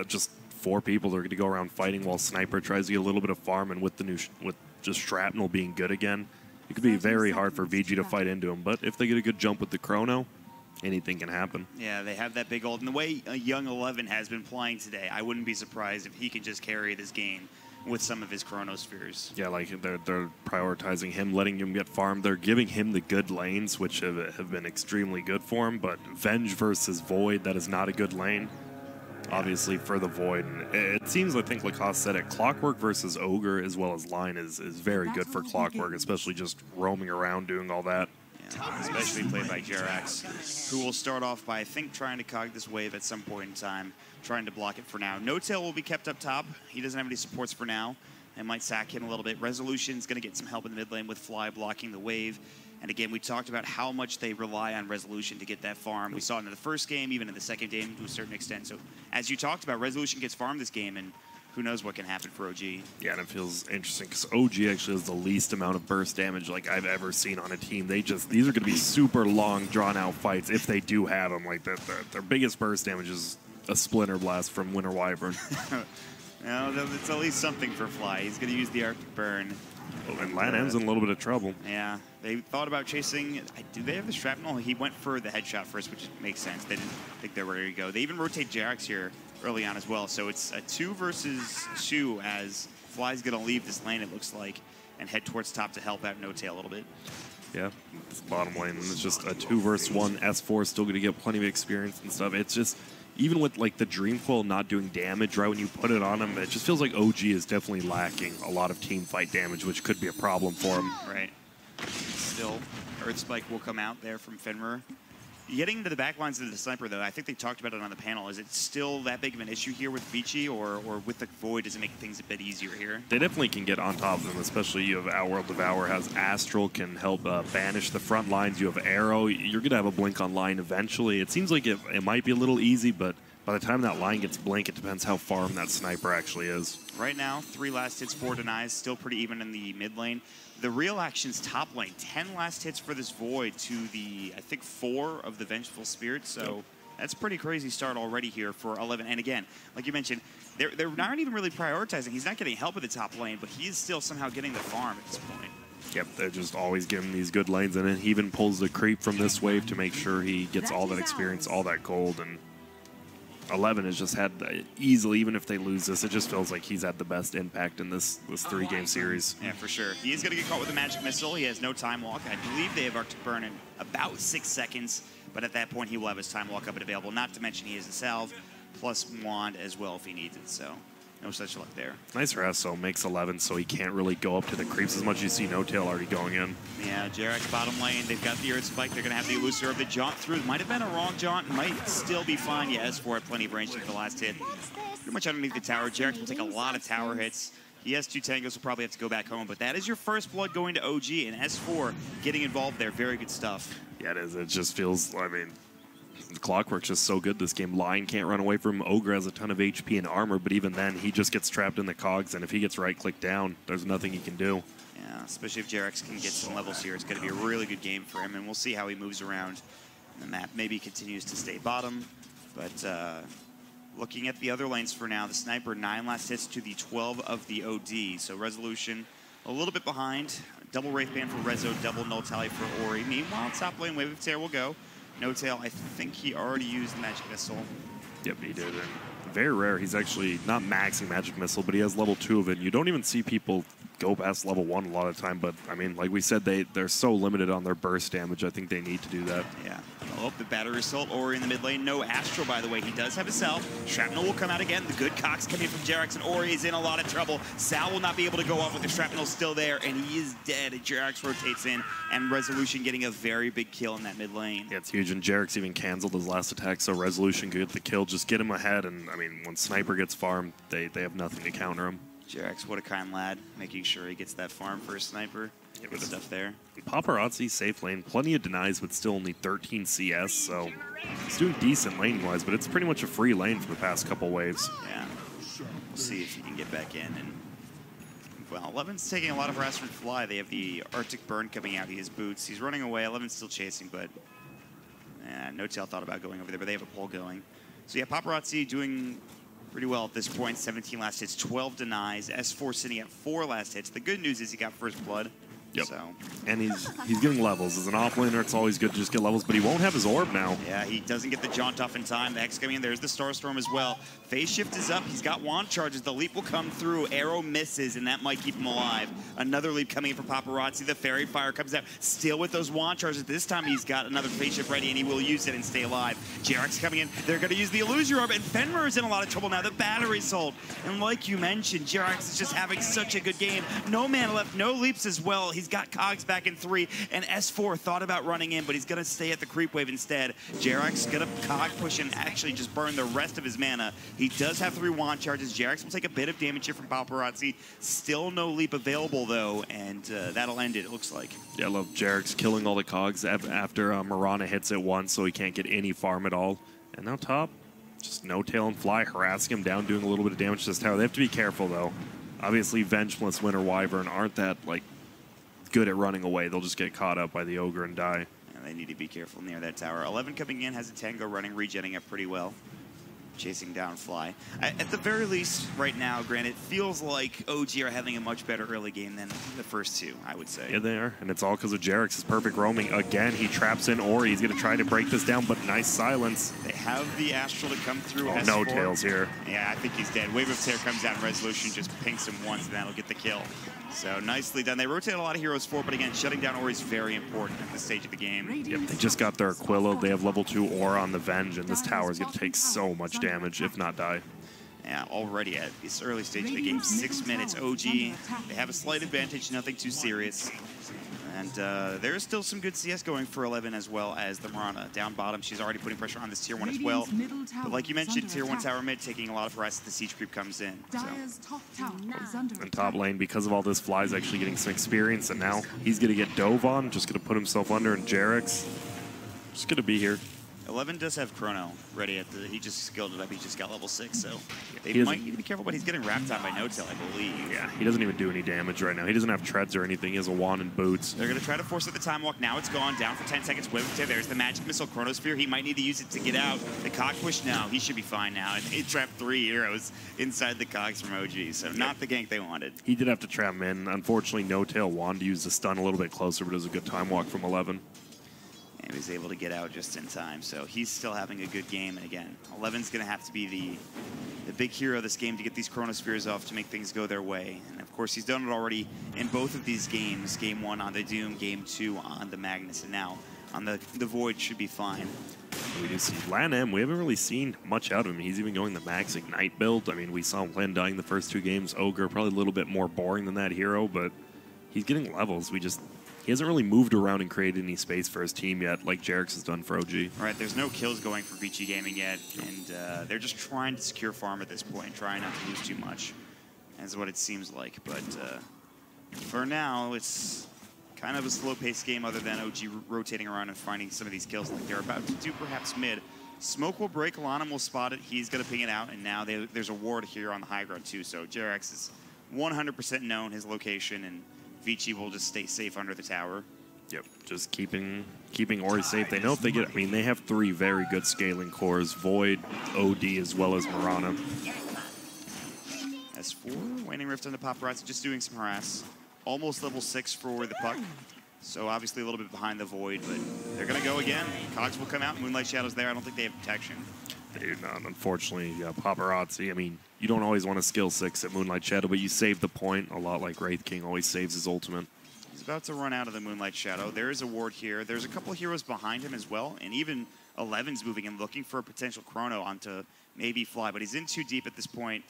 just 4 people. They're going to go around fighting while Sniper tries to get a little bit of farm, and with with just Shrapnel being good again, it could be very hard for VG to fight into him. But if they get a good jump with the Chrono, anything can happen. Yeah, they have that big ult. And the way Young 11 has been playing today, I wouldn't be surprised if he can just carry this game with some of his Chronospheres. Yeah, like they're prioritizing him, letting him get farmed. They're giving him the good lanes, which have been extremely good for him. But Venge versus Void, that is not a good lane, obviously, for the Void. And it seems, I think Lacoste said it, Clockwork versus Ogre as well as Line is very good for Clockwork, especially just roaming around doing all that. Especially played by Jerax, who will start off by, I think, trying to cog this wave at some point in time, trying to block it for now. No-Tail will be kept up top. He doesn't have any supports for now. They might sack him a little bit. Resolution's going to get some help in the mid lane with Fly blocking the wave. And again, we talked about how much they rely on Resolution to get that farm. We saw it in the first game, even in the second game to a certain extent. So as you talked about, Resolution gets farmed this game, and who knows what can happen for OG. Yeah, and it feels interesting because OG actually has the least amount of burst damage like I've ever seen on a team. These are going to be super long, drawn-out fights if they do have them. Like their biggest burst damage is a Splinter Blast from Winter Wyvern. No, it's at least something for Fly. He's going to use the Arctic Burn. Oh, and LAN's in a little bit of trouble. Yeah, they thought about chasing. Do they have the Shrapnel? He went for the headshot first, which makes sense. They didn't think they were ready to go. They even rotate Jerax here early on as well. So it's a 2 versus 2 as Fly's going to leave this lane, it looks like, and head towards top to help out No-Tail a little bit. Yeah, this bottom lane, and it's just a 2 versus 1. S4 is still going to get plenty of experience and stuff. It's just, even with like the Dream Coil not doing damage right when you put it on him, it just feels like OG is definitely lacking a lot of team fight damage, which could be a problem for him. Right. Still, Earth Spike will come out there from Fenrir. Getting into the back lines of the Sniper, though, I think they talked about it on the panel. Is it still that big of an issue here with Vici, or with the Void, does it make things a bit easier here? They definitely can get on top of them, especially you have Outworld Devour has Astral, can help banish the front lines. You have Arrow. You're going to have a Blink on line eventually. It seems like it might be a little easy, but by the time that line gets Blink, it depends how farm that Sniper actually is. Right now, 3 last hits, 4 denies, still pretty even in the mid lane. The real action's top lane, 10 last hits for this Void to the, I think, 4 of the Vengeful Spirit. So that's a pretty crazy start already here for 11. And again, like you mentioned, they're not even really prioritizing. He's not getting help at the top lane, but he is still somehow getting the farm at this point. Yep, they're just always giving these good lanes. And then he even pulls the creep from this wave to make sure he gets all that experience, all that gold. And 11 has just had easily, even if they lose this, it just feels like he's had the best impact in this 3-game series. Yeah, for sure. He is going to get caught with a magic missile. He has no time walk. I believe they have Arctic Burn in about 6 seconds, but at that point he will have his time walk up and available. Not to mention he has a salve plus wand as well if he needs it. So no such luck there. Nice rest, so makes 11 so he can't really go up to the creeps as much as you see No Tail already going in. Yeah, Jarek's bottom lane. They've got the Earth Spike. They're going to have the Elusive Orb. The jaunt through. Might have been a wrong jaunt. Might still be fine. Yeah, S4 had plenty of range for the last hit. Pretty much underneath the tower. Jarek will take a lot of tower hits. He has 2 tangos, so probably have to go back home. But that is your first blood going to OG, and S4 getting involved there. Very good stuff. Yeah, it is. It just feels, I mean, the Clockwork's just so good this game. Lion can't run away from him. Ogre has a ton of HP and armor, but even then, he just gets trapped in the cogs, and if he gets right-clicked down, there's nothing he can do. Yeah, especially if Jarex can get some levels here. It's going to be a really good game for him, and we'll see how he moves around the map. Maybe continues to stay bottom, but looking at the other lanes for now, the Sniper, 9 last hits to the 12 of the OD, so Resolution a little bit behind. Double Wraith Band for Rezo, double Null Tally for Ori. Meanwhile, top lane, Wave of Terror will go. No Tail, I think he already used the Magic Missile. Yep, he did. And very rare. He's actually not maxing Magic Missile, but he has level 2 of it. You don't even see people go past level 1 a lot of the time, but I mean, like we said, they're so limited on their burst damage. I think they need to do that. Yeah. Oh, the Battery Assault, Ori in the mid lane. No Astro, by the way. He does have a Sal. Shrapnel will come out again. The good cocks coming from Jarex, and Ori is in a lot of trouble. Sal will not be able to go off with the Shrapnel still there, and he is dead. Jarex rotates in, and Resolution getting a very big kill in that mid lane. Yeah, it's huge, and Jarex even canceled his last attack, so Resolution could get the kill. Just get him ahead, and I mean, when Sniper gets farmed, they have nothing to counter him. Jarex, what a kind lad, making sure he gets that farm for a Sniper. Good stuff there. Paparazzi, safe lane, plenty of denies, but still only 13 CS, so he's doing decent lane-wise, but it's pretty much a free lane for the past couple waves. Yeah, we'll see if he can get back in. And well, 11's taking a lot of harassment from Fly. They have the Arctic Burn coming out. He has boots. He's running away. 11's still chasing, but No Tail thought about going over there, but they have a pull going. So yeah, Paparazzi doing pretty well at this point. 17 last hits, 12 denies. S4 sitting at 4 last hits. The good news is he got first blood. Yep. So. And he's getting levels. As an offlaner, it's always good to just get levels, but he won't have his orb now. Yeah, he doesn't get the jaunt off in time. The Hex coming in. There's the Starstorm as well. Phase shift is up. He's got wand charges. The leap will come through. Arrow misses, and that might keep him alive. Another leap coming in for Paparazzi. The Fairy Fire comes out. Still with those wand charges. This time he's got another phase shift ready, and he will use it and stay alive. Jarex coming in. They're going to use the Illusion Orb, and Fenrir is in a lot of trouble now. The battery sold. And like you mentioned, Jarex is just having such a good game. No mana left. No leaps as well. He's got cogs back in 3, and S4 thought about running in, but he's going to stay at the creep wave instead. Jarex going to cog push and actually just burn the rest of his mana. He does have 3 wand charges. Jarex will take a bit of damage here from Paparazzi. Still no leap available, though, and that'll end it, it looks like. Yeah, I love Jarex killing all the cogs after Mirana hits it once, so he can't get any farm at all. And now top, just No Tail and Fly harassing him down, doing a little bit of damage to this tower. They have to be careful, though. Obviously, Vengeless, Winter Wyvern aren't that, like, good at running away. They'll just get caught up by the Ogre and die. Yeah, they need to be careful near that tower. 11 coming in, has a Tango running, regenning up pretty well. chasing down Fly. At the very least, right now, granted, it feels like OG are having a much better early game than the first two, I would say. Yeah, they are. And it's all because of Jerex's perfect roaming. Again, he traps in Ori. He's going to try to break this down, but nice silence. They have the Astral to come through. Oh, S4. no tails here. Yeah, I think he's dead. Wave of Tear comes out, and Resolution just pinks him once, and that'll get the kill. So nicely done. They rotate a lot of heroes forward, but again, shutting down Ori is very important at this stage of the game. Yep, they just got their Aquila. They have level 2 Aura on the Venge, and this tower is going to take so much damage, if not die. Yeah, already at this early stage of the game, 6 minutes. OG, they have a slight advantage, nothing too serious. And there is still some good CS going for 11 as well as the Mirana. Down bottom, she's already putting pressure on this tier 1 as well. But like you mentioned, tier 1 tower mid taking a lot of harass as the siege creep comes in. And top lane, because of all this, Fly's actually getting some experience, and now he's going to get dove on, just going to put himself under, and Jerex just going to be here. 11 does have Chrono ready at the. He just skilled it up. He just got level 6, so they might need to be careful. But he's getting wrapped on by No-Tail, I believe. Yeah, he doesn't even do any damage right now. He doesn't have treads or anything. He has a wand and boots. They're going to try to force it the time walk. Now it's gone down for 10 seconds. There's the magic missile Chronosphere. He might need to use it to get out. The cog push now. He should be fine now. And it trapped 3 heroes inside the cogs from OG, so not the gank they wanted. He did have to trap him in. Unfortunately, No-Tail wanted to use the stun a little bit closer, but it was a good time walk from 11. And he was able to get out just in time, so he's still having a good game. And again, 11's going to have to be the big hero of this game to get these Chronospheres off to make things go their way. And of course, he's done it already in both of these games. Game 1 on the Doom, Game 2 on the Magnus, and now on the Void should be fine. We do see LAN, we haven't really seen much out of him. He's even going the Max Ignite build. I mean, we saw him LAN dying the first 2 games. Ogre, probably a little bit more boring than that hero, but he's getting levels. He hasn't really moved around and created any space for his team yet, like Jerex has done for OG. Right, there's no kills going for VG Gaming yet, and they're just trying to secure farm at this point, trying not to lose too much, is what it seems like. But for now, it's kind of a slow-paced game other than OG rotating around and finding some of these kills like they're about to do perhaps mid. Smoke will break, Lanham will spot it, he's going to ping it out, and now there's a ward here on the high ground too, so Jerex is 100% known his location, and Vici will just stay safe under the tower. Yep, just keeping Ori safe. They know if they get, I mean, they have 3 very good scaling cores, Void, OD, as well as Mirana. S4, Waning Rift into Paparazzi, just doing some harass. Almost level 6 for the Puck. So obviously a little bit behind the Void, but they're going to go again. Cogs will come out, Moonlight Shadow's there. I don't think they have protection. They do not, unfortunately. Paparazzi, I mean, you don't always want to skill 6 at Moonlight Shadow, but you save the point a lot like Wraith King always saves his ultimate. He's about to run out of the Moonlight Shadow. There is a ward here. There's a couple of heroes behind him as well, and even 11's moving and looking for a potential Chrono onto maybe Fly, but he's in too deep at this point.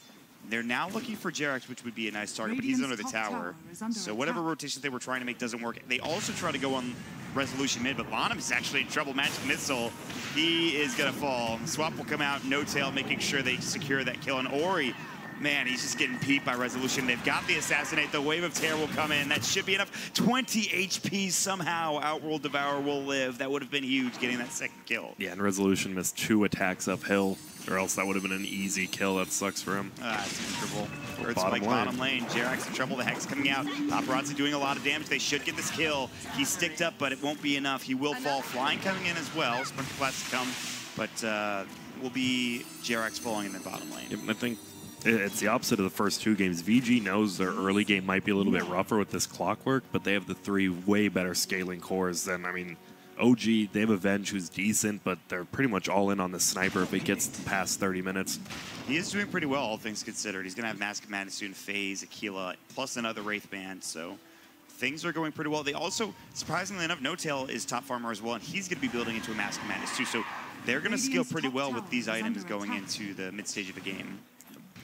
They're now looking for Jerex, which would be a nice target, but he's under the tower. So whatever rotations they were trying to make doesn't work. They also try to go on Resolution mid, but Lanham is actually in trouble. Magic Missile, he is going to fall. Swap will come out, No-Tail making sure they secure that kill. And Ori, man, he's just getting peeped by Resolution. They've got the Assassinate. The Wave of Terror will come in. That should be enough. 20 HP somehow. Outworld Devourer will live. That would have been huge, getting that second kill. Yeah, and Resolution missed 2 attacks uphill, or else that would have been an easy kill. That sucks for him. That's miserable. Bottom lane. Jerex in trouble. The Hex coming out. Paparazzi doing a lot of damage. They should get this kill. He's sticked up, but it won't be enough. He will fall. Flying coming in as well. Sprinkle Blast to come, but will be Jerex falling in the bottom lane. Yep, I think it's the opposite of the first 2 games. VG knows their early game might be a little bit rougher with this clockwork, but they have the 3 way better scaling cores than, I mean, OG, they have Avenge who's decent, but they're pretty much all in on the sniper if it gets past 30 minutes. He is doing pretty well, all things considered. He's going to have Mask of Madness soon, FaZe, Aquila, plus another Wraith Band, so things are going pretty well. They also, surprisingly enough, No-Tail is top farmer as well, and he's going to be building into a Mask of Madness too, so they're going to scale pretty well with these items going into the mid-stage of the game.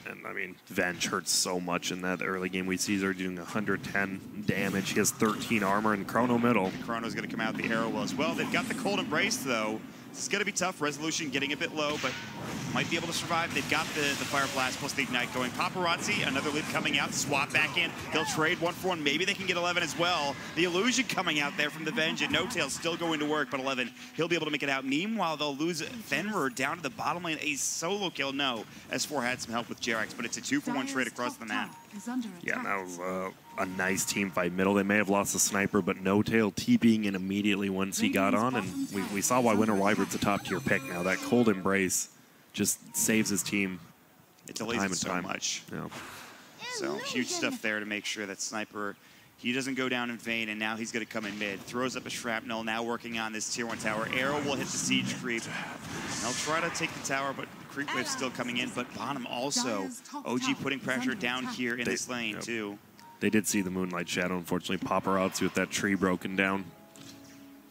And, I mean, Venge hurts so much in that early game. We see they're doing 110 damage. He has 13 armor and Chrono middle. Chrono's going to come out. The arrow will as well. They've got the Cold Embrace, though. This is going to be tough. Resolution getting a bit low, but might be able to survive. They've got the Fire Blast plus the Ignite going. Paparazzi, another lead coming out. Swap back in. They'll trade 1-for-1. Maybe they can get 11 as well. The Illusion coming out there from the Venge, and No-Tail still going to work, but 11, he'll be able to make it out. Meanwhile, they'll lose Fenrir down to the bottom lane. A solo kill. No, S4 had some help with Jerex, but it's a 2-for-1 trade across the map. Yeah, that was a nice team fight middle. They may have lost the sniper, but No-Tail TPing in immediately once he got on, and we saw why Winter Wyvern's a top-tier pick now. That Cold Embrace just saves his team. It delays it so much. Yeah. So huge stuff there to make sure that Sniper, he doesn't go down in vain, and now he's going to come in mid. Throws up a shrapnel, now working on this tier 1 tower. Arrow will hit the siege creep. They'll try to take the tower, but the creep wave's still coming in. But bottom also, OG putting pressure down here in this lane too. They did see the Moonlight Shadow, unfortunately. Paparazzi with that tree broken down.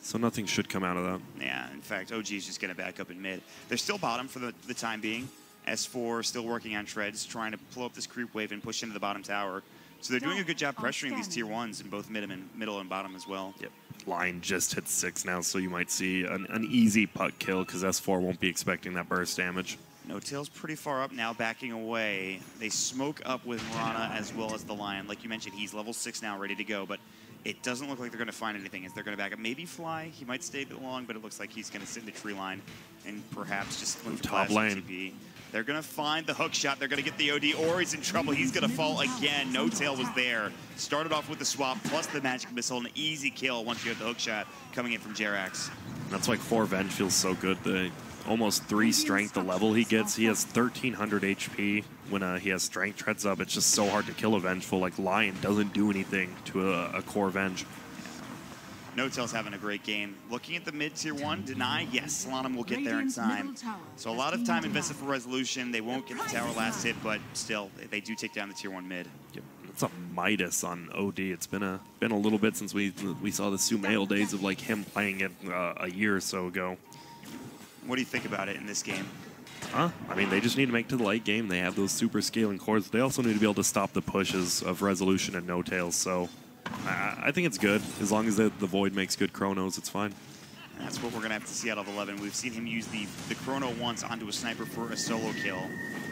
So nothing should come out of that. Yeah, in fact, OG is just going to back up in mid. They're still bottom for the time being. S4 still working on treads, trying to pull up this creep wave and push into the bottom tower. So they're doing a good job pressuring these tier 1s in both middle and bottom as well. Yep. Line just hit 6 now, so you might see an easy puck kill because S4 won't be expecting that burst damage. No-Tail's pretty far up now, backing away. They smoke up with Rana as well as the Lion. Like you mentioned, he's level 6 now, ready to go, but it doesn't look like they're going to find anything as they're going to back up. Maybe Fly, he might stay long, but it looks like he's going to sit in the tree line and perhaps just move top lane. TP. They're going to find the hook shot. They're going to get the OD. Ori's in trouble. He's going to fall again. No-Tail was there. Started off with the swap plus the magic missile. An easy kill once you have the hook shot coming in from Jerax. That's why 4 Venge feels so good. The almost 3 strength, the level he gets. He has 1,300 HP when he has strength treads up. It's just so hard to kill a Vengeful. Like Lion doesn't do anything to a core Venge. No-Tail's having a great game. Looking at the mid-tier 1, Deny, yes, Solanum will get there in time. So a lot of time invested for resolution. They won't get the tower last hit, but still, they do take down the tier 1 mid. Yep. It's a Midas on OD. It's been a little bit since we saw the Sumail days of like him playing it a year or so ago. What do you think about it in this game? I mean, they just need to make it to the late game. They have those super scaling cores. They also need to be able to stop the pushes of Resolution and No-Tails. So I think it's good. As long as the Void makes good chronos, it's fine. And that's what we're going to have to see out of 11. We've seen him use the chrono once onto a sniper for a solo kill.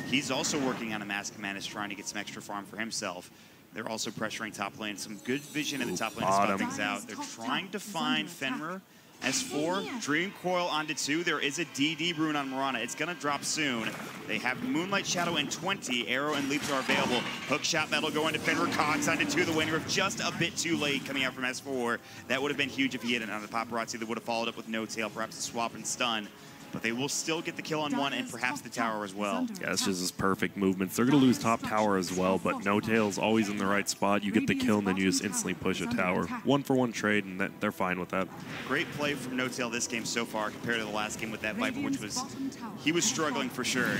He's also working on a Mass Command, is trying to get some extra farm for himself. They're also pressuring top lane. Some good vision in the top lane to spot things out. They're trying to find Fenrir. S4, Dream Coil onto 2. There is a DD rune on Mirana. It's going to drop soon. They have Moonlight Shadow and 20. Arrow and Leaps are available. Hookshot Metal going to Fenrir. Cogs onto 2. The Wayne Rift just a bit too late coming out from S4. That would have been huge if he hit it on the Paparazzi. That would have followed up with No-Tail, perhaps a swap and stun. But they will still get the kill on 1 and perhaps the tower as well. Yeah, it's just his perfect movements. They're going to lose top tower as well, but No-Tail's always in the right spot. You get the kill, and then you just instantly push a tower. 1-for-1 trade, and they're fine with that. Great play from No-Tail this game so far compared to the last game with that Viper, which was, he was struggling for sure.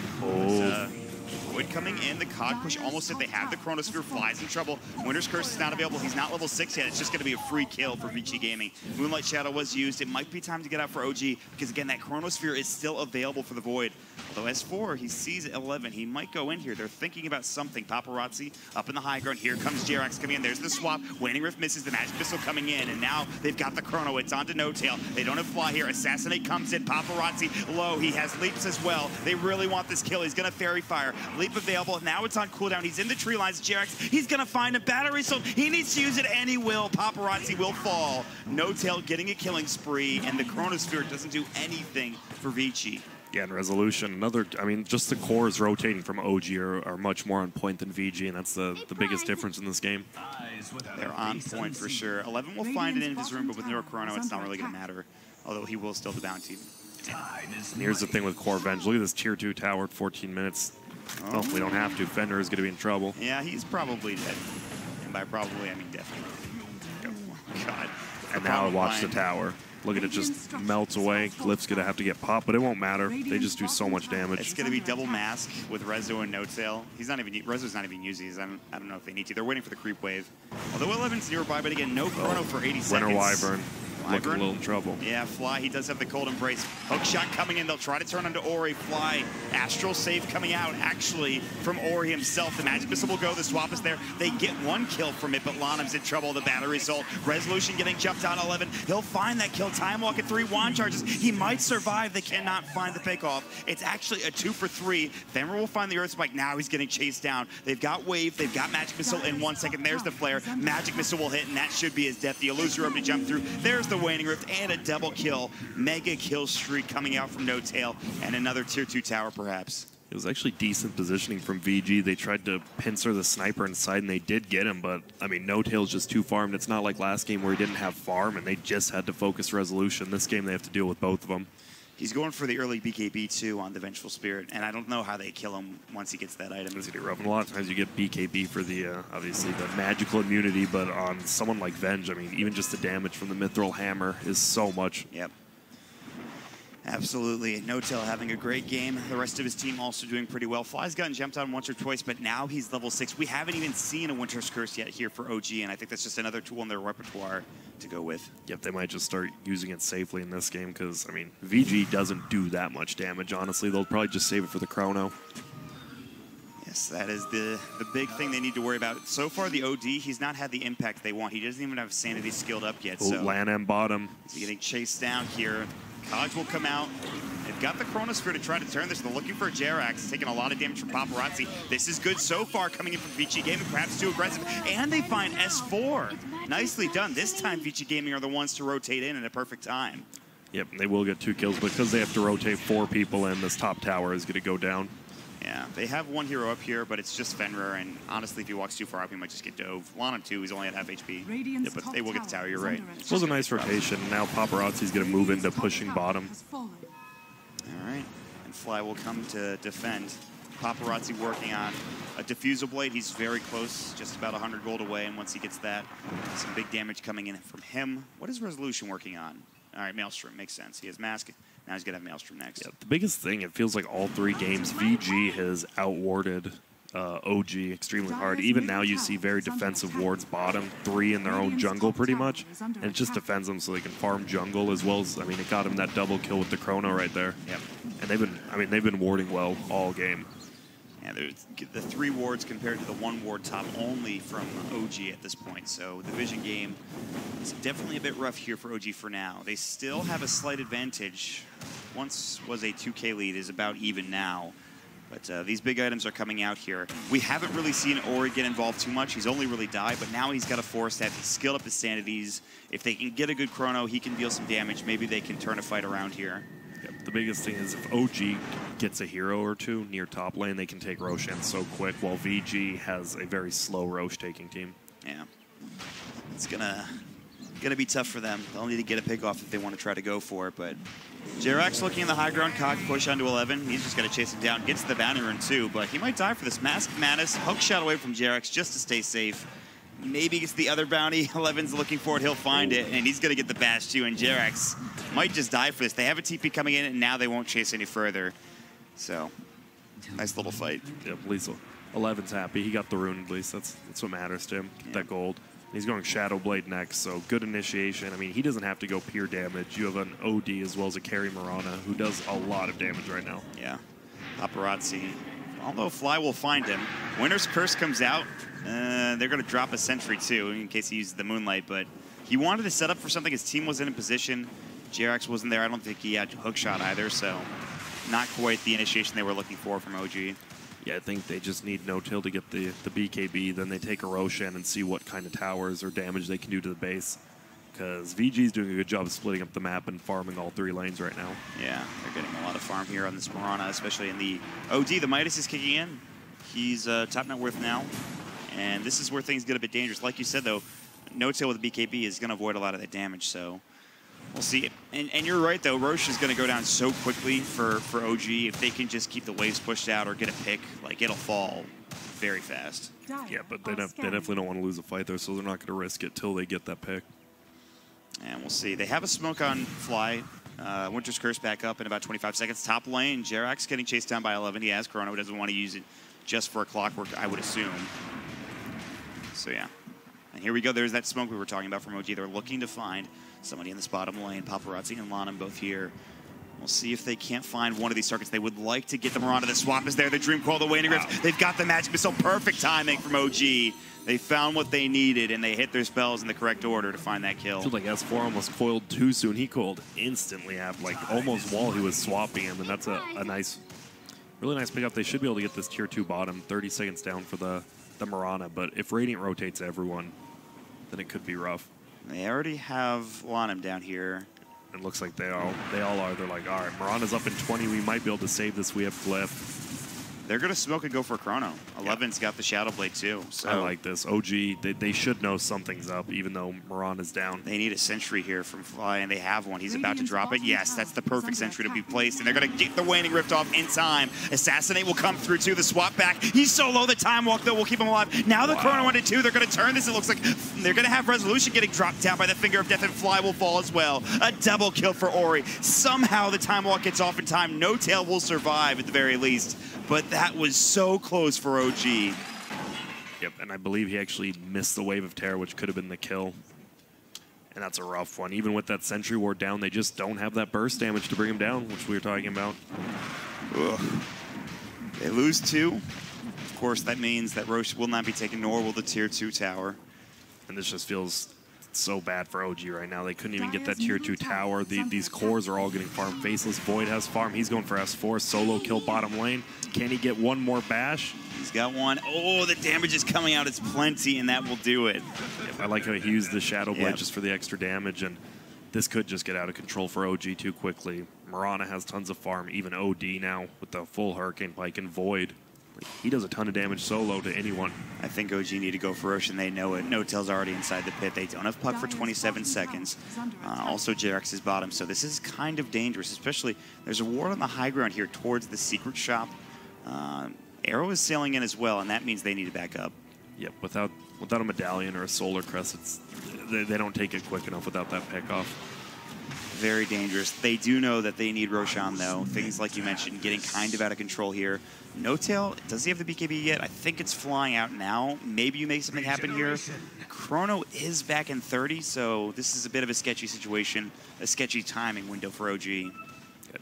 Void coming in, the Cog push almost hit. They have the Chronosphere, Flies in trouble. Winter's Curse is not available. He's not level 6 yet. It's just going to be a free kill for Vici Gaming. Moonlight Shadow was used. It might be time to get out for OG because, again, that Chronosphere is still available for the Void. Although S4, he sees 11. He might go in here. They're thinking about something. Paparazzi up in the high ground. Here comes Jerax coming in. There's the swap. Waning Rift misses. The Magic Missile coming in. And now they've got the Chrono. It's on to No-Tail. They don't have Fly here. Assassinate comes in. Paparazzi low. He has Leaps as well. They really want this kill. He's going to Fairy Fire. Leap available. Now it's on cooldown. He's in the tree lines. Jerax, he's going to find a battery, so he needs to use it, and he will. Paparazzi will fall. No-Tail getting a killing spree, and the Chronosphere doesn't do anything for Vici. Yeah, and Resolution, I mean, just the cores rotating from OG are much more on point than VG, and that's the biggest difference in this game. They're on point for sure. 11 will find it in his room, but with no Chrono, it's not really going to matter, although he will steal the bounty. And here's the thing with Core Venge. Look at this tier 2 tower at 14 minutes. Oh, we don't have to. Fender is going to be in trouble. Yeah, he's probably dead. And by probably, I mean definitely. Oh, God. And now watch the tower. Look at it just melts away. Glyph's going to have to get popped, but it won't matter. They just do so much damage. It's going to be double mask with Rezo and No-Tail. Rezo's not even using these. I don't know if they need to. They're waiting for the creep wave. Although 11's nearby, but again, no Chrono for 80 seconds. Winter Wyvern. Looking a little in trouble. Yeah, Fly, he does have the cold embrace. Hook shot coming in. They'll try to turn onto Ori. Fly, astral save coming out, actually, from Ori himself. The magic missile will go. The swap is there. They get one kill from it, but Lanham's in trouble. The battery assault. Resolution getting jumped out 11. He'll find that kill. Time walk at 3 wand charges. He might survive. They cannot find the pick off. It's actually a 2 for 3. Fenrir will find the Earth Spike. Now he's getting chased down. They've got Wave. They've got Magic Missile in 1 second. There's the Flare. Magic Missile will hit, and that should be his death. The Illusory Orb to jump through. There's the Waning Rift and a double kill. Mega kill streak coming out from No-Tail, and another tier 2 tower perhaps. It was actually decent positioning from VG. They tried to pincer the sniper inside, and they did get him, but, I mean, No-Tail's just too farmed. It's not like last game where he didn't have farm, and they just had to focus Resolution. This game, they have to deal with both of them. He's going for the early BKB too on the Vengeful Spirit, and I don't know how they kill him once he gets that item. It's gonna be rough. And a lot of times you get BKB for the obviously the magical immunity, but on someone like Venge, I mean, even just the damage from the Mithril Hammer is so much. Yep. Absolutely. No-Tail having a great game. The rest of his team also doing pretty well. Fly's gotten jumped on once or twice, but now he's level 6. We haven't even seen a Winter's Curse yet here for OG, and I think that's just another tool in their repertoire to go with. Yep, they might just start using it safely in this game because, I mean, VG doesn't do that much damage, honestly. They'll probably just save it for the Chrono. Yes, that is the big thing they need to worry about. So far, the OD, he's not had the impact they want. He doesn't even have Sanity skilled up yet. Oh, so LAN and bottom. He's getting chased down here. Kaj will come out. They've got the Chronosphere to try to turn this. They're looking for Jerax, taking a lot of damage from Paparazzi. This is good so far coming in from VG Gaming, perhaps too aggressive. And they find S4. Nicely done. This time, VG Gaming are the ones to rotate in at a perfect time. Yep, they will get 2 kills because they have to rotate 4 people in. This top tower is going to go down. Yeah, they have 1 hero up here, but it's just Fenrir, and honestly, if he walks too far up, he might just get dove. Lana too, he's only at half HP. Yeah, but they will get the tower, you're right. This was a nice rotation. Now Paparazzi's going to move into pushing bottom. All right, and Fly will come to defend. Paparazzi working on a Diffusal Blade. He's very close, just about 100 gold away, and once he gets that, some big damage coming in from him. What is Resolution working on? All right, Maelstrom, makes sense. He has Mask. Now he's going to have Maelstrom next. Yeah, the biggest thing, it feels like all 3 games, VG has outwarded OG extremely hard. Even now you see very defensive wards bottom, 3 in their own jungle pretty much, and it just defends them so they can farm jungle as well as, I mean, it got him that double kill with the Chrono right there. Yep. And they've been warding well all game. Yeah, there's the 3 wards compared to the 1 ward top only from OG at this point. So the Vision game is definitely a bit rough here for OG for now. They still have a slight advantage. Once was a 2K lead, is about even now. But these big items are coming out here. We haven't really seen Ori get involved too much. He's only really died, but now he's got a 4-stat. He's skilled up his sanities. If they can get a good Chrono, he can deal some damage. Maybe they can turn a fight around here. Yep, the biggest thing is if OG gets a hero or 2 near top lane, they can take Roshan so quick, while VG has a very slow Rosh taking team. Yeah. It's gonna be tough for them. They'll need to get a pick off if they want to try to go for it, but Jerax looking in the high ground, Cog push onto 11. He's just going to chase him down. Gets to the bounty rune too, but he might die for this. Mask Madness, hook shot away from Jerax just to stay safe. Maybe gets the other bounty. 11's looking for it. He'll find it, and he's going to get the bash too, and Jerax might just die for this. They have a TP coming in, and now they won't chase any further. So, nice little fight. Yep, at least 11's happy. He got the rune at least. That's what matters to him. Get that gold. He's going Shadow Blade next, so good initiation. I mean, he doesn't have to go pure damage. You have an OD as well as a carry Mirana, who does a lot of damage right now. Yeah. Paparazzi. Although Fly will find him. Winter's Curse comes out. They're going to drop a sentry, too, in case he uses the Moonlight. But he wanted to set up for something. His team wasn't in position. Jerax wasn't there. I don't think he had hookshot either, so not quite the initiation they were looking for from OG. Yeah, I think they just need No-Tail to get the BKB, then they take a Roshan and see what kind of towers or damage they can do to the base. Because VG's doing a good job of splitting up the map and farming all 3 lanes right now. Yeah, they're getting a lot of farm here on this Mirana, especially in the OD. The Midas is kicking in. He's top net worth now. And this is where things get a bit dangerous. Like you said, though, No-Tail with the BKB is going to avoid a lot of that damage, so we'll see. And you're right, though. Roche is going to go down so quickly for OG. If they can just keep the waves pushed out or get a pick, like, it'll fall very fast. Yeah, but they definitely don't want to lose a fight there, so they're not going to risk it till they get that pick. And we'll see. They have a smoke on Fly. Winter's Curse back up in about 25 seconds. Top lane, Jerax getting chased down by 11. He has Chrono. Doesn't want to use it just for a clockwork, I would assume. So, yeah. And here we go. There's that smoke we were talking about from OG. They're looking to find somebody in this bottom lane. Paparazzi and Lana both here. We'll see if they can't find one of these targets. They would like to get them around. The swap is there. The Dream Coil, the Waning Grips. They've got the Magic Missile. Perfect timing from OG. They found what they needed, and they hit their spells in the correct order to find that kill. Feels like S4 almost coiled too soon. He coiled instantly, like almost while he was swapping him, and that's a nice, really nice pickup. They should be able to get this tier 2 bottom. 30 seconds down for the Mirana, but if Radiant rotates everyone, then it could be rough. They already have Lanham down here. It looks like they all are. They're like, all right, Mirana's up in 20. We might be able to save this. We have Glyph. they're going to smoke and go for Chrono. 11's got the Shadow Blade too. So I like this. OG, they should know something's up, even though Moran is down. They need a sentry here from Fly, and they have one. He's about to drop it. Yes, that's the perfect sentry to be placed, and they're going to get the Waning Rift off in time. Assassinate will come through too. The swap back. He's solo. The Time Walk, though, will keep him alive. Now the Chrono 1-2. They're going to turn this. It looks like they're going to have Resolution getting dropped down by the Finger of Death, and Fly will fall as well. A double kill for Ori. Somehow the Time Walk gets off in time. No Tail will survive at the very least. But that was so close for OG. Yep, and I believe he actually missed the Wave of Terror, which could have been the kill. And that's a rough one. Even with that Sentry Ward down, they just don't have that burst damage to bring him down, which we were talking about. Ugh. They lose 2. Of course, that means that Roche will not be taken, nor will the Tier 2 tower. And this just feels so bad for OG right now. They couldn't even get that Tier 2 tower. These cores are all getting farmed. Faceless Void has farm. He's going for S4. Solo kill bottom lane. Can he get one more bash? He's got one. Oh, the damage is coming out. It's plenty, and that will do it. Yep, I like how he used the Shadow Blade just for the extra damage, and this could just get out of control for OG too quickly. Mirana has tons of farm. Even OD now with the full Hurricane Pike and Void. He does a ton of damage solo to anyone. I think OG need to go for Roche, and they know it. No Tail's already inside the pit. They don't have Puck for 27 seconds. Also, JRX is bottom, so this is kind of dangerous, especially there's a ward on the high ground here towards the secret shop. Arrow is sailing in as well, and that means they need to back up. Yep, without a medallion or a solar crest, they don't take it quick enough without that pick off. Very dangerous. They do know that they need Roshan, though. Things like you mentioned, getting kind of out of control here. No Tail, does he have the BKB yet? I think it's flying out now. Maybe you make something happen here. Chrono is back in 30, so this is a bit of a sketchy situation, a sketchy timing window for OG. It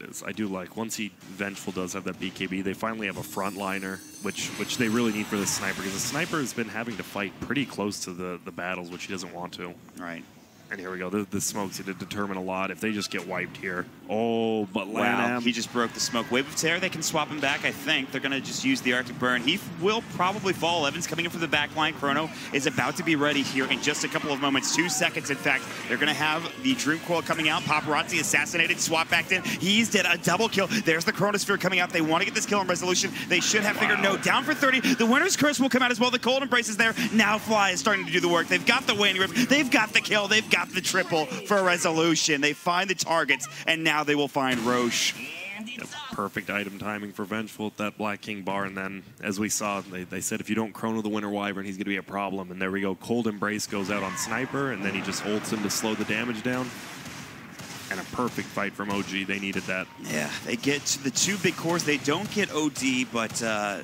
is. I do like, once Vengeful does have that BKB, they finally have a frontliner, which they really need for the Sniper, because the Sniper has been having to fight pretty close to the battles, which he doesn't want to. Right. And here we go. The smokes to determine a lot. If they just get wiped here. Oh, but wow, he just broke the smoke. Wave of Terror, they can swap him back, I think. They're going to just use the Arctic Burn. He will probably fall. Evans coming in from the back line. Chrono is about to be ready here in just a couple of moments. 2 seconds, in fact. They're going to have the Dream Coil coming out. Paparazzi assassinated, swap back in. He's dead. A double kill. There's the Chronosphere coming out. They want to get this kill on Resolution. They should have figured no. Down for 30. The Winner's Curse will come out as well. The Cold Embrace is there. Now Fly is starting to do the work. They've got the Waning Rift. They've got the kill. They've got the triple for Resolution. They find the targets, and now they will find Roche. Yep, perfect item timing for Vengeful at that Black King bar, and then, as we saw, they said if you don't Chrono the Winter Wyvern, he's going to be a problem, and there we go. Cold Embrace goes out on Sniper, and then he just holds him to slow the damage down. And a perfect fight from OG. They needed that. Yeah, they get to the 2 big cores. They don't get OD, but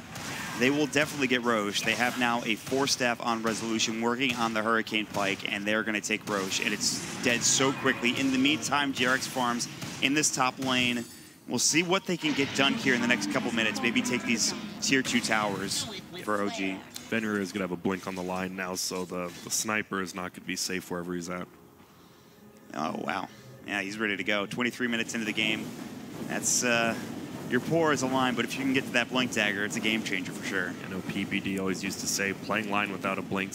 they will definitely get Roche. They have now a 4-staff on Resolution working on the Hurricane Pike, and they're going to take Roche, and it's dead so quickly. In the meantime, JRX farms in this top lane. We'll see what they can get done here in the next couple minutes. Maybe take these Tier 2 towers for OG. Fenrir is going to have a blink on the line now, so the Sniper is not going to be safe wherever he's at. Oh, wow. Yeah, he's ready to go. 23 minutes into the game. That's... You're poor as a line, but if you can get to that Blink Dagger, it's a game changer for sure. I know PBD always used to say playing line without a Blink,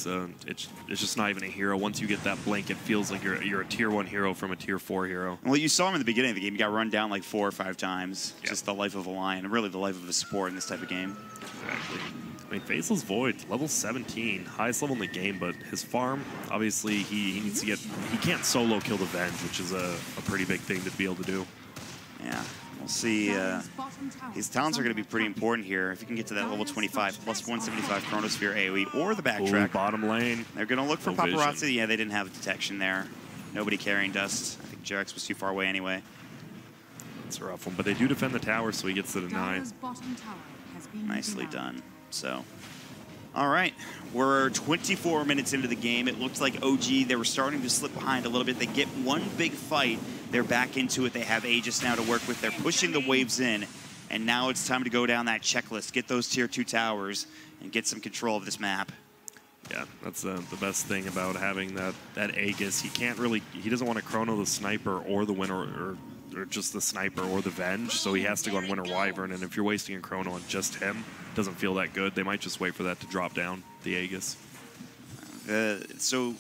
it's just not even a hero. Once you get that Blink, it feels like you're a Tier 1 hero from a Tier 4 hero. Well, you saw him in the beginning of the game. He got run down like 4 or 5 times. Yep. Just the life of a line, and really the life of a sport in this type of game. Exactly. I mean, Faceless Void, level 17, highest level in the game, but his farm, obviously, he needs to get... He can't solo kill the Venge, which is a pretty big thing to be able to do. Yeah. We'll see. His talents are going to be pretty important here. If you can get to that level 25, plus 175 Chronosphere AoE or the backtrack. Ooh, bottom lane. They're going to look for Paparazzi. Yeah, they didn't have detection there. Nobody carrying dust. I think JRX was too far away anyway. It's a rough one, but they do defend the tower, so he gets to deny. Nicely done. So, all right. We're 24 minutes into the game. It looks like OG, they were starting to slip behind a little bit. They get one big fight. They're back into it. They have Aegis now to work with. They're pushing the waves in. And now it's time to go down that checklist, get those Tier 2 towers, and get some control of this map. Yeah, that's the best thing about having that Aegis. He can't really, he doesn't want to Chrono the Sniper or the Winter, or just the Sniper or the Venge, so he has to go on Winter Wyvern, and if you're wasting a Chrono on just him, it doesn't feel that good. They might just wait for that to drop down, the Aegis. So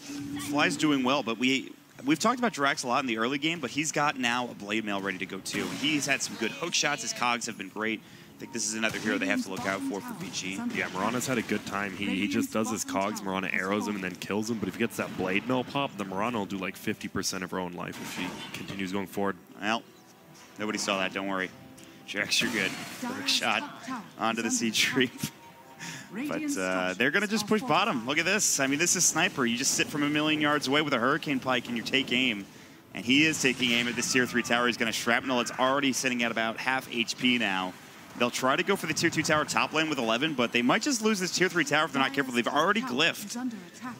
Fly's doing well, but we've talked about Drax a lot in the early game, but he's got now a Blade Mail ready to go too. And he's had some good hook shots. His cogs have been great. I think this is another hero they have to look out for VG. Yeah, Mirana's had a good time. He just does his cogs, Mirana arrows him and then kills him. But if he gets that blade mill pop, then Mirana will do like 50% of her own life if she continues going forward. Well, nobody saw that, don't worry. Jax, you're good. Perfect shot onto the Siege Creep. But they're going to just push bottom. Look at this. I mean, this is Sniper. You just sit from a million yards away with a Hurricane Pike and you take aim. And he is taking aim at this Tier 3 tower. He's going to shrapnel. It's already sitting at about half HP now. They'll try to go for the Tier 2 tower top lane with 11, but they might just lose this Tier 3 tower if they're not careful. They've already glyphed.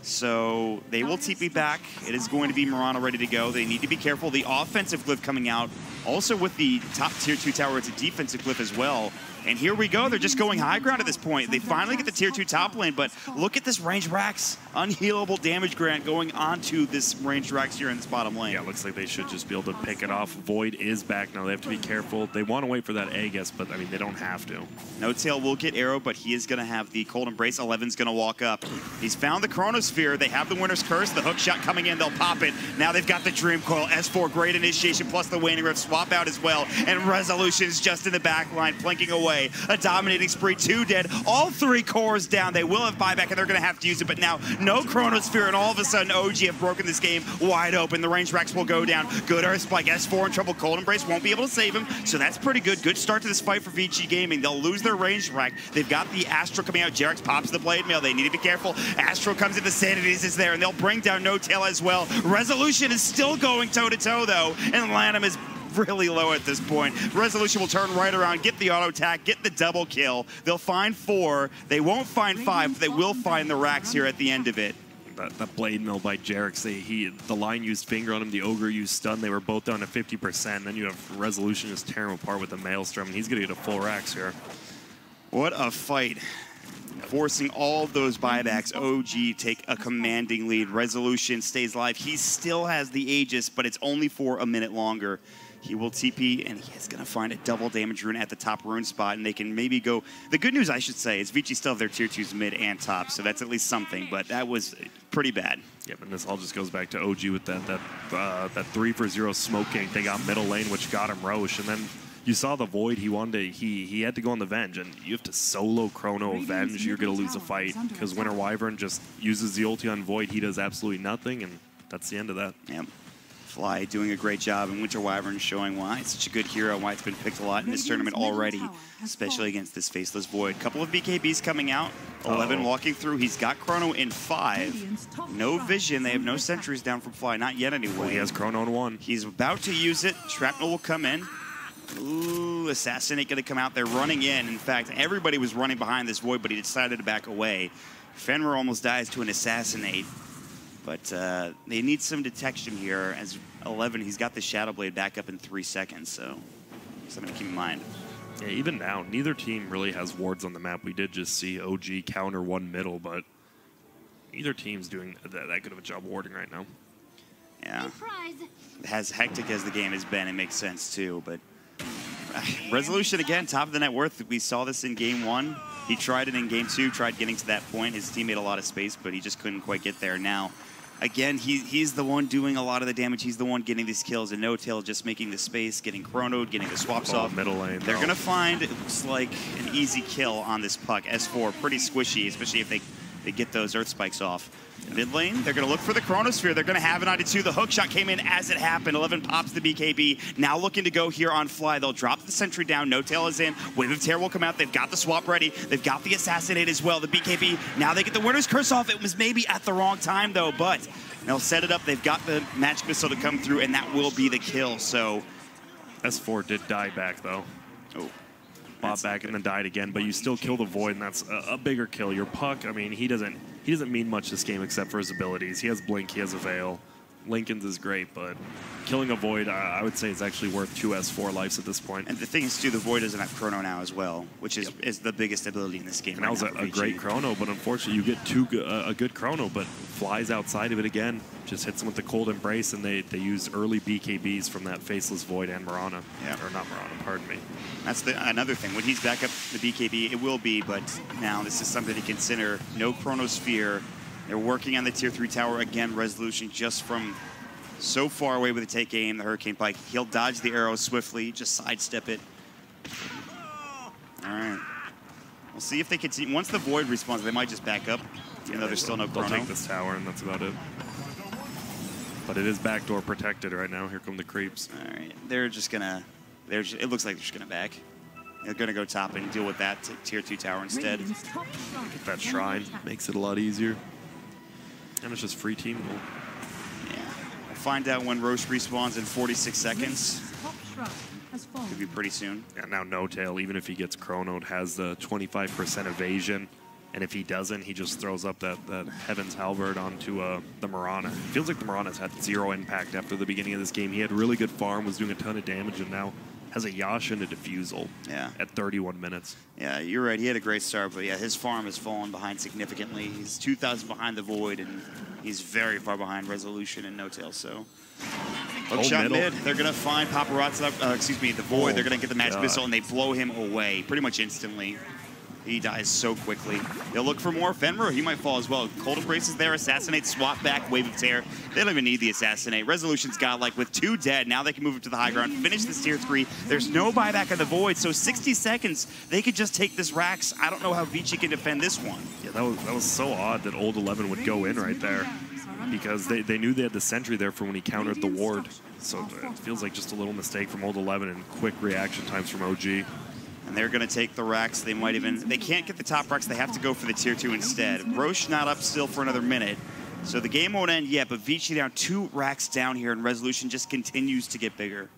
So they will TP back. It is going to be Mirana ready to go. They need to be careful. The offensive glyph coming out. Also with the top Tier 2 tower, it's a defensive glyph as well. And here we go. They're just going high ground at this point. They finally get the Tier 2 top lane, but look at this range Rax. Unhealable damage grant going onto this range Rax here in this bottom lane. Yeah, looks like they should just be able to pick it off. Void is back now. They have to be careful. They want to wait for that Aegis, but I mean, they don't have to. No Tail will get arrow, but he is going to have the Cold Embrace. 11's going to walk up. He's found the Chronosphere. They have the Winter's Curse. The hook shot coming in. They'll pop it. Now they've got the Dream Coil. S4, great initiation, plus the Waning Rift swap out as well. And Resolution is just in the back line, flanking away. A dominating spree, 2 dead. All 3 cores down. They will have buyback, and they're going to have to use it. But now, no Chronosphere, and all of a sudden, OG have broken this game wide open. The range Rax will go down. Good Earth Spike. S4 in trouble. Cold Embrace won't be able to save him. So that's pretty good. Good start to this fight for VG Gaming. They'll lose their range rack. They've got the Astro coming out. Jarex pops the blade mail. They need to be careful. Astro comes into Sanities is there, and they'll bring down No Tail as well. Resolution is still going toe-to-toe, though, and Lanham is really low at this point. Resolution will turn right around, get the auto attack, get the double kill. They'll find 4. They won't find 5, but they will find the racks here at the end of it. That blade mill by Jarex, the line used finger on him, the Ogre used stun. They were both down to 50%. Then you have Resolution just tearing him apart with the Maelstrom, and he's going to get a full racks here. What a fight. Forcing all of those buybacks. OG take a commanding lead. Resolution stays alive. He still has the Aegis, but it's only for a minute longer. He will TP, and he is going to find a double damage rune at the top rune spot, and they can maybe go... The good news, I should say, is Vici still have their Tier 2s mid and top, so that's at least something, but that was pretty bad. Yep, and this all just goes back to OG with that 3-for-0 smoke gank. They got middle lane, which got him Roche, and then you saw the Void. He wanted to, he had to go on the Venge, and you have to solo Chrono Venge, you're going to lose a fight, because Winter Wyvern just uses the ulti on Void. He does absolutely nothing, and that's the end of that. Yep. Fly doing a great job, and Winter Wyvern showing why it's such a good hero, why it's been picked a lot in this tournament already, especially against this Faceless Void. Couple of BKBs coming out, 11 walking through. He's got Chrono in 5. No vision, they have no sentries down from Fly, not yet anyway. Well, he has Chrono in 1. He's about to use it. Shrapnel will come in. Ooh, Assassinate gonna come out. They're running in. In fact, everybody was running behind this Void, but he decided to back away. Fenrir almost dies to an Assassinate. But they need some detection here. As 11, he's got the Shadow Blade back up in 3 seconds, so something to keep in mind. Yeah, even now, neither team really has wards on the map. We did just see OG counter 1 middle, but neither team's doing that good of a job warding right now. Yeah. As hectic as the game has been, it makes sense too, but Resolution again, top of the net worth. We saw this in game 1. He tried it in game 2, tried getting to that point. His team made a lot of space, but he just couldn't quite get there. Now, again, he's the one doing a lot of the damage. He's the one getting these kills, and No Tail just making the space, getting chronoed, getting the swaps off. Middle lane. They're going to find, it looks like, an easy kill on this puck. S4, pretty squishy, especially if they get those Earth Spikes off. Mid lane, they're going to look for the Chronosphere. They're going to have it onto 2. The hook shot came in as it happened. 11 pops the BKB. Now looking to go here on Fly. They'll drop the sentry down. No Tail is in. Wave of Terror will come out. They've got the swap ready. They've got the Assassinate as well. The BKB. Now they get the Winter's Curse off. It was maybe at the wrong time, though, but they'll set it up. They've got the Magic Missile to come through, and that will be the kill. So S4 did die back, though. Oh. Bought back and then died again, but you still kill the Void, and that's a bigger kill. Your Puck, I mean, he doesn't mean much this game except for his abilities. He has Blink, he has a Veil. Lincoln's is great, but killing a Void, I would say, is actually worth 2 S4 lives at this point. And the thing is, too, the Void doesn't have Chrono now as well, which is the biggest ability in this game. And that was a great Chrono, but unfortunately, you get a good Chrono, but Flies outside of it again. Just hits him with the Cold Embrace, and they use early BKBs from that Faceless Void and Mirana. Yeah. Or not Mirana, pardon me. That's another thing. When he's back up the BKB, it will be, but now this is something to consider. No Chronosphere. They're working on the Tier 3 tower again. Resolution just from so far away with the take aim, the Hurricane Pike. He'll dodge the arrow swiftly, just sidestep it. All right. We'll see if they continue. Once the Void respawns, they might just back up, even though there's still no chrono. They'll take this tower, and that's about it. But it is backdoor protected right now. Here come the creeps. All right. They're just going to... It looks like they're just going to back. They're going to go top and deal with that tier 2 tower instead. Get that shrine. Makes it a lot easier. And it's just free team goal. Yeah. We'll find out when Roche respawns in 46 seconds. Could be pretty soon. Yeah, now No Tail, even if he gets chronoed, has the 25% evasion. And if he doesn't, he just throws up that Heaven's Halberd onto the Mirana. It feels like the Mirana's had 0 impact after the beginning of this game. He had really good farm, was doing a ton of damage, and now has a Yasha and a Diffusal at 31 minutes. Yeah, you're right. He had a great start, but yeah, his farm has fallen behind significantly. He's 2,000 behind the Void, and he's very far behind Resolution and No Tail, so... Hookshot mid, they're going to find Paparazzi, the Void. They're going to get the Magic Missile, and they blow him away pretty much instantly. He dies so quickly. They'll look for more. Fenrir, he might fall as well. Cold Embrace is there. Assassinate, swap back, Wave of Tear. They don't even need the Assassinate. Resolution's godlike with 2 dead. Now they can move up to the high ground, finish this tier 3. There's no buyback of the Void, so 60 seconds, they could just take this Rax. I don't know how Vici can defend this one. Yeah, that was so odd that Old 11 would go in right there, because they knew they had the sentry there for when he countered the ward. So it feels like just a little mistake from Old 11 and quick reaction times from OG. And they're going to take the Rax. They can't get the top Rax. They have to go for the tier 2 instead. Roche not up still for another minute. So the game won't end yet, but Vici down 2 Rax down here, and Resolution just continues to get bigger.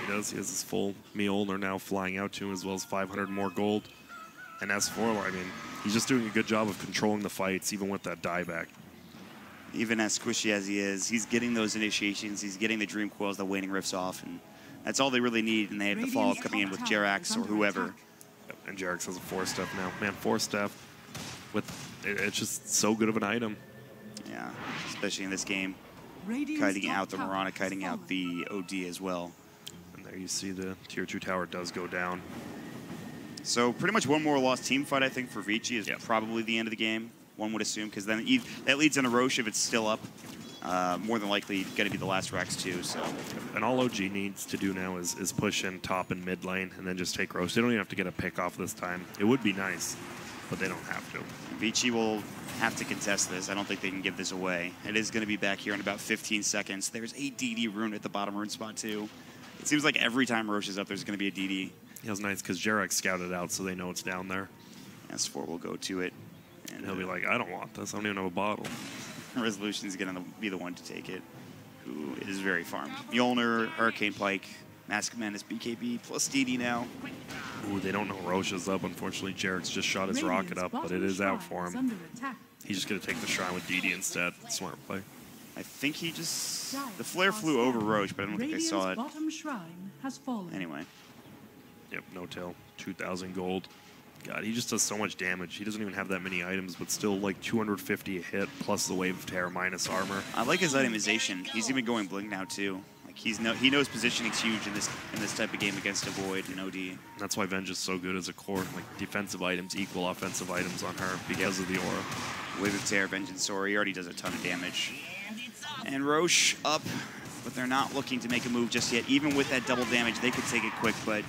He does. He has his full Mjolnir now flying out to him, as well as 500 more gold. And S4, I mean, he's just doing a good job of controlling the fights, even with that dieback. Even as squishy as he is, he's getting those initiations. He's getting the Dream Coils, the Waning Rifts off, and that's all they really need, and they had the follow-up coming in with Jerax or whoever. Yep, and Jerax has a 4-step now. Man, 4-step, it's just so good of an item. Yeah, especially in this game. Kiting out the Mirana, kiting out the OD as well. And there you see the tier 2 tower does go down. So pretty much one more lost team fight, I think, for Vici is probably the end of the game, one would assume, because then that leads into Roche if it's still up. More than likely going to be the last Rax too. So, and all OG needs to do now is push in top and mid lane and then just take Roche. They don't even have to get a pick off this time. It would be nice, but they don't have to. Vici will have to contest this. I don't think they can give this away. It is going to be back here in about 15 seconds. There's a DD rune at the bottom rune spot too. It seems like every time Roche is up, there's going to be a DD. It was nice because Jerax scouted out, so they know it's down there. S4 will go to it. And he'll be like, I don't want this. I don't even have a bottle. Resolution is going to be the one to take it, who is very farmed. Mjolnir, Hurricane Pike, Mask Madness, BKB, plus DD now. Ooh, they don't know Roche is up. Unfortunately, Jerax just shot his rocket up, but it is out for him. He's just going to take the shrine with DD instead. Smart play. I think he just... The flare flew over Roche, but I don't think I saw it. Anyway. Yep, No Tail, 2,000 gold. God, he just does so much damage. He doesn't even have that many items, but still like 250 a hit, plus the Wave of Terror minus armor. I like his itemization. He's even going blink now too. Like he knows positioning's huge in this type of game against a Void and OD. That's why Venge is so good as a core. Like defensive items equal offensive items on her because of the aura. Wave of Terror, Vengeance Aura, he already does a ton of damage. And Roche up, but they're not looking to make a move just yet. Even with that double damage, they could take it quick, but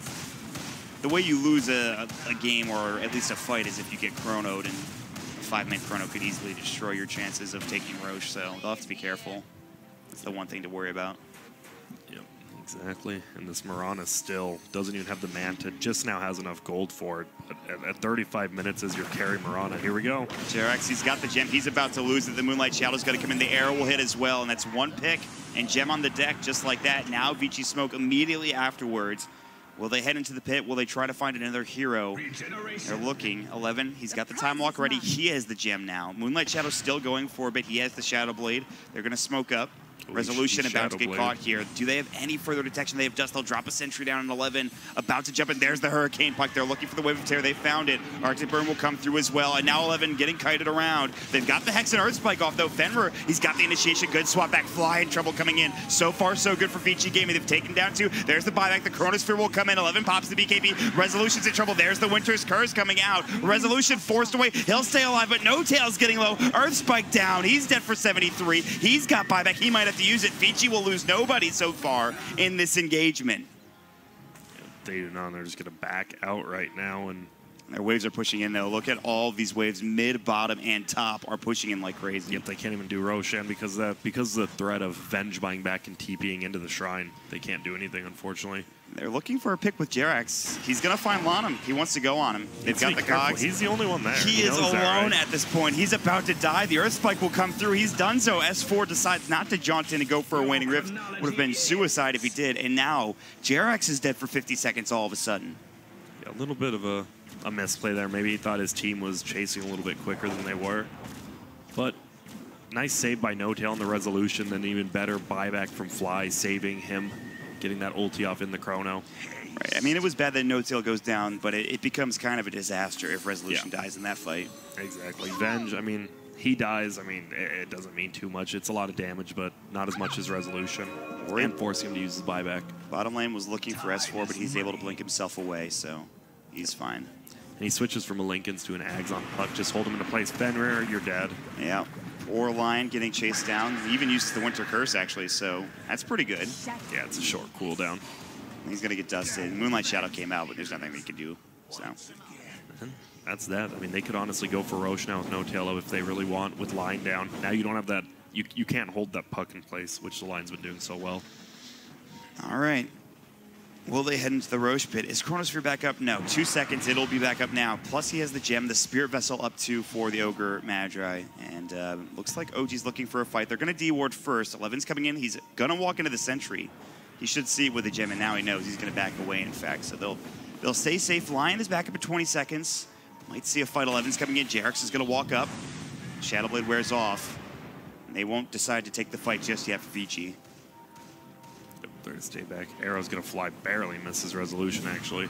the way you lose a game, or at least a fight, is if you get chronoed, and a 5-minute chrono could easily destroy your chances of taking Roche, so they'll have to be careful. That's the one thing to worry about. Yep, exactly. And this Mirana still doesn't even have the Manta, just now has enough gold for it. But at 35 minutes as your carry Mirana, here we go. Jerax, he's got the gem. He's about to lose it. The Moonlight Shadow's got to come in. The arrow will hit as well, and that's one pick, and gem on the deck just like that. Now Vici Smoke immediately afterwards. Will they head into the pit? Will they try to find another hero? They're looking. 11, he's got the time walk ready. He has the gem now. Moonlight Shadow's still going for a bit. He has the Shadow Blade. They're going to smoke up. Resolution about to get caught here. Do they have any further detection? They have dust. They'll drop a sentry down in 11. About to jump in. There's the Hurricane Pike. They're looking for the Wave of Terror. They found it. Arctic Burn will come through as well. And now 11 getting kited around. They've got the Hex and Earth Spike off, though. Fenrir, he's got the initiation. Good swap back. Fly in trouble coming in. So far, so good for Vici Gaming. They've taken down 2. There's the buyback. The Chronosphere will come in. 11 pops the BKB. Resolution's in trouble. There's the Winter's Curse coming out. Resolution forced away. He'll stay alive, but No Tail's getting low. Earth Spike down. He's dead for 73. He's got buyback. He might have to use it. Vici will lose nobody so far in this engagement. They do not. They're just going to back out right now. And their waves are pushing in, though. Look at all of these waves. Mid, bottom, and top are pushing in like crazy. Yep, they can't even do Roshan because of that. Because of the threat of Venge buying back and TPing into the Shrine, they can't do anything, unfortunately. They're looking for a pick with Jerax. He's going to find Lanham. He wants to go on him. They've got the cogs. He's the only one there. He is alone at this point. He's about to die. The Earth Spike will come through. He's done so. S4 decides not to jaunt in and go for a Waning Rift. Would have been suicide if he did. And now Jerax is dead for 50 seconds all of a sudden. Yeah, a little bit of a misplay there. Maybe he thought his team was chasing a little bit quicker than they were. But nice save by No-Tail on the resolution. Then even better buyback from Fly, saving him, getting that ulti off in the chrono. Right. I mean, it was bad that No-Tail goes down, but it becomes kind of a disaster if Resolution dies in that fight. Exactly. Venge, I mean, he dies. I mean, it doesn't mean too much. It's a lot of damage, but not as much as Resolution. And forcing him to use his buyback. Bottom lane was looking for S4, but he's able to blink himself away, so he's fine. And he switches from a Linken's to an Ags on Puck. Just hold him into place. Fenrir, you're dead. Yeah. Or Lion getting chased down. He even used the Winter Curse, actually, so that's pretty good. Yeah, it's a short cooldown. He's going to get dusted. Moonlight Shadow came out, but there's nothing we can do. So that's that. I mean, they could honestly go for Roche now with No-Tail if they really want, with Line down. Now you don't have that. You can't hold that Puck in place, which the Line's been doing so well. All right. Will they head into the Roche pit? Is Chronosphere back up? No. 2 seconds. It'll be back up now. Plus, he has the gem, the Spirit Vessel up 2 for the Ogre Magi. And looks like OG's looking for a fight. They're going to D-ward first. 11's coming in. He's going to walk into the Sentry. He should see it with the gem, and now he knows he's going to back away, in fact. So they'll stay safe. Lion is back up at 20 seconds. Might see a fight. 11's coming in. Jerax is going to walk up. Shadowblade wears off. And they won't decide to take the fight just yet for Vici. They're going to stay back. Arrow's going to fly. Barely misses Resolution, actually.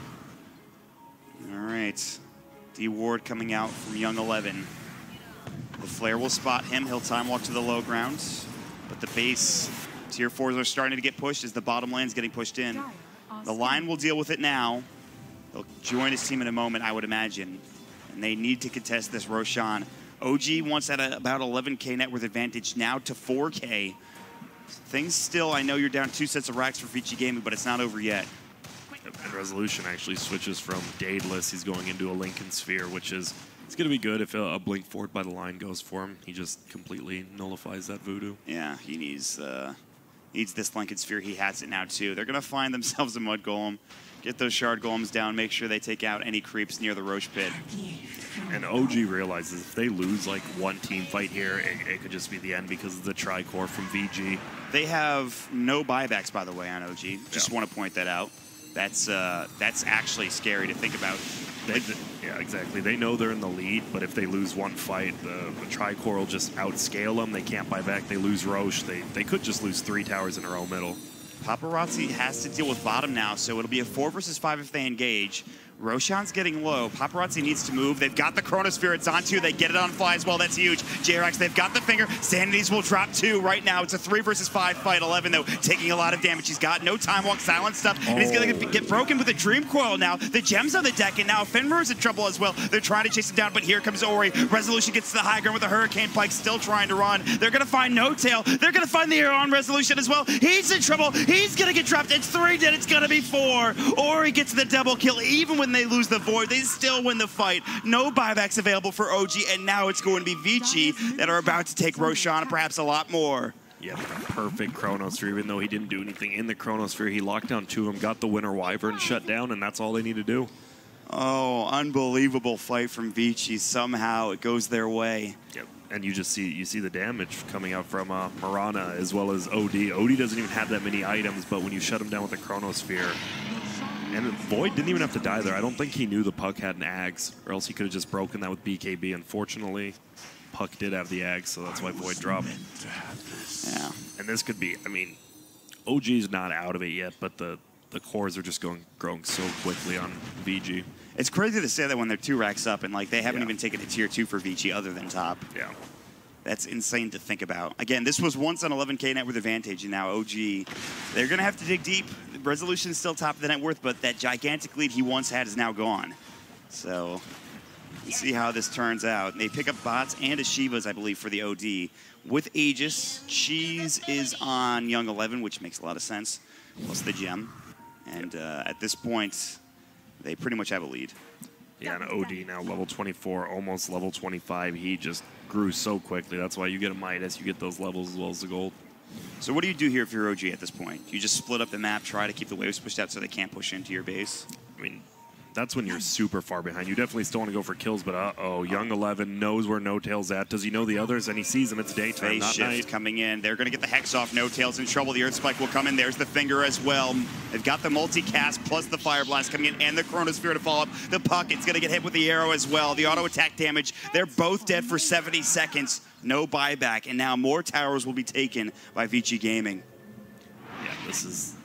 All right. D-Ward coming out from Young 11. The Flare will spot him. He'll time walk to the low ground. But the base tier 4s are starting to get pushed as the bottom lane's getting pushed in. The Line will deal with it now. He'll join his team in a moment, I would imagine. And they need to contest this Roshan. OG wants at about 11K net worth advantage now to 4K. Things still, I know you're down 2 sets of racks for Vici Gaming, but it's not over yet. And Resolution actually switches from Daedalus. He's going into a Linken Sphere, which is it's going to be good if a blink forward by the Line goes for him. He just completely nullifies that voodoo. Yeah, he needs this Linken Sphere. He has it now, too. They're going to find themselves a Mud Golem, get those Shard Golems down, make sure they take out any creeps near the Roche pit. And OG realizes if they lose like one team fight here, it could just be the end because of the Tricore from VG. They have no buybacks, by the way, on OG. Just want to point that out. That's actually scary to think about. Yeah, exactly. They know they're in the lead, but if they lose one fight, the Tricore will just outscale them. They can't buy back. They lose Roche. They could just lose 3 towers in a row middle. Paparazzi has to deal with bottom now, so it'll be a 4 versus 5 if they engage. Roshan's getting low. Paparazzi needs to move. They've got the Chronosphere. It's on 2. They get it on Fly as well. That's huge. Jerax, they've got the finger. Sanities will drop 2 right now. It's a 3 versus 5 fight. 11, though, taking a lot of damage. He's got no time walk, silent stuff, and he's going to get broken with a Dream Coil now. The gem's on the deck, and now Fenrir's in trouble as well. They're trying to chase him down, but here comes Ori. Resolution gets to the high ground with a Hurricane Pike, still trying to run. They're going to find No-Tail. They're going to find the air on Resolution as well. He's in trouble. He's going to get dropped. It's 3 dead. It's going to be 4. Ori gets the double kill. Even when they lose the Void, they still win the fight. No buybacks available for OG, and now it's going to be Vici that are about to take Roshan, perhaps a lot more. Yeah, perfect Chronosphere. Even though he didn't do anything in the Chronosphere, he locked down 2 of them, got the Winter Wyvern shut down, and that's all they need to do. Oh, unbelievable fight from Vici. Somehow it goes their way. Yep. And you see the damage coming out from Marana as well as OD. OD doesn't even have that many items, but when you shut him down with the Chronosphere, and Void didn't even have to die there. I don't think he knew the Puck had an Ags, or else he could have just broken that with BKB. Unfortunately, Puck did have the Ags, so that's why Void dropped. Yeah. And this could be, I mean, OG's not out of it yet, but the cores are just growing so quickly on VG. It's crazy to say that when they're 2 racks up, and like they haven't even taken a tier 2 for Vici other than top. Yeah. That's insane to think about. Again, this was once an 11K net worth advantage, and now OG, they're going to have to dig deep. Resolution is still top of the net worth, but that gigantic lead he once had is now gone. So let's see how this turns out. They pick up bots and a Shivas, I believe, for the OD. With Aegis, Cheese is on Young 11, which makes a lot of sense, plus the gem. And at this point, they pretty much have a lead. Yeah, and OD now level 24, almost level 25. He just grew so quickly. That's why you get a Midas, you get those levels as well as the gold. So what do you do here if you're OG at this point? You just split up the map, try to keep the waves pushed out so they can't push into your base? I mean, that's when you're super far behind. You definitely still want to go for kills, but uh-oh, Young 11 knows where No Tail's at. Does he know the others? And he sees them. It's daytime, Phase not shift night. coming in. They're going to get the Hex off. No Tail's in trouble. The Earth Spike will come in. There's the Finger as well. They've got the multicast plus the Fire Blast coming in and the Chronosphere to follow up. The Pocket's going to get hit with the arrow as well. The auto attack damage. They're both dead for 70 seconds. No buyback. And now more towers will be taken by Vici Gaming. Yeah, this is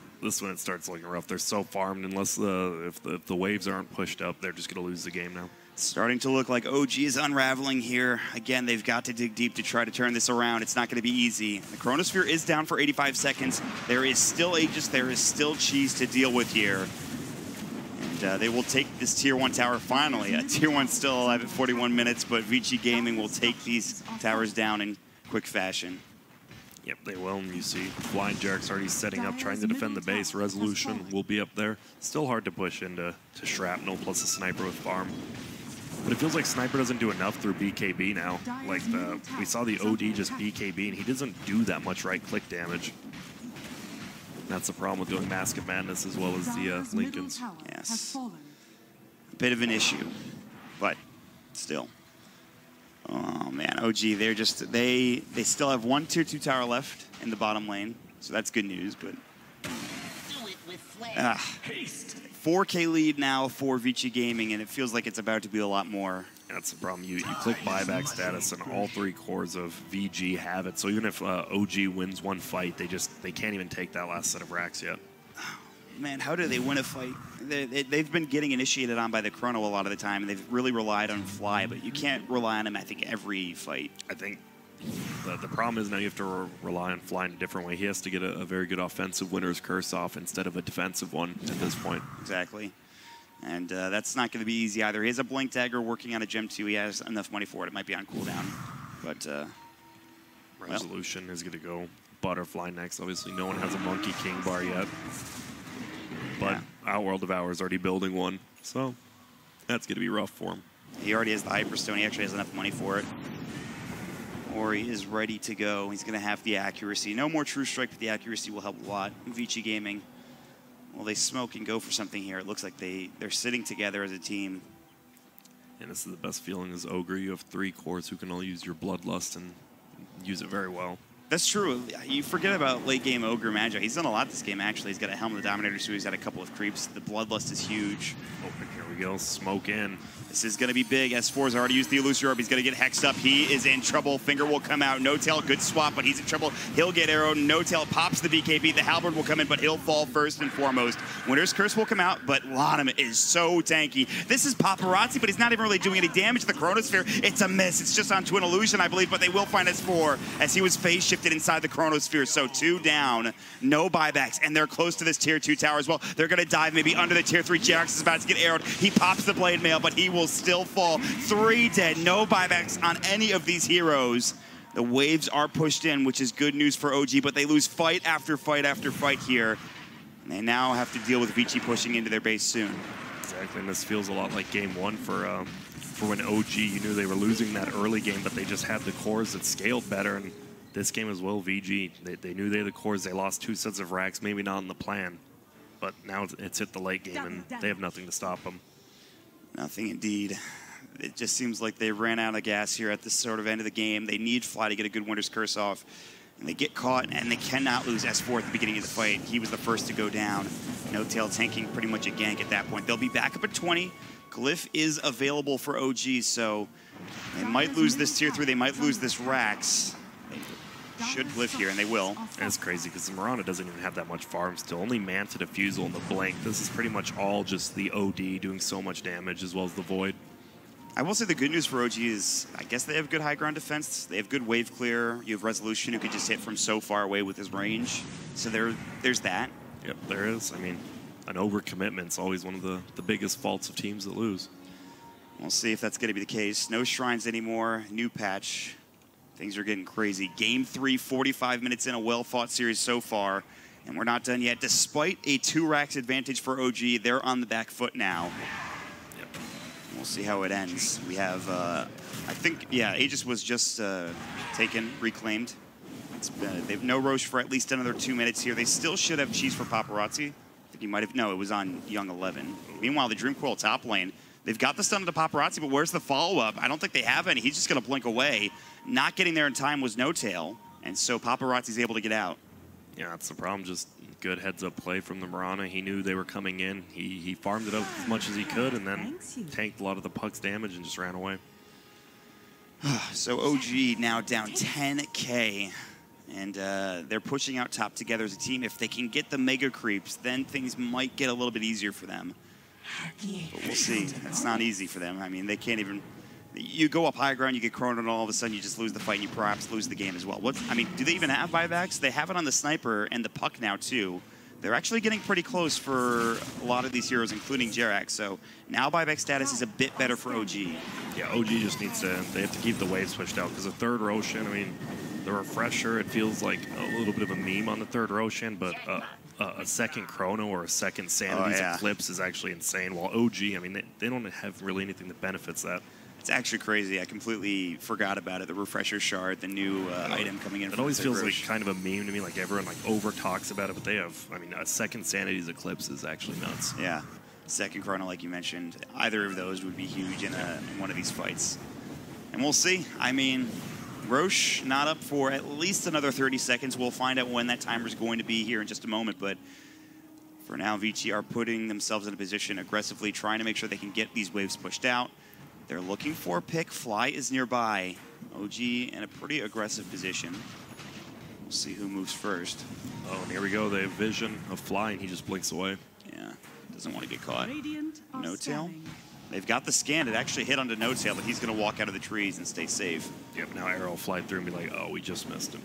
when it starts looking rough. They're so farmed unless if the waves aren't pushed up, they're just going to lose the game now. Starting to look like OG is unraveling here. Again, they've got to dig deep to try to turn this around. It's not going to be easy. The Chronosphere is down for 85 seconds. There is still Aegis. There is still cheese to deal with here. And they will take this Tier 1 tower finally. Tier 1 still alive at 41 minutes, but Vici Gaming will take these towers down in quick fashion. Yep, they will, and you see Blind Jarek's already setting up, trying to defend the base. Resolution will be up there. Still hard to push into Shrapnel plus a Sniper with Farm. But it feels like Sniper doesn't do enough through BKB now. Like, we saw the OD just BKB, and he doesn't do that much right-click damage. That's the problem with doing Mask of Madness as well as the Lincolns. Yes. A bit of an issue, but still. Oh man, OG, they're just, they still have one Tier 2 tower left in the bottom lane, so that's good news, but 4K lead now for Vici Gaming, and it feels like it's about to be a lot more. That's the problem. You click buyback status, and all three cores of VG have it. So even if OG wins one fight, they can't even take that last set of racks yet. Man, how do they win a fight? They've been getting initiated on by the Chrono a lot of the time, and they've really relied on Fly, but you can't rely on him, I think, every fight. I think the problem is now you have to rely on Fly in a different way. He has to get a very good offensive Winner's Curse off instead of a defensive one at this point. Exactly. And that's not going to be easy either. He has a Blink Dagger working on a Gem 2. He has enough money for it. It might be on cooldown. But, Resolution is going to go Butterfly next. Obviously, no one has a Monkey King bar yet. But Outworld of Hours already building one. So that's going to be rough for him. He already has the Hyperstone. He actually has enough money for it. Ori is ready to go. He's going to have the accuracy. No more True Strike, but the accuracy will help a lot. Vici Gaming, well, they smoke and go for something here. It looks like they're sitting together as a team. And this is the best feeling as Ogre. You have three cores who can all use your Bloodlust and use it very well. That's true. You forget about late game Ogre Magi. He's done a lot this game, actually. He's got a Helm of the Dominator, so he's got a couple of creeps. The Bloodlust is huge. Oh, here we go. Smoke in. This is going to be big. S4's already used the Illusory Orb. He's going to get hexed up. He is in trouble. Finger will come out. No Tail, good swap, but he's in trouble. He'll get arrowed. No Tail pops the BKB. The Halberd will come in, but he'll fall first and foremost. Winter's Curse will come out, but Lanham is so tanky. This is Paparazzi, but he's not even really doing any damage to the Chronosphere. It's a miss. It's just onto an illusion, I believe, but they will find S4 as he was phase shifted inside the Chronosphere. So 2 down, no buybacks, and they're close to this Tier 2 tower as well. They're going to dive maybe under the Tier 3. Jarex is about to get arrowed. He pops the Blade Mail, but he will still fall. 3 dead, no buybacks on any of these heroes. The waves are pushed in, which is good news for OG, but they lose fight after fight after fight here. And they now have to deal with Vici pushing into their base soon. Exactly, and this feels a lot like game one for when OG, you knew they were losing that early game, but they just had the cores that scaled better. And this game as well, VG, they knew they had the cores. They lost 2 sets of racks, maybe not in the plan. But now it's hit the late game, and they have nothing to stop them. Nothing indeed. It just seems like they ran out of gas here at this sort of end of the game. They need Fly to get a good Winter's Curse off. And they get caught, and they cannot lose S4 at the beginning of the fight. He was the first to go down. No Tail tanking pretty much a gank at that point. They'll be back up at 20. Glyph is available for OG, so they might lose this Tier 3. They might lose this Rax. They should Glyph here, and they will. And it's crazy because the Mirana doesn't even have that much farm still. Only Manta, Defusal, and the Blink. This is pretty much all just the OD doing so much damage, as well as the Void. I will say the good news for OG is I guess they have good high ground defense. They have good wave clear. You have Resolution who can just hit from so far away with his range. So there's that. Yep, there is. I mean, an overcommitment's always one of the biggest faults of teams that lose. We'll see if that's going to be the case. No Shrines anymore. New patch. Things are getting crazy. Game 3, 45 minutes in, a well-fought series so far. And we're not done yet. Despite a 2 racks advantage for OG, they're on the back foot now. Yep. We'll see how it ends. We have, I think, yeah, Aegis was just taken, reclaimed. They have no Roche for at least another 2 minutes here. They still should have cheese for Paparazzi. I think he might have, no, it was on Young 11. Meanwhile, the Dream Coil top lane, they've got the stun of the Paparazzi, but where's the follow-up? I don't think they have any. He's just going to blink away. Not getting there in time was No Tail, and so Paparazzi's able to get out. Yeah, that's the problem. Just good heads-up play from the Mirana. He knew they were coming in. He farmed it up as much as he could and then tanked a lot of the puck's damage and just ran away. So OG now down 10K, and they're pushing out top together as a team. If they can get the mega creeps, then things might get a little bit easier for them. But we'll see. It's not easy for them. I mean, they can't even... You go up high ground, you get chronoed, and all of a sudden you just lose the fight, and you perhaps lose the game as well. I mean, do they even have buybacks? They have it on the sniper and the puck now, too. They're actually getting pretty close for a lot of these heroes, including Jerax. So now buyback status is a bit better for OG. Yeah, OG just needs to... They have to keep the waves pushed out, because the third Roshan, I mean, the Refresher, it feels like a little bit of a meme on the third Roshan, but a second Chrono or a second Sanity's Eclipse is actually insane. While OG, I mean, they don't have really anything that benefits that. It's actually crazy. I completely forgot about it. The Refresher Shard, the new item coming in. It always feels like kind of a meme to me, like everyone like over talks about it, but they have, I mean, a second Sanity's Eclipse is actually nuts. Yeah, second Chrono, like you mentioned. Either of those would be huge in one of these fights. And we'll see. I mean, Roche not up for at least another 30 seconds. We'll find out when that timer is going to be here in just a moment, but for now, Vici are putting themselves in a position aggressively, trying to make sure they can get these waves pushed out. They're looking for a pick. Fly is nearby. OG in a pretty aggressive position. We'll see who moves first. Oh, and here we go. They have vision of Fly, and he just blinks away. Yeah, doesn't want to get caught. No Tail. They've got the scan. It actually hit onto No Tail, but he's going to walk out of the trees and stay safe. Yep, now Arrow will fly through and be like, oh, we just missed him.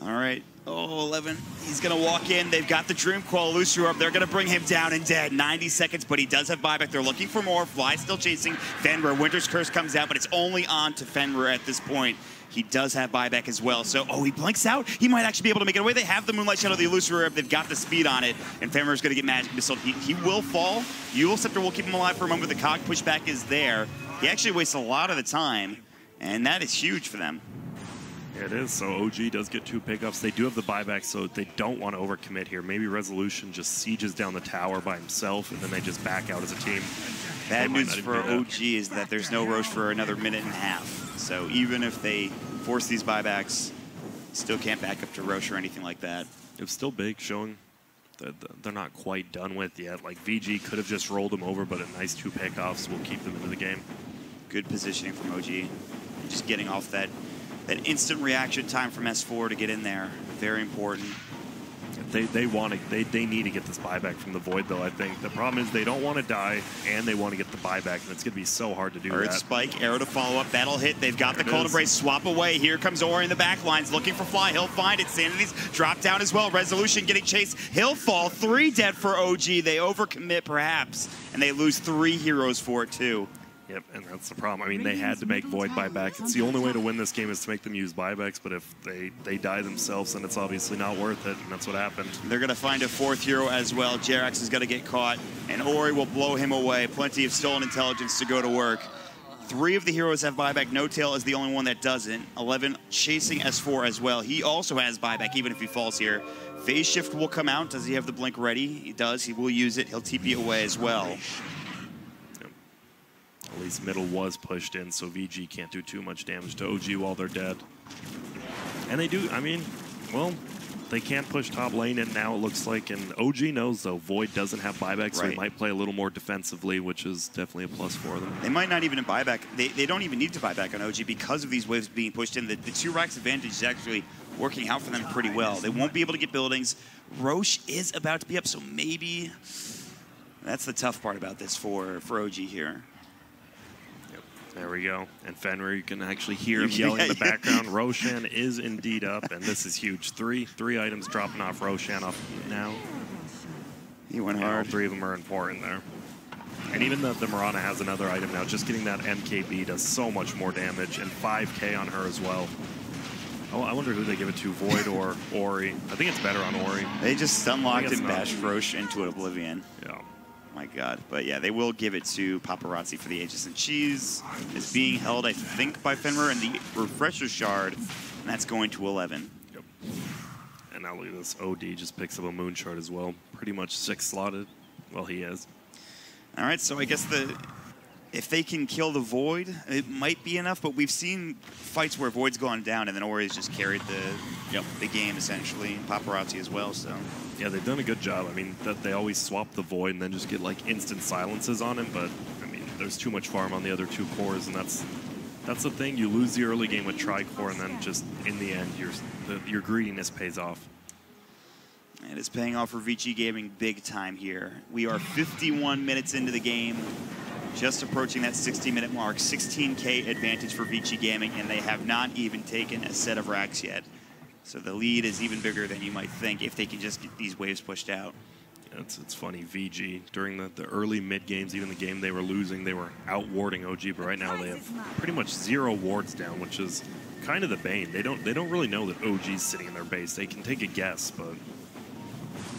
All right. Oh, 11. He's going to walk in. They've got the Dream Coil Illusory up. They're going to bring him down and dead. 90 seconds, but he does have buyback. They're looking for more. Fly still chasing Fenrir. Winter's Curse comes out, but it's only on to Fenrir at this point. He does have buyback as well. So, oh, he blinks out. He might actually be able to make it away. They have the Moonlight Shadow, the Illusory Orb. They've got the speed on it, and Fenrir's going to get Magic Missile. He will fall. Eul Scepter will keep him alive for a moment. The cog pushback is there. He actually wastes a lot of the time, and that is huge for them. It is, so OG does get 2 pickups. They do have the buyback, so they don't want to overcommit here. Maybe Resolution just sieges down the tower by himself, and then they just back out as a team. Bad news for OG is that there's no Roche for another minute and a half. So even if they force these buybacks, still can't back up to Roche or anything like that. It's still big, showing that they're not quite done with yet. Like, VG could have just rolled them over, but a nice 2 pickoffs will keep them into the game. Good positioning from OG. Just getting off that instant reaction time from S4 to get in there. Very important. They need to get this buyback from the Void, though, I think. The problem is they don't want to die, and they want to get the buyback, and it's going to be so hard to do Earth that. Spike, arrow to follow up, that'll hit. They've got the Cold Embrace, swap away. Here comes Ori in the back lines, looking for Fly. He'll find it. Sanity's drop down as well. Resolution getting chased. He'll fall. 3 dead for OG. They overcommit, perhaps, and they lose 3 heroes for it, too. Yep, and that's the problem. I mean, they had to make Void buyback. It's the only way to win this game is to make them use buybacks, but if they die themselves, then it's obviously not worth it, and that's what happened. They're going to find a 4th hero as well. Jerax is going to get caught, and Ori will blow him away. Plenty of stolen intelligence to go to work. 3 of the heroes have buyback. No Tail is the only one that doesn't. 11 chasing S4 as well. He also has buyback, even if he falls here. Phase Shift will come out. Does he have the blink ready? He does. He will use it. He'll TP away as well. At least middle was pushed in, so VG can't do too much damage to OG while they're dead. And they do, I mean, well, they can't push top lane in now, it looks like. And OG knows, though, Void doesn't have buyback, so he might play a little more defensively, which is definitely a plus for them. They might not even have buyback. They don't even need to buyback on OG because of these waves being pushed in. The 2 racks advantage is actually working out for them pretty well. They won't be able to get buildings. Roche is about to be up, so maybe that's the tough part about this for OG here. There we go. And Fenrir, you can actually hear him yelling in the background. Roshan is indeed up, and this is huge. Three items dropping off Roshan off now. He went hard. All 3 of them are important there. And even the Mirana has another item now. Just getting that MKB does so much more damage, and 5K on her as well. Oh, I wonder who they give it to, Void or Ori. I think it's better on Ori. They just unlocked and bashed Roche into oblivion. Yeah. My God. But yeah, they will give it to Paparazzi for the Aegis and Cheese. It's being held, I think, by Fenrir and the Refresher Shard, and that's going to 11. Yep. And now look at this. OD just picks up a Moon Shard as well. Pretty much 6 slotted. Well, he is. All right, so I guess if they can kill the Void, it might be enough, but we've seen fights where Void's gone down and then Ori's just carried the game, essentially, and Paparazzi as well, so. Yeah, they've done a good job. I mean, that they always swap the Void and then just get, like, instant silences on him, but, I mean, there's too much farm on the other 2 cores, and that's the thing. You lose the early game with Tri-Core, and then just, in the end, your greediness pays off. It is paying off for Vici Gaming big time here. We are 51 minutes into the game. Just approaching that 60-minute mark, 16K advantage for Vici Gaming, and they have not even taken a set of racks yet. So the lead is even bigger than you might think if they can just get these waves pushed out. Yeah, it's funny, VG, during the early mid-games, even the game they were losing, they were out-warding OG, but right now they have pretty much 0 wards down, which is kind of the bane. They don't really know that OG's sitting in their base. They can take a guess, but...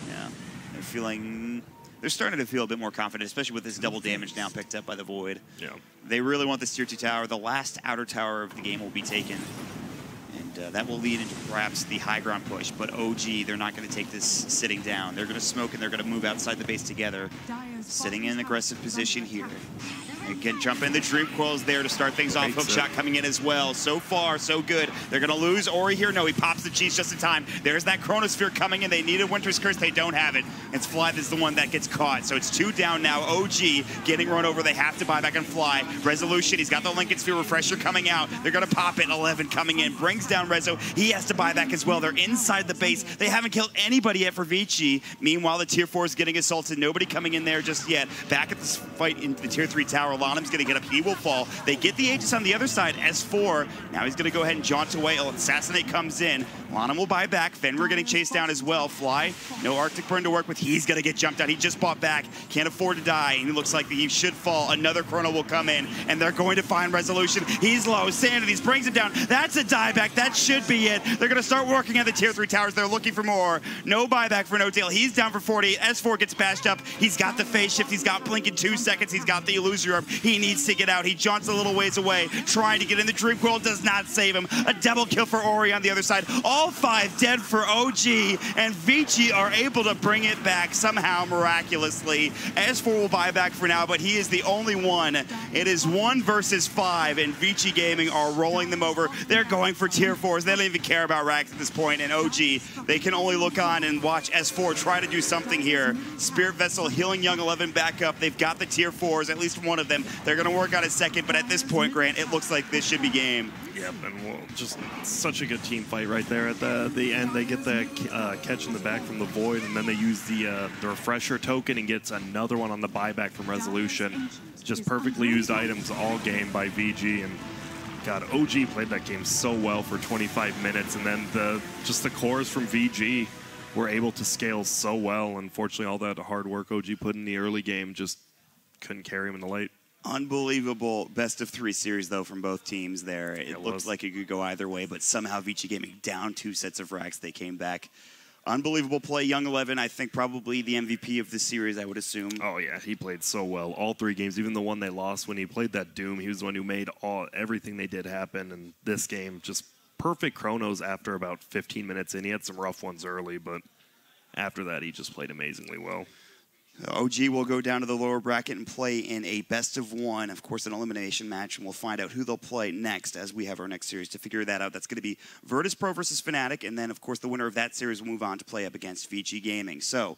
Yeah, they're feeling... They're starting to feel a bit more confident, especially with this double damage now picked up by the Void. Yeah. They really want this tier 2 tower. The last outer tower of the game will be taken. And that will lead into perhaps the high ground push. But OG, they're not going to take this sitting down. They're going to smoke and they're going to move outside the base together. Sitting in an aggressive position here. Again, jump in. The Dream Coil is there to start things off. Hook shot coming in as well. So far, so good. They're going to lose Ori here. No, he pops the cheese just in time. There's that Chronosphere coming in. They needed Winter's Curse. They don't have it. It's Fly that's the one that gets caught. So it's 2 down now. OG getting run over. They have to buy back and Fly. Resolution, he's got the Lincoln Sphere Refresher coming out. They're going to pop it. 11 coming in. Brings down Rezo. He has to buy back as well. They're inside the base. They haven't killed anybody yet for Vici. Meanwhile, the Tier 4 is getting assaulted. Nobody coming in there just yet. Back at this fight into the Tier 3 tower. Lanham's going to get up. He will fall. They get the Aegis on the other side. S4. Now he's going to go ahead and jaunt away. Assassinate comes in. Lanham will buy back. Fenrir getting chased down as well. Fly. No Arctic Burn to work with. He's going to get jumped out. He just bought back. Can't afford to die. And he looks like he should fall. Another Chrono will come in. And they're going to find Resolution. He's low. Sanity brings him down. That's a dieback. That should be it. They're going to start working at the Tier 3 towers. They're looking for more. No buyback for No Tail. He's down for 48. S4 gets bashed up. He's got the phase shift. He's got blink in 2 seconds. He's got the illusory orb. He needs to get out. He jaunts a little ways away, trying to get in. The Dream Coil does not save him. A double kill for Ori on the other side. All 5 dead for OG, and Vici are able to bring it back somehow miraculously. S4 will buy back for now, but he is the only one. It is 1 versus 5, and Vici Gaming are rolling them over. They're going for Tier 4s. They don't even care about racks at this point, and OG, they can only look on and watch S4 try to do something here. Spirit Vessel healing Young 11 back up. They've got the Tier 4s, at least one of them. They're going to work on a second, but at this point, Grant, it looks like this should be game. Yep, and well, just such a good team fight right there. At the end, they get the catch in the back from the Void, and then they use the Refresher token and gets another one on the buyback from Resolution. Just perfectly used items all game by VG, and God, OG played that game so well for 25 minutes, and then the cores from VG were able to scale so well. Unfortunately, all that hard work OG put in the early game just couldn't carry him in the late. Unbelievable best-of-3 series, though, from both teams there. It looked like it could go either way, but somehow Vici Gaming down 2 sets of racks. They came back. Unbelievable play. Young 11, I think, probably the MVP of this series, I would assume. Oh, yeah, he played so well. All 3 games, even the one they lost when he played that Doom, he was the one who made everything they did happen. And this game, just perfect chronos after about 15 minutes in. He had some rough ones early, but after that, he just played amazingly well. OG will go down to the lower bracket and play in a best-of-1, of course, an elimination match, and we'll find out who they'll play next as we have our next series to figure that out. That's going to be Virtus Pro versus Fnatic, and then, of course, the winner of that series will move on to play up against Vici Gaming. So,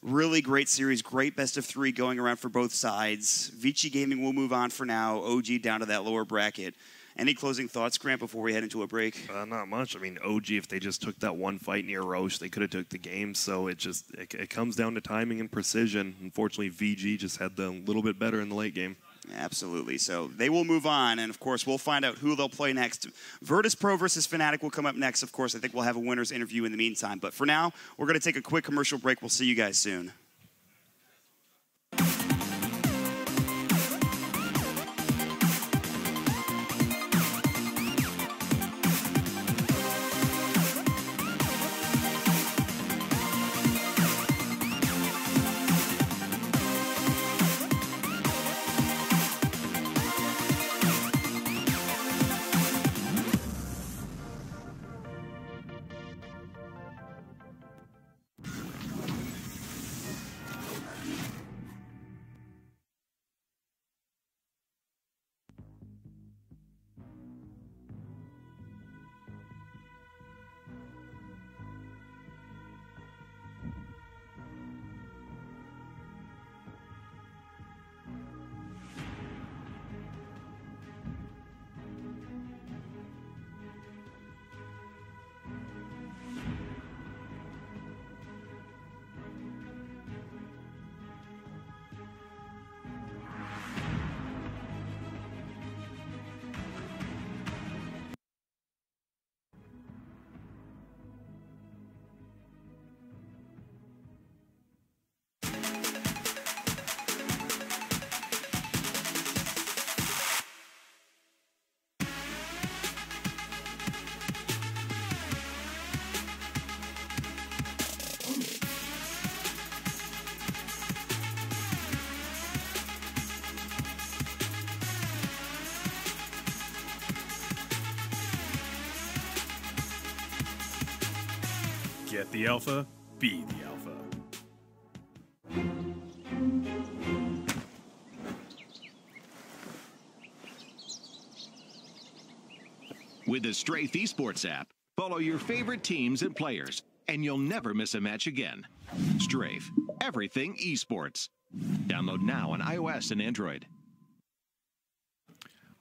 really great series, great best-of-3 going around for both sides. Vici Gaming will move on for now, OG down to that lower bracket. Any closing thoughts, Grant, before we head into a break? Not much. I mean, OG, if they just took that one fight near Roche, they could have took the game. So it comes down to timing and precision. Unfortunately, VG just had the little bit better in the late game. Absolutely. So they will move on, and of course, we'll find out who they'll play next. Virtus Pro versus Fnatic will come up next. Of course, I think we'll have a winner's interview in the meantime. But for now, we're going to take a quick commercial break. We'll see you guys soon. Get the alpha, be the alpha. With the Strafe Esports app, follow your favorite teams and players, and you'll never miss a match again. Strafe, everything esports. Download now on iOS and Android.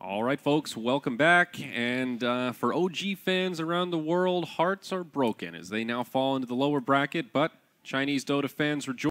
All right, folks, welcome back. And for OG fans around the world, hearts are broken as they now fall into the lower bracket, but Chinese Dota fans rejoice.